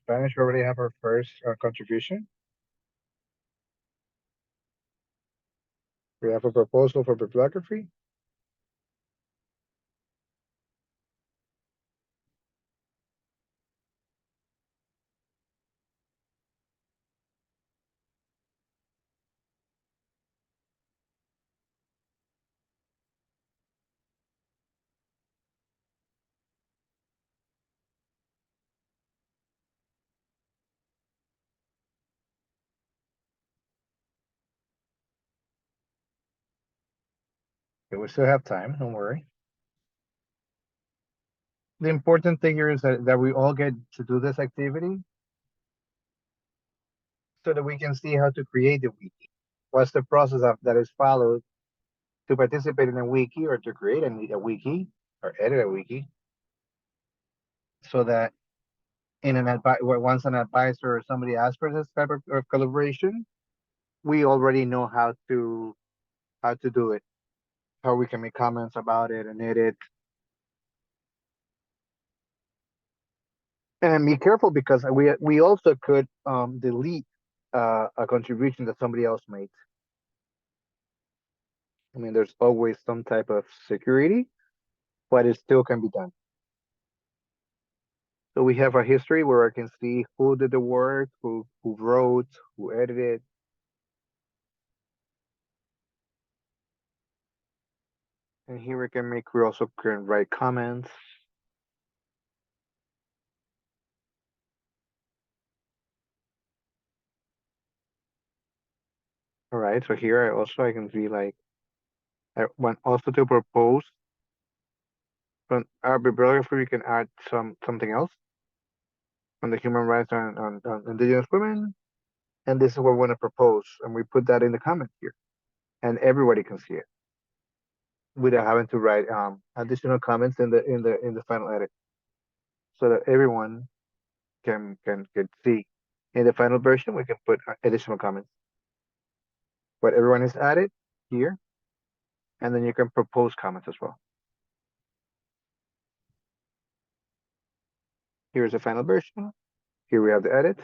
Spanish already have our first contribution. We have a proposal for bibliography. Okay, we still have time, don't worry. The important thing here is that we all get to do this activity so that we can see how to create the wiki. What's the process that is followed to participate in a wiki or to create a wiki or edit a wiki, so that once an advisor or somebody asks for this type of collaboration, we already know how to do it, how we can make comments about it and edit. And be careful, because we also could delete a contribution that somebody else made. I mean, there's always some type of security, but it still can be done. So we have a history where I can see who did the work, who wrote, who edited. And here we also can write comments. All right, so here I can see, like, I want also to propose from our bibliography. We can add something else on the human rights on Indigenous women, and this is what we want to propose, and we put that in the comments here, and everybody can see it without having to write additional comments in the final edit, so that everyone can see. In the final version, we can put additional comments, but everyone is added here, and then you can propose comments as well. Here's the final version. Here we have the edits.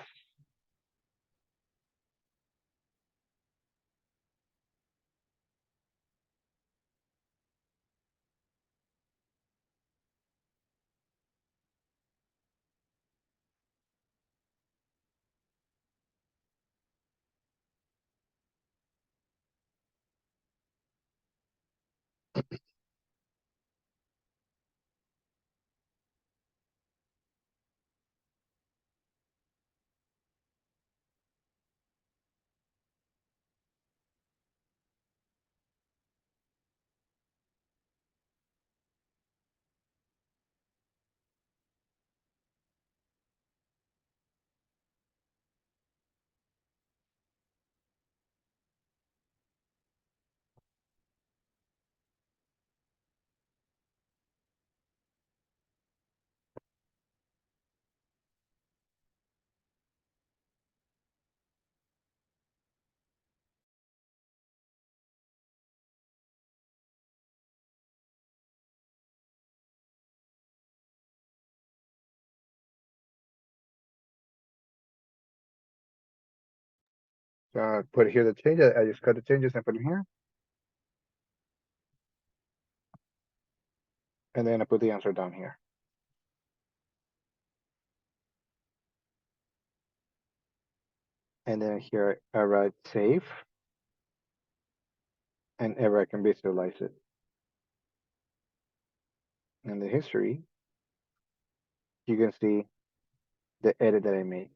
Put here the changes. I just cut the changes and put them here. And then I put the answer down here. And then here I write save. And ever I can visualize it. In the history, you can see the edit that I made.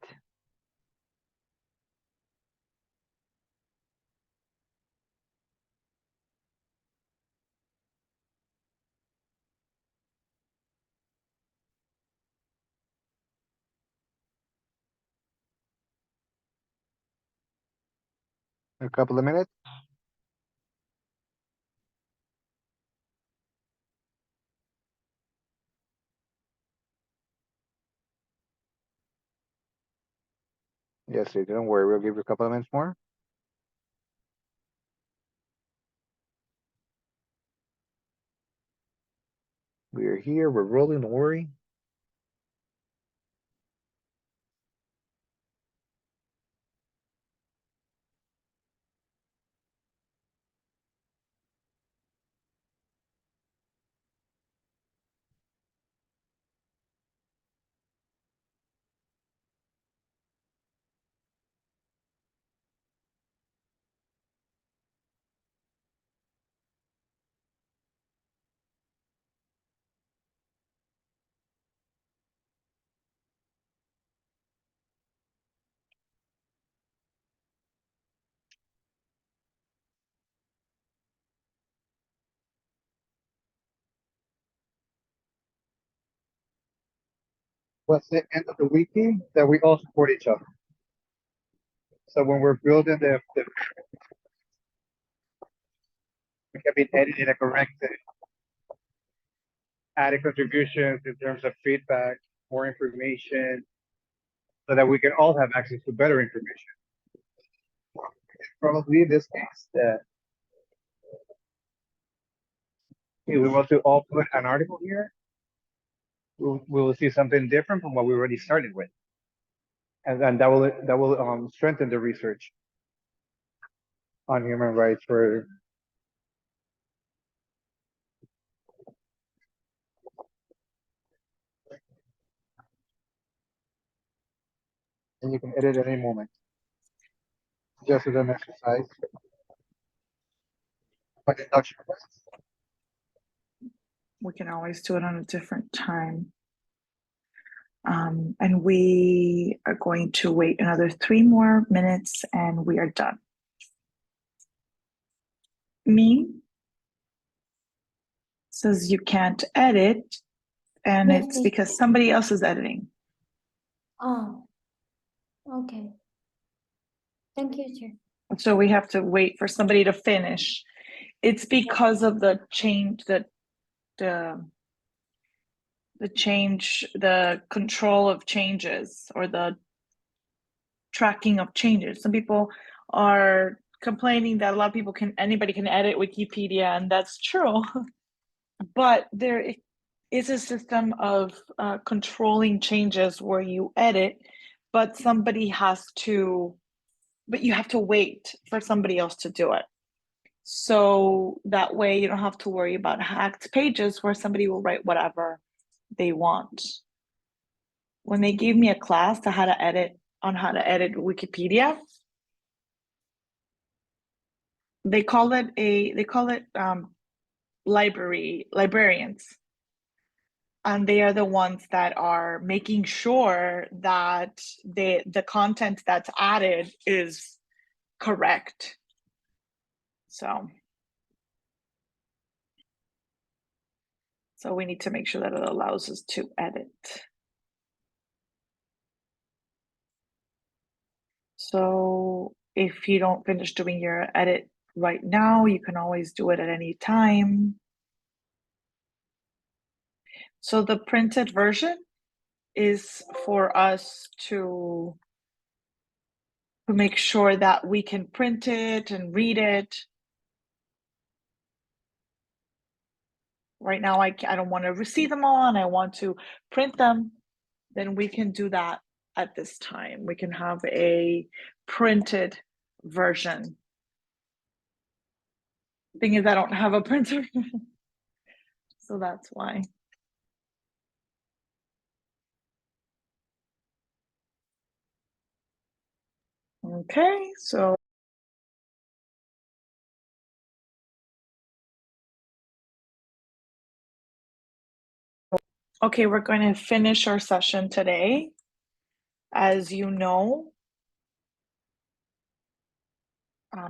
A couple of minutes. Yes, don't worry, we'll give you a couple of minutes more. We are here, we're rolling, don't worry. what's the end of the wiki, that we all support each other. So when we're building the we can be edited and corrected, adding contributions in terms of feedback, more information, so that we can all have access to better information. Probably in this case that if we want to all put an article here, we will see something different from what we already started with, and then that will strengthen the research on human rights for. And you can edit at any moment, just as an exercise. But induction. We can always do it on a different time. And we are going to wait another 3 more minutes and we are done. Me says you can't edit, and Yes, it's please. because somebody else is editing. Oh, okay. Thank you, Chair. So we have to wait for somebody to finish. It's because of the change, the change, the control of changes, or the tracking of changes. Some people are complaining that a lot of people anybody can edit Wikipedia, and that's true. But there is a system of controlling changes where you edit, but you have to wait for somebody else to do it. So that way you don't have to worry about hacked pages where somebody will write whatever they want. When they gave me a class on how to edit Wikipedia, they call it librarians. And they are the ones that are making sure that the content that's added is correct. So we need to make sure that it allows us to edit. So if you don't finish doing your edit right now, you can always do it at any time. So the printed version is for us to make sure that we can print it and read it. Right now, I don't want to receive them all and I want to print them. Then we can do that at this time. We can have a printed version. Thing is, I don't have a printer, so that's why. Okay, so okay, we're going to finish our session today. As you know,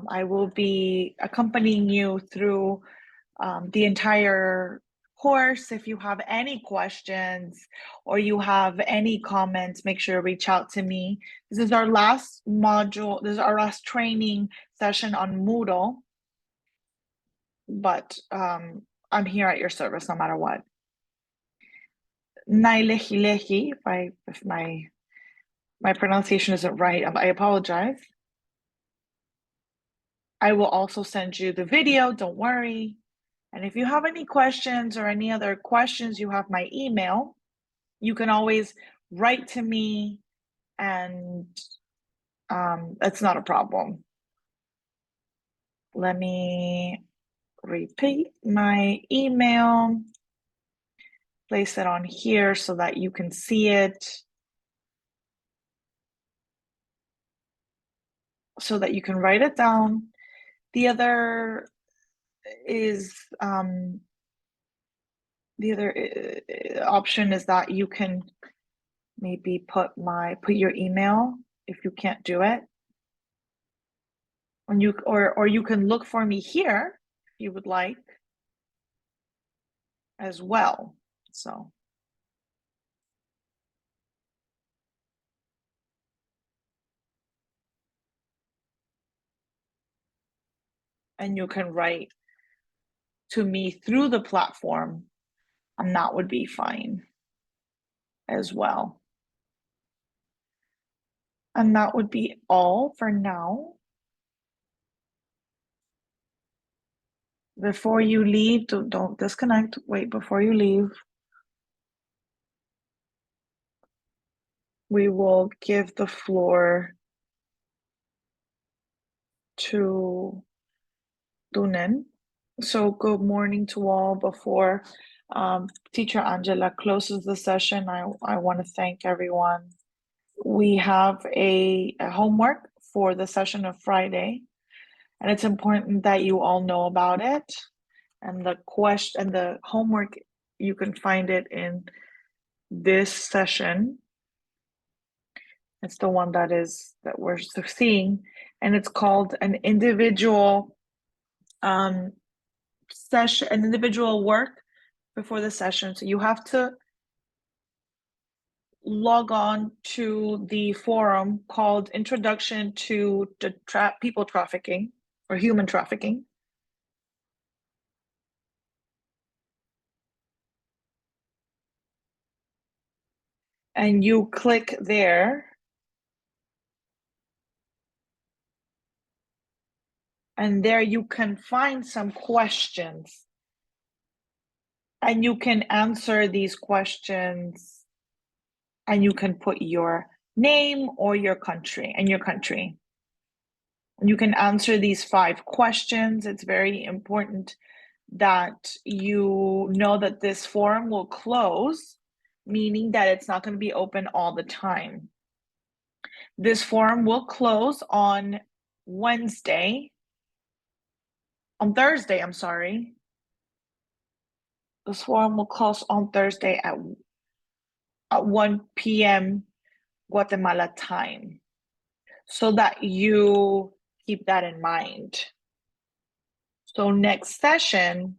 I will be accompanying you through the entire course. If you have any questions or you have any comments, make sure to reach out to me. This is our last module. This is our last training session on Moodle. But I'm here at your service no matter what. Nailehilehi, if my pronunciation isn't right, I apologize. I will also send you the video, don't worry. And if you have any questions or any other questions, you have my email. You can always write to me, and that's not a problem. Let me repeat my email, place it on here so that you can see it, so that you can write it down. The other is option is that you can maybe put your email if you can't do it. And or you can look for me here if you would like as well. So and you can write to me through the platform, and that would be fine as well. And that would be all for now. Before you leave, don't disconnect. Wait, before you leave, we will give the floor to Dunen. So good morning to all. Before Teacher Angela closes the session, I want to thank everyone. We have a homework for the session of Friday, and it's important that you all know about it. And the homework, you can find it in this session. It's the one that we're seeing, and it's called an individual session, an individual work before the session. So you have to log on to the forum called Introduction to People Trafficking or Human Trafficking. And you click there. And there you can find some questions. And you can answer these questions. And you can put your name or your country and your country. You can answer these 5 questions. It's very important that you know that this forum will close, meaning that it's not going to be open all the time. This forum will close on Thursday, I'm sorry. This forum will close on Thursday at 1 p.m. Guatemala time, so that you keep that in mind. So next session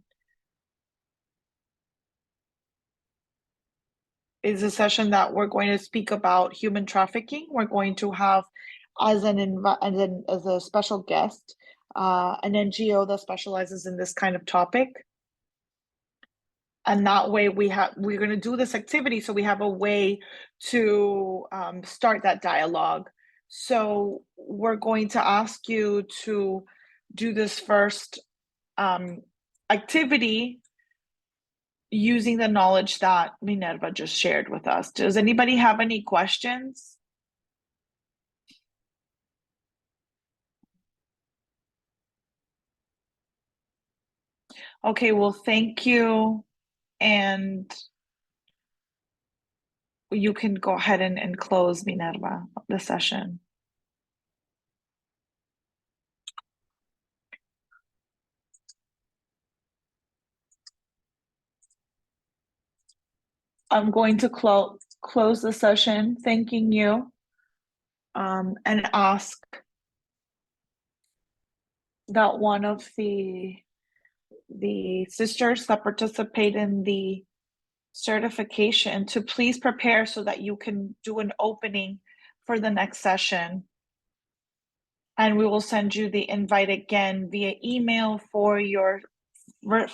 is a session that we're going to speak about human trafficking. We're going to have as a special guest an NGO that specializes in this kind of topic. And that way we're going to do this activity so we have a way to start that dialogue. So we're going to ask you to do this first activity using the knowledge that Minerva just shared with us. Does anybody have any questions? Okay, well, thank you. And you can go ahead and close, Minerva, the session. I'm going to close the session, thanking you, and ask that one of the sisters that participate in the certification to please prepare so that you can do an opening for the next session. And we will send you the invite again via email for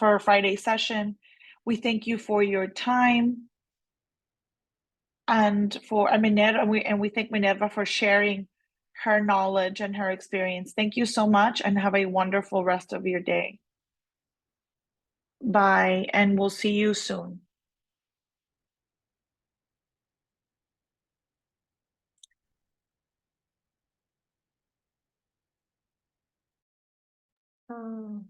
our Friday session. We thank you for your time. And we thank Minerva for sharing her knowledge and her experience. Thank you so much and have a wonderful rest of your day. Bye, and we'll see you soon. Oh.